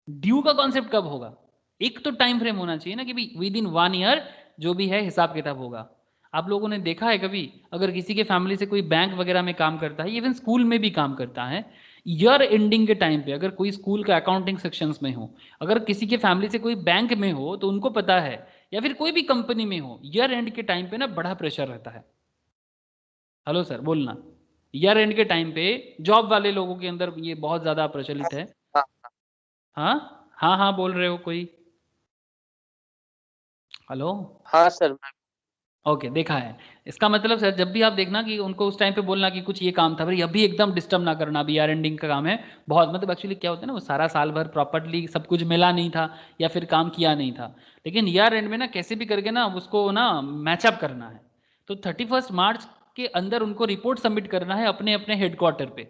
S1: ड्यू का कॉन्सेप्ट कब होगा। एक तो टाइम फ्रेम होना चाहिए ना कि भाई विद इन 1 ईयर जो भी है हिसाब किताब होगा। आप लोगों ने देखा है कभी, अगर किसी के फैमिली से कोई बैंक वगैरह में काम करता है, इवन स्कूल में भी काम करता है, ईयर एंडिंग के टाइम पे, अगर कोई स्कूल का अकाउंटिंग सेक्शंस में हो, अगर किसी के फैमिली से कोई बैंक में हो, तो उनको पता है, या फिर कोई भी कंपनी में हो, ईयर एंड के टाइम पे ना बड़ा प्रेशर रहता है। हेलो सर, बोलना, ईयर एंड के टाइम पे जॉब वाले लोगों के अंदर ये बहुत ज्यादा प्रचलित है। हाँ हाँ हाँ बोल रहे हो कोई? हेलो?
S3: हाँ सर।
S1: ओके देखा है। इसका मतलब सर जब भी आप देखना कि उनको उस टाइम पे बोलना कि कुछ ये काम था, भाई अभी एकदम डिस्टर्ब ना करना, अभी ईयर एंडिंग का काम है बहुत, मतलब एक्चुअली क्या होता है ना, वो सारा साल भर प्रॉपर्ली सब कुछ मिला नहीं था या फिर काम किया नहीं था, लेकिन ईयर एंड में ना कैसे भी करके ना उसको ना मैचअप करना है। तो 31 मार्च के अंदर उनको रिपोर्ट सबमिट करना है अपने अपने हेडक्वार्टर पे।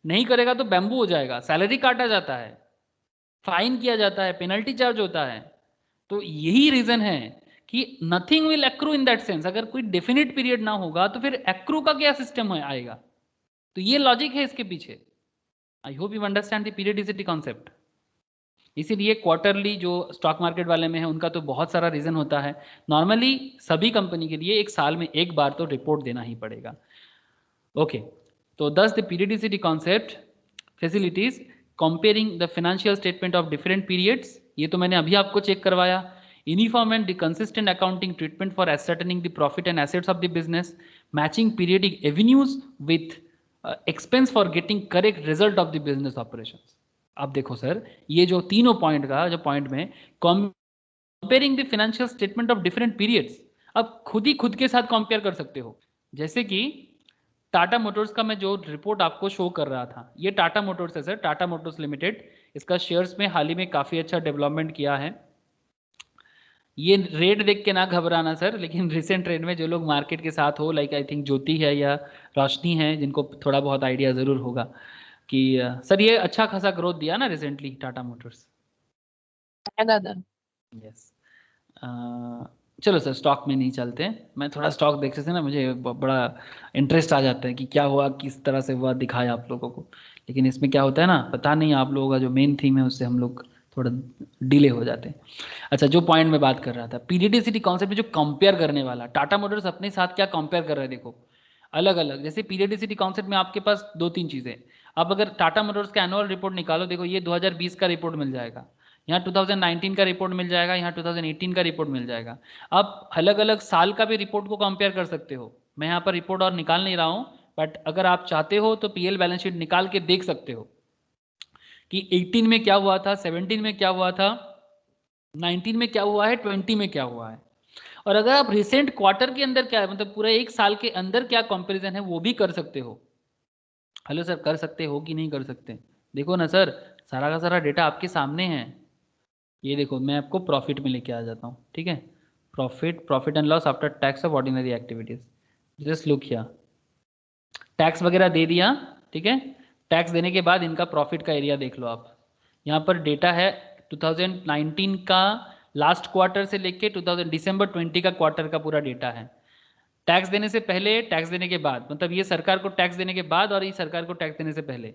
S1: नहीं करेगा तो बैम्बू हो जाएगा, सैलरी काटा जाता है, फाइन किया जाता है, पेनल्टी चार्ज होता है। तो यही रीजन है कि nothing will accrue in that sense. अगर कोई डेफिनेट पीरियड ना होगा तो फिर एक्रू का क्या सिस्टम आएगा? तो ये लॉजिक है इसके पीछे। आई hope you understand the periodicity concept. इसीलिए क्वार्टरली जो स्टॉक मार्केट वाले में है उनका तो बहुत सारा रीजन होता है। नॉर्मली सभी कंपनी के लिए एक साल में एक बार तो रिपोर्ट देना ही पड़ेगा। ओके, तो thus the periodicity concept facilities comparing the financial statement of different periods, ये तो मैंने अभी आपको चेक करवाया। Uniform and consistent accounting treatment for ascertaining the profit and assets of the business, matching periodic revenues with expense for getting correct result of the business operations. अब देखो सर, ये जो तीनों पॉइंट का जो पॉइंट में comparing the financial statement of different periods, अब खुद ही खुद के साथ कंपेयर कर सकते हो। जैसे कि टाटा मोटर्स का मैं जो रिपोर्ट आपको शो कर रहा था, ये टाटा मोटर्स है सर, टाटा मोटर्स लिमिटेड। इसका शेयर्स में हाल ही में काफ़ी अच्छा डेवलपमेंट किया है। ये रेट देख के ना घबराना सर, लेकिन रिसेंट ट्रेंड में जो लोग मार्केट के साथ हो, लाइक आई थिंक ज्योति है या रोशनी है, जिनको थोड़ा बहुत आइडिया ज़रूर होगा कि सर ये अच्छा खासा ग्रोथ दिया ना रिसेंटली टाटा मोटर्स।
S6: दादा
S1: यस। चलो सर स्टॉक में नहीं चलते, मैं थोड़ा स्टॉक देखते थे ना, मुझे बड़ा इंटरेस्ट आ जाता है कि क्या हुआ, किस तरह से हुआ, दिखाया आप लोगों को। लेकिन इसमें क्या होता है ना, पता नहीं, आप लोगों का जो मेन थीम है उससे हम लोग थोड़ा डिले हो जाते हैं। अच्छा, जो पॉइंट मैं बात कर रहा था, पीरियडिसिटी कॉन्सेप्ट जो कंपेयर करने वाला, टाटा मोटर्स अपने साथ क्या कंपेयर कर रहे हैं देखो, अलग अलग। जैसे पीरियडिसिटी कॉन्सेप्ट में आपके पास दो तीन चीज़ें। अब अगर टाटा मोटर्स का एनुअल रिपोर्ट निकालो, देखो ये 2020 का रिपोर्ट मिल जाएगा, यहाँ 2019 का रिपोर्ट मिल जाएगा, यहाँ 2018 का रिपोर्ट मिल जाएगा। आप अलग अलग साल का भी रिपोर्ट को कंपेयर कर सकते हो। मैं यहाँ पर रिपोर्ट और निकाल नहीं रहा हूँ, बट अगर आप चाहते हो तो पीएल बैलेंस शीट निकाल के देख सकते हो कि 18 में क्या हुआ था, 17 में क्या हुआ था, 19 में क्या हुआ है, 20 में क्या हुआ है। और अगर आप रिसेंट क्वार्टर के अंदर क्या है, मतलब पूरा एक साल के अंदर क्या कंपैरिजन है, वो भी कर सकते हो। हेलो सर, कर सकते हो कि नहीं कर सकते? देखो ना सर, सारा का सारा डेटा आपके सामने है। ये देखो, मैं आपको प्रॉफिट में लेके आ जाता हूँ, ठीक है? Profit and loss after tax of ordinary activities. Just look here, tax वगैरह दे दिया, ठीक है? टैक्स देने के बाद इनका प्रॉफिट का एरिया देख लो आप। यहाँ पर डेटा है 2019 का लास्ट क्वार्टर से लेके दिसंबर 20 का क्वार्टर का पूरा डेटा है। टैक्स देने से पहले, टैक्स देने के बाद, मतलब ये सरकार को टैक्स देने के बाद और ये सरकार को टैक्स देने से पहले।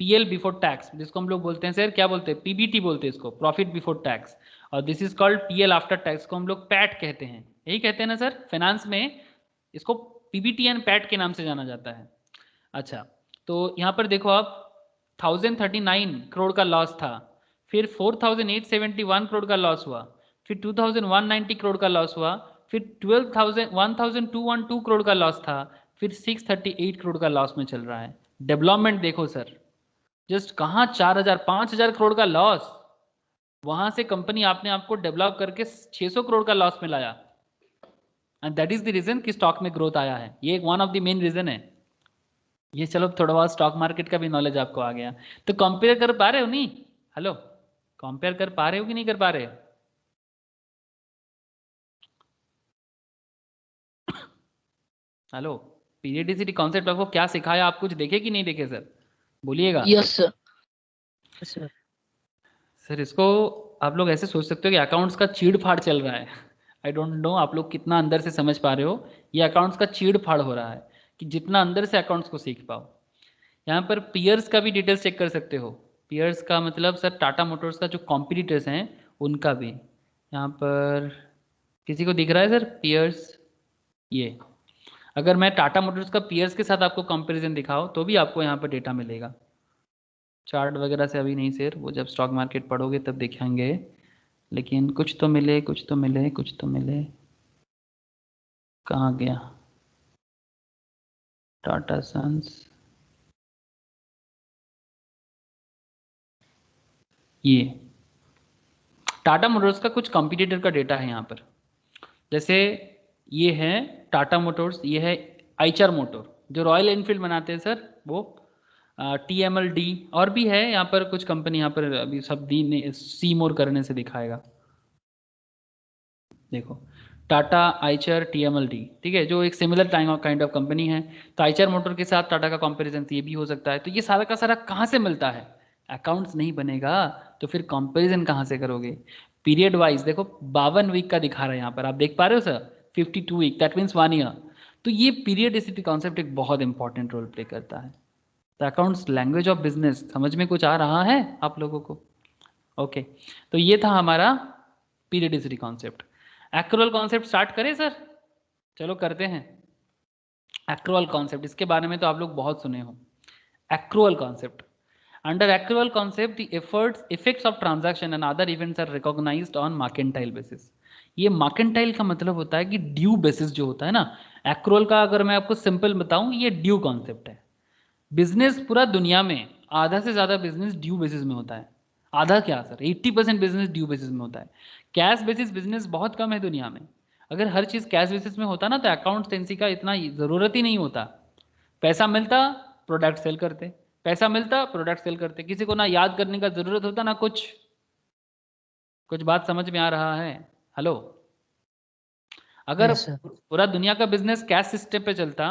S1: पीएल बिफोर टैक्स, जिसको हम लोग बोलते हैं सर, क्या बोलते हैं, पीबीटी बोलते हैं इसको, प्रॉफिट बिफोर टैक्स। और this is called PL after tax, को हम लोग पैट कहते हैं, यही कहते हैं ना सर फाइनेंस में, इसको पीबीटी एंड पैट के नाम से जाना जाता है। अच्छा, तो यहाँ पर देखो आप, 1039 करोड़ का लॉस था, फिर 4871 करोड़ का लॉस हुआ, फिर 2190 करोड़ का लॉस हुआ, फिर 1212 करोड़ का लॉस था, फिर 638 करोड़ का लॉस में चल रहा है। डेवलपमेंट देखो सर, जस्ट कहाँ 4000 5000 करोड़ का लॉस, वहां से कंपनी आपने आपको डेवलप करके 600 करोड़ का लॉस में लाया। And that is the reason कि स्टॉक में ग्रोथ आया है। ये one of the main reason है ये। चलो थोड़ा बहुत स्टॉक मार्केट का भी नॉलेज आपको आ गया। तो कंपेयर कर पा रहे हो नहीं? हेलो, कंपेयर कर पा रहे हो कि नहीं कर पा रहे? हेलो, पीरियडिसिटी कॉन्सेप्ट आपको क्या सिखाया, आप कुछ देखे कि नहीं देखे सर? बोलिएगा।
S6: Yes sir.
S1: सर इसको आप लोग ऐसे सोच सकते हो कि अकाउंट्स का चीड़ फाड़ चल रहा है। आई डोंट नो आप लोग कितना अंदर से समझ पा रहे हो। ये अकाउंट्स का चीड़ फाड़ हो रहा है कि जितना अंदर से अकाउंट्स को सीख पाओ। यहाँ पर पीयर्स का भी डिटेल्स चेक कर सकते हो। पीयर्स का मतलब सर टाटा मोटर्स का जो कॉम्पिटिटर्स हैं उनका भी। यहाँ पर किसी को दिख रहा है सर पीयर्स? ये अगर मैं टाटा मोटर्स का पीयर्स के साथ आपको कंपैरिजन दिखाऊं तो भी आपको यहाँ पर डेटा मिलेगा। चार्ट वगैरह से अभी नहीं सर, वो जब स्टॉक मार्केट पढ़ोगे तब दिखाएंगे, लेकिन कुछ तो मिले, कुछ तो मिले, कुछ तो मिले। कहाँ गया टाटा सन्स? ये टाटा मोटर्स का कुछ कंपटीटर का डेटा है यहाँ पर। जैसे ये है टाटा मोटर्स, ये है आइचर मोटर जो रॉयल एनफील्ड बनाते हैं सर, वो TMLD और भी है यहाँ पर कुछ कंपनी, यहाँ पर अभी सब दी ने सी मोर करने से दिखाएगा। देखो टाटा आइचर TMLD, ठीक है, जो एक सिमिलर काइंड ऑफ कंपनी है। तो आइचर मोटर के साथ टाटा का कंपैरिजन ये भी हो सकता है। तो ये सारा का सारा कहाँ से मिलता है? अकाउंट्स नहीं बनेगा तो फिर कंपैरिजन कहाँ से करोगे? पीरियड वाइज देखो 52 वीक का दिखा रहा है यहाँ पर, आप देख पा रहे हो sir, 52 week that means 1 year. तो ये पीरियडिसिटी कॉन्सेप्ट एक बहुत इंपॉर्टेंट रोल प्ले करता है। तो अकाउंट्स लैंग्वेज ऑफ बिजनेस समझ में कुछ आ रहा है आप लोगों को? ओके, तो ये था हमारा periodicity concept. Accrual concept start करें सर? चलो करते हैं। एक्रूअल कॉन्सेप्ट, इसके बारे में तो आप लोग बहुत सुने हो। Accrual concept, under accrual concept the efforts effects of transaction and other events are recognised on mercantile basis. ये मर्केंटाइल का मतलब होता है कि ड्यू बेसिस जो होता है ना, एक्रूअल का अगर मैं आपको सिंपल बताऊं, ये ड्यू कॉन्सेप्ट है। बिजनेस पूरा दुनिया में आधा से ज्यादा बिजनेस ड्यू बेसिस में होता है। आधा क्या सर, 80% बिजनेस ड्यू बेसिस में होता है। कैश बेसिस बिजनेस बहुत कम है दुनिया में। अगर हर चीज कैश बेसिस में होता ना तो अकाउंटेंसी का इतना जरूरत ही नहीं होता। पैसा मिलता प्रोडक्ट सेल करते, पैसा मिलता प्रोडक्ट सेल करते, किसी को ना याद करने का जरूरत होता ना कुछ। कुछ बात समझ में आ रहा है? हेलो, अगर
S4: Yes, sir.
S1: पूरा दुनिया का बिजनेस कैश सिस्टम पे चलता,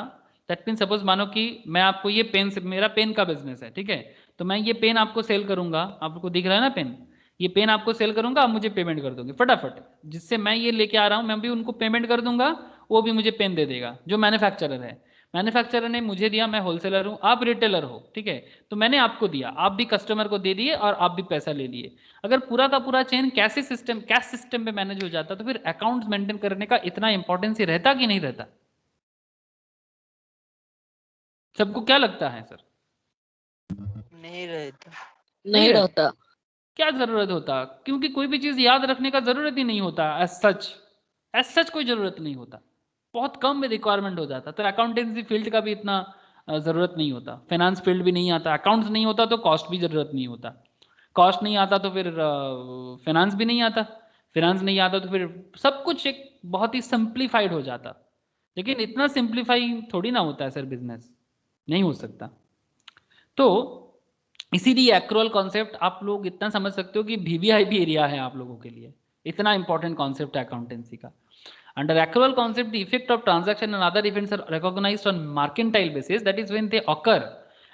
S1: दैट मीन सपोज मानो कि मैं आपको ये पेन से, मेरा पेन का बिजनेस है, ठीक है, तो मैं ये पेन आपको सेल करूंगा, आपको दिख रहा है ना पेन, ये पेन आपको सेल करूंगा, आप मुझे पेमेंट कर दोगे फटाफट। जिससे मैं ये लेके आ रहा हूँ, मैं भी उनको पेमेंट कर दूंगा, वो भी मुझे पेन दे देगा, जो मैन्युफैक्चरर है। मैन्युफैक्चरर ने मुझे दिया, मैं होलसेलर हूँ, आप रिटेलर हो, ठीक है, तो मैंने आपको दिया, आप भी कस्टमर को दे दिए और आप भी पैसा ले लिए। अगर पूरा का पूरा चेन कैश सिस्टम पे मैनेज हो जाता तो फिर अकाउंट्स मेंटेन करने का इतना इंपॉर्टेंस ही रहता कि नहीं रहता? सबको क्या लगता है सर?
S5: नहीं रहता।
S2: नहीं रहता।
S1: क्या जरूरत होता? क्योंकि कोई भी चीज याद रखने का जरूरत ही नहीं होता। एज सच कोई जरूरत नहीं होता, बहुत कम में रिक्वायरमेंट हो जाता। तो अकाउंटेंसी फील्ड का भी इतना जरूरत नहीं होता, फाइनेंस फील्ड भी नहीं आता, अकाउंट्स नहीं होता तो कॉस्ट भी जरूरत नहीं होता, कॉस्ट नहीं आता तो फिर फाइनेंस भी नहीं आता, फाइनेंस नहीं आता तो फिर सब कुछ एक बहुत ही सिंप्लीफाइड हो जाता। लेकिन इतना सिंप्लीफाई थोड़ी ना होता है सर, बिजनेस नहीं हो सकता। तो इसीलिए एक्रूअल कॉन्सेप्ट आप लोग इतना समझ सकते हो कि VVIP एरिया है आप लोगों के लिए, इतना इंपॉर्टेंट कॉन्सेप्ट है अकाउंटेंसी का। Under accrual concept, the effect of transaction and other events are recognized on mercantile basis, that is when they occur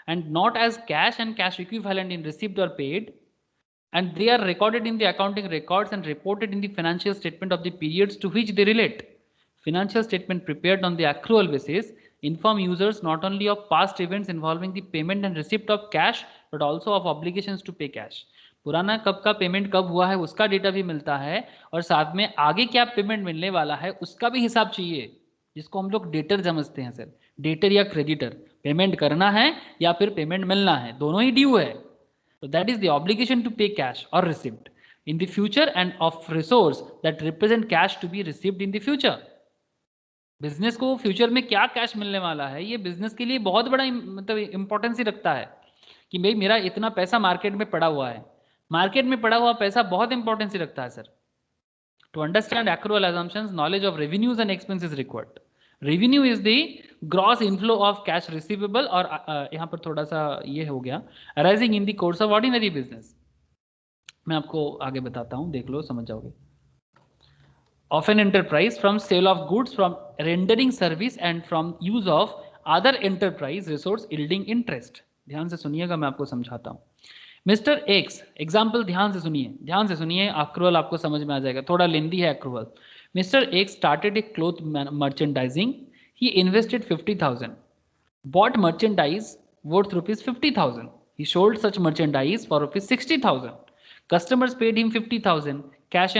S1: and not as cash and cash equivalent in received or paid, and they are recorded in the accounting records and reported in the financial statement of the periods to which they relate. Financial statement prepared on the accrual basis inform users not only of past events involving the payment and receipt of cash but also of obligations to pay cash. पुराना कब का पेमेंट कब हुआ है उसका डेटा भी मिलता है, और साथ में आगे क्या पेमेंट मिलने वाला है उसका भी हिसाब चाहिए, जिसको हम लोग डेटर समझते हैं सर। डेटर या क्रेडिटर, पेमेंट करना है या फिर पेमेंट मिलना है, दोनों ही ड्यू है। So that is the obligation to pay cash or receipt in the future and of resource that represent cash to be received in the future. Business को फ्यूचर में क्या कैश मिलने वाला है, ये बिजनेस के लिए बहुत बड़ा मतलब इंपॉर्टेंस ही रखता है कि भाई मेरा इतना पैसा मार्केट में पड़ा हुआ है। मार्केट में पड़ा हुआ पैसा बहुत इंपॉर्टेंस ही रखता है sir. To understand accrual assumptions, knowledge of revenues and expenses required. Revenue is the gross inflow of cash receivable, और यहाँ पर थोड़ा सा ये हो गया, arising in the course of ordinary business. मैं आपको आगे बताता हूँ, देख लो समझ जाओगे। Of an enterprise from sale of goods, from rendering service and from use of other enterprise resource yielding interest. ध्यान से सुनिएगा, मैं आपको समझाता हूँ। मिस्टर एक्स, एग्जाम्पल ध्यान से सुनिए, एक्रूअल आपको समझ में आ जाएगा, थोड़ा लेंदी है accrual. Mr. X started a cloth merchandising. He invested 50,000, bought merchandise worth rupees 50,000. He sold such merchandise for rupees 60,000. Customers paid him 50,000 cash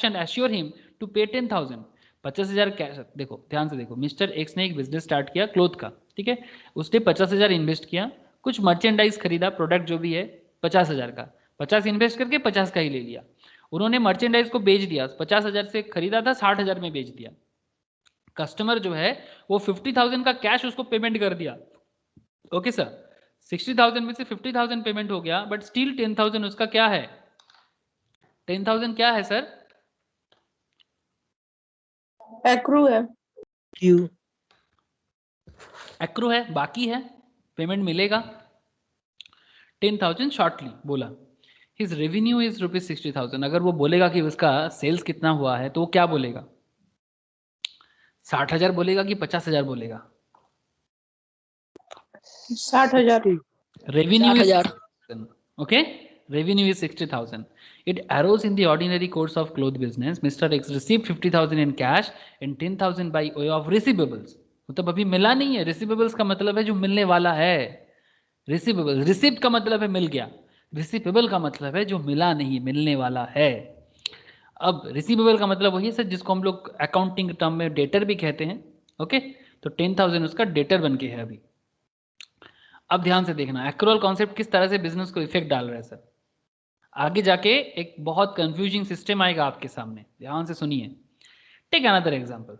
S1: and assure him to pay 10,000. 50,000 cash. देखो ध्यान से देखो, मिस्टर एक्स ने एक बिजनेस स्टार्ट किया क्लोथ का, ठीक है, उसने 50,000 इन्वेस्ट किया, कुछ मर्चेंडाइज खरीदा, प्रोडक्ट जो भी है 50,000 का, 50 इन्वेस्ट करके 50 का ही ले लिया। उन्होंने मर्चेंडाइज को बेच दिया, 50,000 से खरीदा था 60,000 में बेच दिया। कस्टमर जो है वो 50,000 का कैश उसको पेमेंट कर दिया, ओके सर। 60,000 में से 50,000 पेमेंट हो गया, बट स्टिल 10,000 उसका क्या है? 10,000 क्या है सर?
S6: एक्रू है।
S4: Q.
S1: एक्रू है, बाकी है, पेमेंट मिलेगा। 10,000 शॉर्टली बोला। His revenue is ₹60,000। अगर वो बोलेगा कि उसका सेल्स कितना हुआ है तो वो क्या बोलेगा? 60,000 बोलेगा कि 50,000 बोलेगा?
S6: 60,000।
S1: Revenue is
S4: 60,000.
S1: 60,000. Okay, revenue is 60,000. It arose in the ordinary course of cloth business. Mr. X received 50,000 in cash and 10,000 by way of receivables. मतलब अभी मिला नहीं है। रिसीवेबल्स का मतलब है जो मिलने वाला है। रिसीवेबल, रिसिप्ट का मतलब है मिल गया, रिसीवेबल का मतलब है जो मिला नहीं, मिलने वाला है। अब रिसीवेबल का मतलब वही है सर जिसको हम लोग अकाउंटिंग टर्म में डेटर भी कहते हैं। ओके, तो 10,000 उसका डेटर बन के है अभी। अब ध्यान से देखना, एक्रूअल कॉन्सेप्ट किस तरह से बिजनेस को इफेक्ट डाल रहा है सर। आगे जाके एक बहुत कंफ्यूजिंग सिस्टम आएगा आपके सामने, ध्यान से सुनिए। Take another example.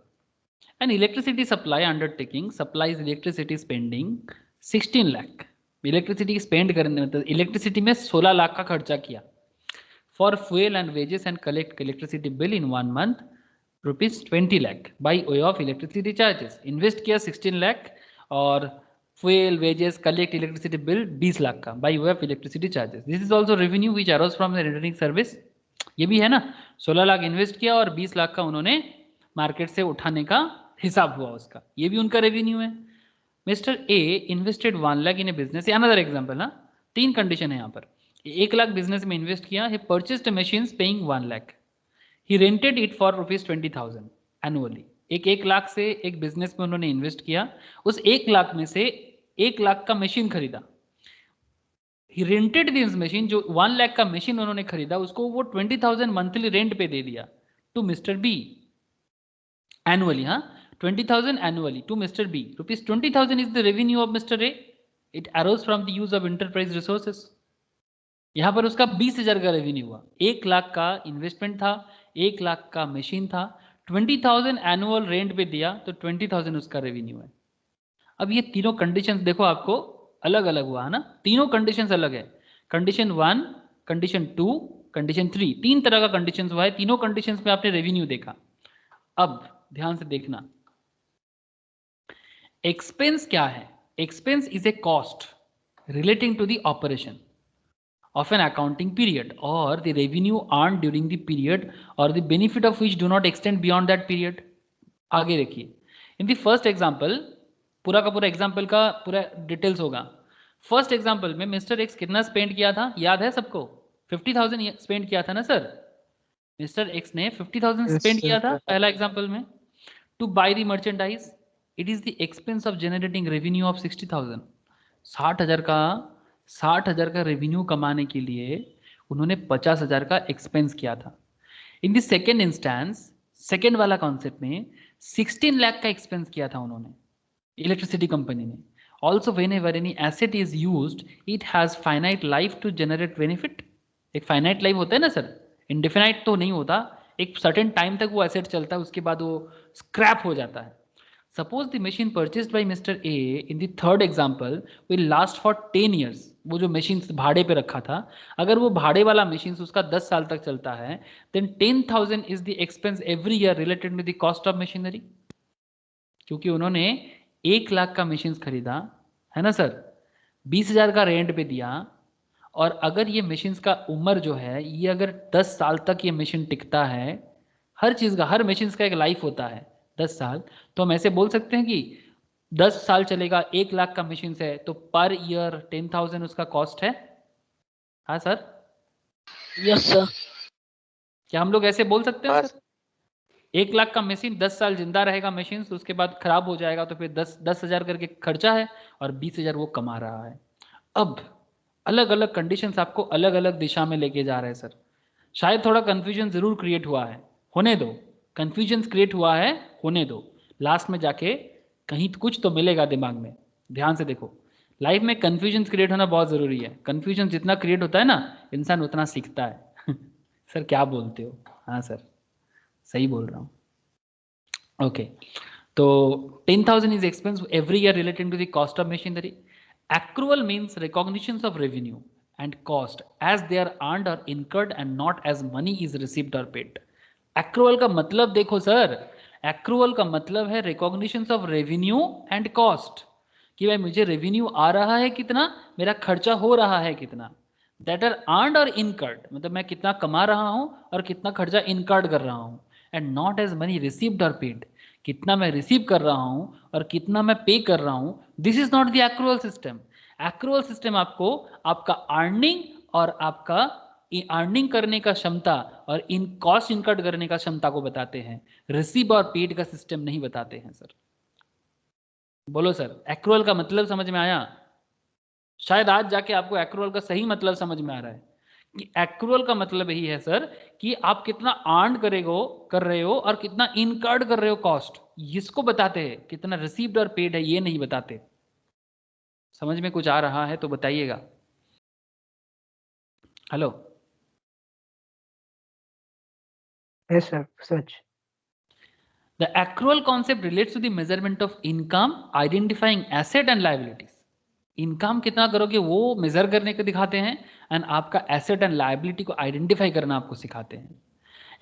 S1: An electricity supply undertaking supplies electricity spending 16 lakh. Electricity spend करने मतलब इलेक्ट्रिसिटी में 16 लाख का खर्चा किया for fuel and wages and collect electricity bill in 1 month ₹20 lakh by way of electricity charges. Invest किया 16 लाख और fuel wages collect electricity bill 20 lakh का by way of electricity charges. This is also revenue which arose from the rendering service. ये भी है ना, 16 लाख इन्वेस्ट किया और 20 लाख का उन्होंने मार्केट से उठाने का हिसाब हुआ उसका, ये भी उनका रेवेन्यू है। Mister A invested 1 lakh in A business. Another example ना, 3 कंडीशन है यहाँ पर। 1 लाख बिजनेस में इन्वेस्ट किया, he purchased machines paying 1 lakh, he rented it for ₹20,000 annually. 1 lakh से एक बिजनेस में उन्होंने इन्वेस्ट किया, उस 1 लाख में से 1 लाख का मशीन खरीदा, ही रेंटेड दिस मशीन, जो 1 लाख का मशीन उन्होंने खरीदा उसको वो 20,000 मंथली रेंट पे दे दिया टू मिस्टर बी एनुअली। हाँ, 20,000 annually to Mr. B. ₹20,000 is the revenue of Mr. A. It arose from the use of enterprise resources. यहाँ पर उसका 20,000 का रेवेन्यू हुआ। 1 लाख का इन्वेस्टमेंट था, 1 लाख का मशीन था, 20,000 एनुअल रेंट पे दिया तो 20,000 उसका रेवेन्यू है। अब ये तीनों कंडीशंस देखो आपको अलग अलग हुआ है ना, तीनों कंडीशंस अलग है। कंडीशन 1, कंडीशन 2, कंडीशन 3, 3 तरह का कंडीशंस हुआ है। तीनों कंडीशंस में आपने रेवेन्यू देखा। अब ध्यान से देखना, एक्सपेंस क्या है? Expense is a cost relating to the operation of an accounting period or the revenue earned during the period or the benefit of which do not extend beyond that period. आगे देखिए, इन द फर्स्ट एग्जाम्पल, पूरा का पूरा एग्जाम्पल का पूरा डिटेल्स होगा। फर्स्ट एग्जाम्पल में मिस्टर एक्स कितना स्पेंड किया था, याद है सबको? 50,000 स्पेंड किया था ना सर। मिस्टर एक्स ने 50,000 स्पेंड किया था पहला एग्जाम्पल में to buy the merchandise. It is the expense of generating revenue of 60,000। 60,000 का रेवेन्यू कमाने के लिए उन्होंने 50,000 का एक्सपेंस किया था। In the second instance, second वाला कॉन्सेप्ट में 16 लाख का एक्सपेंस किया था उन्होंने, इलेक्ट्रिसिटी कंपनी ने। Also whenever any asset is used it has finite life to generate benefit. एक फाइनाइट लाइफ होता है ना सर, इनडिफिनाइट तो नहीं होता, एक सर्टेन टाइम तक वो एसेट चलता है, उसके बाद वो स्क्रैप हो जाता है। Suppose the machine purchased by Mr. A in the third example will last for 10 years. वो जो मशीन भाड़े पे रखा था, अगर वो भाड़े वाला मशीन उसका 10 साल तक चलता है, then 10,000 is the expense every year related to the cost of machinery. क्योंकि उन्होंने 1 लाख का मशीन खरीदा है ना सर, 20,000 का रेंट पे दिया, और अगर ये मशीन का उम्र जो है ये अगर 10 साल तक ये मशीन टिकता है, हर चीज़ का, हर मशीन का एक लाइफ होता है 10 साल, तो हम ऐसे बोल सकते हैं कि 10 साल चलेगा, 1 लाख का मशीन है तो पर ईयर 10,000 उसका कॉस्ट है। हाँ सर,
S4: यस सर।
S1: क्या हम लोग ऐसे बोल सकते हैं
S3: हाँ
S1: सर? 1 लाख का मशीन 10 साल जिंदा रहेगा मशीन, तो उसके बाद खराब हो जाएगा, तो फिर 10,000 करके खर्चा है और 20,000 वो कमा रहा है। अब अलग अलग कंडीशंस आपको अलग अलग दिशा में लेके जा रहे हैं सर। शायद थोड़ा कंफ्यूजन जरूर क्रिएट हुआ है, होने दो, कंफ्यूजन क्रिएट हुआ है, होने दो, लास्ट में जाके कहीं कुछ तो मिलेगा दिमाग में। ध्यान से देखो, लाइफ में कंफ्यूजन क्रिएट होना बहुत जरूरी है। कंफ्यूजन जितना क्रिएट होता है ना, इंसान उतना सीखता है। सर क्या बोलते हो? हाँ सर, सही बोल रहा हूँ। ओके, तो 10,000 is expense every year related to the cost of machinery
S8: Accrual means recognitions of revenue and cost as they are earned or incurred and not as money is received or paid. Accrual का मतलब देखो सर, accrual का मतलब है recognitions of revenue and cost, कि भाई मुझे revenue आ रहा है कितना, मेरा खर्चा हो रहा है कितना, that are earned or incurred, मतलब मैं कितना कमा रहा हूं और कितना खर्चा incurred कर रहा हूं, and not as money received or paid, कितना मैं रिसीव कर रहा हूं और कितना मैं पे कर रहा हूं. This is not the accrual system. Accrual system आपको आपका अर्निंग और आपका अर्निंग करने का क्षमता और इन कॉस्ट इनकट करने का क्षमता को बताते हैं, रिसीव और पेड का सिस्टम नहीं बताते हैं सर. बोलो सर, एक्रूअल का मतलब समझ में आया? शायद आज जाके आपको एक्रूअल का सही मतलब समझ में आ रहा है कि एक्रूअल का मतलब यही है सर कि आप कितना अर्न कर रहे हो और कितना इनकर्ड कर रहे हो कॉस्ट, इसको बताते हैं. कितना रिसीव्ड और पेड है ये नहीं बताते. समझ में कुछ आ रहा है तो बताइएगा. Hello.
S4: Yes, sir. Such.
S8: The accrual concept relates to the measurement of income, identifying asset and liabilities. Income कितना करोगे वो मेजर करने को दिखाते हैं एंड आपका एसेट एंड लायबिलिटी को आइडेंटिफाई करना आपको सिखाते हैं.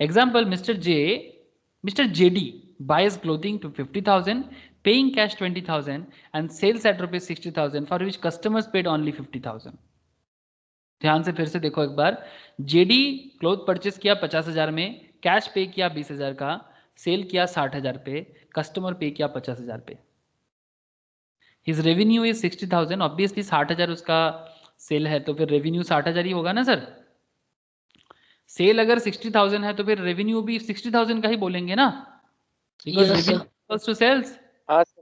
S8: Example, mister JD buys clothing to 50,000, paying cash 20,000 and sales at rupees 60,000 for which customers paid only 50,000. ध्यान से फिर से देखो एक बार. जेडी क्लोथ परचेस किया 50,000 में, कैश पे किया 20,000 का, सेल किया 60,000 पे, कस्टमर पे किया 50,000 पे. His revenue is 60,000. ऑब्वियसली 60,000 उसका सेल है तो फिर रेवेन्यू 60,000 ही होगा ना सर. सेल अगर 60,000 है तो फिर रेवेन्यू भी 60,000 का ही बोलेंगे ना, because revenue equals to sales.
S3: हाँ सर.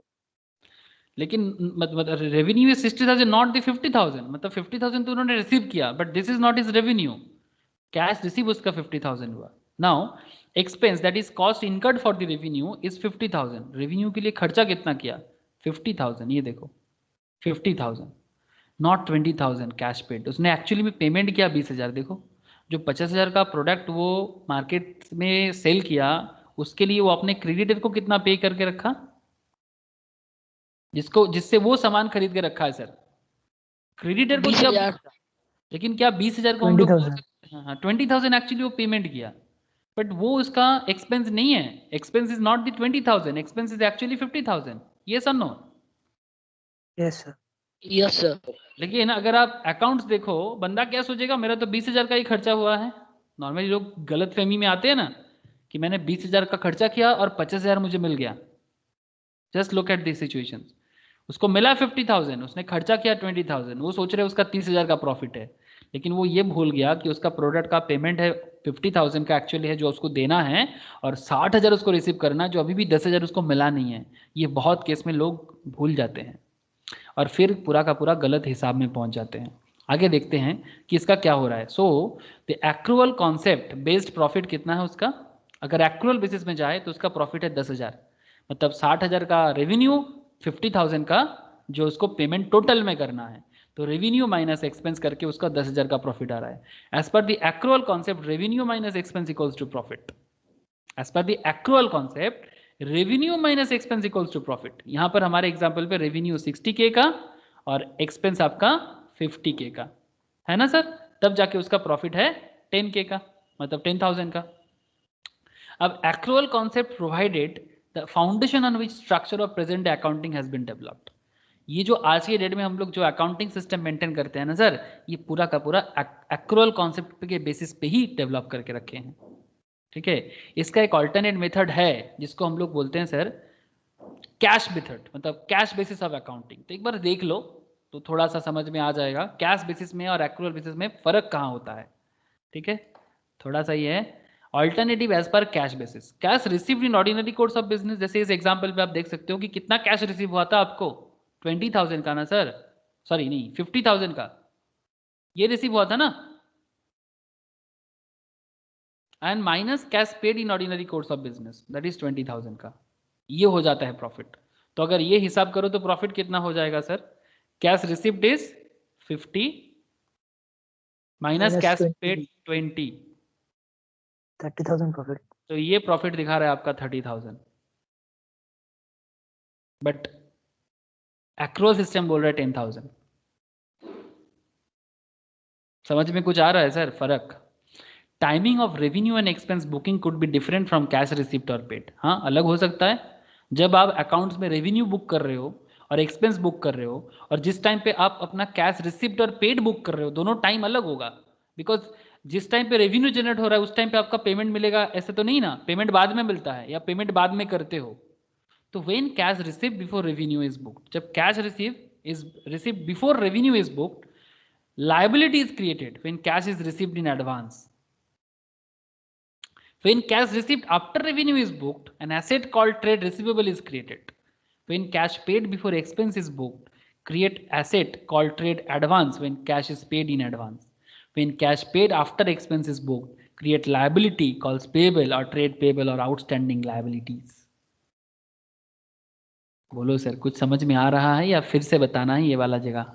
S8: लेकिन मतलब रेवेन्यू इज 60,000 नॉट द 50,000. मतलब 50,000 तो उन्होंने रिसीव किया but this is not is revenue. Cash receive उसका 50,000 हुआ. Now expense that is cost incurred for the revenue is 50,000. Revenue के लिए खर्चा कितना किया? 50,000. ये देखो 50,000 नॉट 20,000 कैश पेड. उसने एक्चुअली में पेमेंट किया 20,000. देखो जो 50,000 का प्रोडक्ट वो मार्केट में सेल किया उसके लिए वो अपने क्रेडिटर को कितना पे करके रखा, जिससे वो सामान खरीद के रखा है सर. क्रेडिटर को क्या, लेकिन क्या 20,000 को हम लोग 20,000 एक्चुअली वो पेमेंट किया बट वो उसका एक्सपेंस नहीं है. Expense is not the 20,000, expense is actually 50,000. Yes और no?
S4: Yes, sir.
S5: Yes sir.
S8: लेकिन अगर आप अकाउंट्स देखो, बंदा क्या सोचेगा, मेरा तो 20,000 का ही खर्चा हुआ है. नॉर्मली लोग गलत फहमी में आते हैं ना कि मैंने 20,000 का खर्चा किया और 50,000 मुझे मिल गया. Just look at this situation. उसको मिला 50,000, उसने खर्चा किया 20,000, वो सोच रहे उसका 30,000 का प्रॉफिट है. लेकिन वो ये भूल गया कि उसका प्रोडक्ट का पेमेंट है 50,000 का एक्चुअली है जो उसको देना है और 60,000 उसको रिसीव करना जो अभी भी 10,000 उसको मिला नहीं है. ये बहुत केस में लोग भूल जाते हैं और फिर पूरा का पूरा गलत हिसाब में पहुंच जाते हैं. आगे देखते हैं कि इसका क्या हो रहा है. So the accrual concept based profit कितना है उसका. अगर एक्रूअल बेसिस में जाए तो उसका प्रॉफिट है 10,000. मतलब 60,000 का रेवेन्यू, 50,000 का जो उसको पेमेंट टोटल में करना है, तो रेवेन्यू माइनस एक्सपेंस करके उसका 10,000 का प्रॉफिट आ रहा है. As per the accrual concept revenue minus expense equals to profit. As per the accrual concept revenue minus expense equals to profit. यहां पर हमारे एग्जांपल पे रेवेन्यू 60K का और एक्सपेंस आपका 50K का है ना सर. तब जाके उसका प्रॉफिट है 10K का, मतलब 10,000 का. अब accrual concept provided the foundation on which structure of present accounting has been developed. ये जो आज के डेट में हम लोग जो अकाउंटिंग सिस्टम मेंटेन करते हैं ना सर, ये पूरा का पूरा एक्रूअल कॉन्सेप्ट के बेसिस पे ही डेवलप करके रखे हैं. ठीक है. इसका एक ऑल्टरनेट मेथड है जिसको हम लोग बोलते हैं सर कैश मेथड, मतलब कैश बेसिस ऑफ अकाउंटिंग. तो एक बार देख लो तो थोड़ा सा समझ में आ जाएगा कैश बेसिस में और एक्रूअल बेसिस में फर्क कहाँ होता है. ठीक है, थोड़ा सा ये है. Alternative as per cash basis, cash received in ordinary course of business. जैसे इस एग्जांपल पे आप देख सकते हो कि कितना कैश रिसीव हुआ था आपको, 20,000 का ना सर, सॉरी नहीं 50,000 का ये रिसीव हुआ था ना, and minus cash paid in ordinary course of business that is 20,000 का, ये हो जाता है प्रॉफिट. तो अगर ये हिसाब करो तो प्रॉफिट कितना हो जाएगा sir, cash received is 50 minus cash paid 20,
S4: 30,000 profit.
S8: तो ये प्रॉफिट दिखा रहा है आपका 30,000. बट एक्रूअल सिस्टम बोल रहा है 10,000. समझ में कुछ आ रहा है सर फर्क? Timing of revenue and expense booking could be different from cash receipt और पेड। हाँ, अलग हो सकता है। जब आप अकाउंट्स में रेवेन्यू बुक कर रहे हो और एक्सपेंस बुक कर रहे हो, और जिस टाइम पे आप अपना कैश रिसिप्ट और पेड बुक कर रहे हो, दोनों टाइम अलग होगा। बिकॉज जिस टाइम पे रेवेन्यू जनरेट हो रहा है उस टाइम पे आपका पेमेंट मिलेगा, ऐसे तो नहीं ना, पेमेंट बाद में मिलता है या पेमेंट बाद में करते हो। तो when cash receipt before revenue is booked, जब cash receipt before revenue is booked, liability is created when cash is received in advance. When cash received after revenue is booked, an asset called trade receivable is created. When cash paid before expense is booked, create asset called trade advance when cash is paid in advance. When cash paid after expense is booked, create liability called payable or trade payable or outstanding liabilities. बोलो सर, कुछ समझ में आ रहा है या फिर से बताना है ये वाला जगह?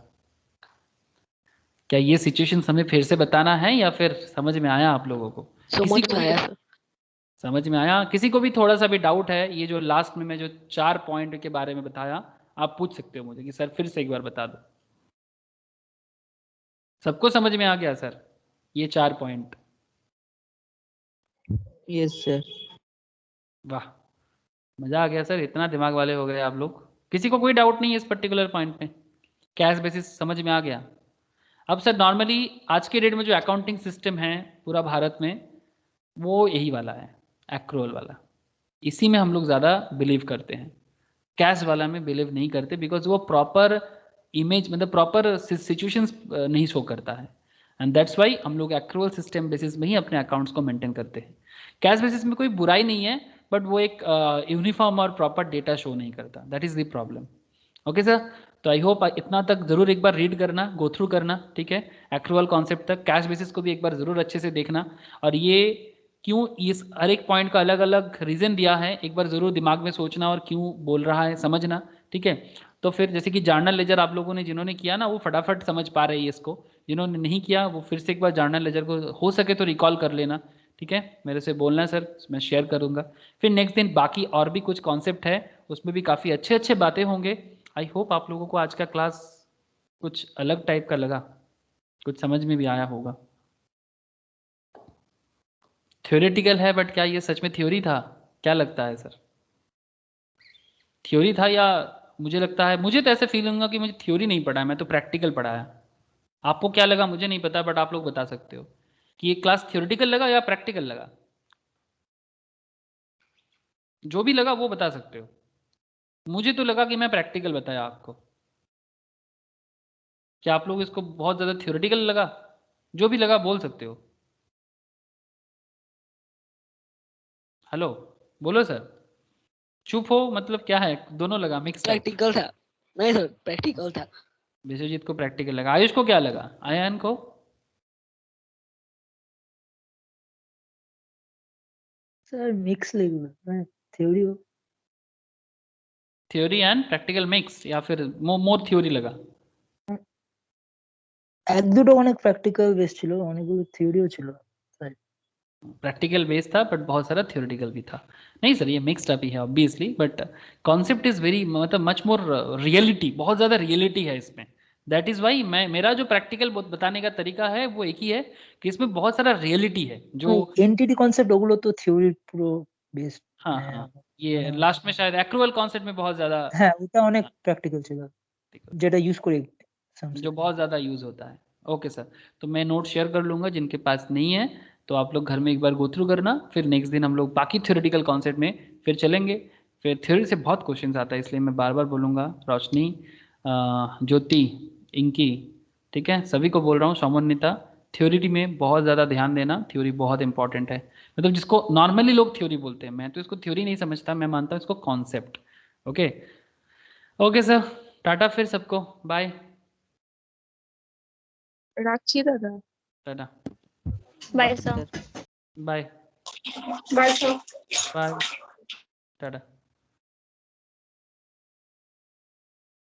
S8: क्या ये सिचुएशन हमें फिर से बताना है या फिर समझ में आया आप लोगों को?
S2: समझ में आया सर।
S8: समझ में आया? किसी को भी थोड़ा सा भी डाउट है, ये जो लास्ट में मैं जो 4 पॉइंट के बारे में बताया, आप पूछ सकते हो मुझे कि सर फिर से एक बार बता दो। सबको समझ में आ गया सर ये 4 पॉइंट?
S5: Yes sir.
S8: वाह, मजा आ गया सर, इतना दिमाग वाले हो गए आप लोग। किसी को कोई डाउट नहीं है इस पर्टिकुलर पॉइंट में? कैश बेसिस समझ में आ गया? अब सर नॉर्मली आज के डेट में जो अकाउंटिंग सिस्टम है पूरा भारत में, वो यही वाला है, एक्रूअल वाला। इसी में हम लोग ज़्यादा बिलीव करते हैं, कैश वाला में बिलीव नहीं करते, बिकॉज वो प्रॉपर इमेज मतलब प्रॉपर सिचुएशंस नहीं शो करता है। एंड दैट्स वाई हम लोग एक्रूअल सिस्टम बेसिस में ही अपने अकाउंट्स को मेंटेन करते हैं। कैश बेसिस में कोई बुराई नहीं है, बट वो एक यूनिफॉर्म और प्रॉपर डेटा शो नहीं करता, that is the problem. Okay sir, तो आई होप इतना तक जरूर एक बार रीड करना, गो थ्रू करना, ठीक है, एक्रूअल कॉन्सेप्ट तक। कैश बेसिस को भी एक बार जरूर अच्छे से देखना, और ये क्यों इस हर एक पॉइंट का अलग अलग रीजन दिया है एक बार जरूर दिमाग में सोचना और क्यों बोल रहा है समझना, ठीक है। तो फिर जैसे कि जर्नल लेजर आप लोगों ने जिन्होंने किया ना वो फटाफट समझ पा रहे हैं इसको, जिन्होंने नहीं किया वो फिर से एक बार जर्नल लेजर को हो सके तो रिकॉल कर लेना, ठीक है। मेरे से बोलना है सर, मैं शेयर करूंगा। फिर नेक्स्ट दिन बाकी और भी कुछ कॉन्सेप्ट है, उसमें भी काफ़ी अच्छे अच्छे बातें होंगे। आई होप आप लोगों को आज का क्लास कुछ अलग टाइप का लगा, कुछ समझ में भी आया होगा। थ्योरेटिकल है, बट क्या ये सच में थ्योरी था? क्या लगता है सर, थ्योरी था या मुझे लगता है, मुझे तो ऐसे फील होगा कि मुझे थ्योरी नहीं पढ़ा है, मैं तो प्रैक्टिकल पढ़ाया। आपको क्या लगा मुझे नहीं पता, बट आप लोग बता सकते हो कि ये क्लास थ्योरेटिकल लगा या प्रैक्टिकल लगा। जो भी लगा वो बता सकते हो। मुझे तो लगा कि मैं प्रैक्टिकल बताया आपको। क्या आप लोग इसको बहुत ज़्यादा थ्योरेटिकल लगा? जो भी लगा बोल सकते हो। हेलो, बोलो सर। चुप हो मतलब क्या है, दोनों लगा मिक्स?
S2: प्रैक्टिकल था। नहीं सर, प्रैक्टिकल था।
S8: विश्वजीत को प्रैक्टिकल लगा, आयुष को क्या लगा, आयान को?
S4: सर मिक्स लगना थ्योरी हो।
S8: थ्योरी एंड प्रैक्टिकल मिक्स, या फिर मोर थ्योरी लगा?
S4: এক দুটো অনেক প্র্যাকটিক্যাল বেস ছিল, অনেকগুলো থিওরিও ছিল।
S8: प्रैक्टिकल बेस था बट बहुत सारा थ्योरेटिकल भी था। नहीं सर, ये मिक्स्ड अप ही है obviously, but concept is very मतलब मच मोर रियलिटी, बहुत ज़्यादा रियलिटी है इसमें। दैट इज़ वाई मेरा जो प्रैक्टिकल बताने का तरीका है वो एक ही है कि इसमें बहुत सारा रियलिटी है जो
S4: এনটিটি কনসেপ্ট ওগুলো তো থিওরির পুরো বেসড।
S8: हाँ हाँ, ये लास्ट में शायद एक्रूअल कॉन्सेप्ट में बहुत ज़्यादा,
S4: হ্যাঁ ওটা অনেক প্র্যাকটিক্যাল ছিল, যেটা ইউজ করি
S8: जो बहुत ज़्यादा यूज़ होता है। ओके सर, तो मैं नोट शेयर कर लूँगा, जिनके पास नहीं है तो आप लोग घर में एक बार गो थ्रू करना, फिर नेक्स्ट दिन हम लोग बाकी थ्योरेटिकल कॉन्सेप्ट में फिर चलेंगे। फिर थ्योरी से बहुत क्वेश्चंस आता है, इसलिए मैं बार बार बोलूँगा, रोशनी, ज्योति, इंकी, ठीक है, सभी को बोल रहा हूँ, समन्विता, थ्योरी में बहुत ज़्यादा ध्यान देना, थ्योरी बहुत इंपॉर्टेंट है। मतलब जिसको नॉर्मली लोग थ्योरी बोलते हैं, मैं तो इसको थ्योरी नहीं समझता, मैं मानता हूँ इसको concept. Okay okay sir, tata फिर सबको, बाय।
S6: রাখছি দাদা।
S8: Tata,
S2: bye sir.
S8: Bye
S6: bye sir.
S8: Bye, Tata.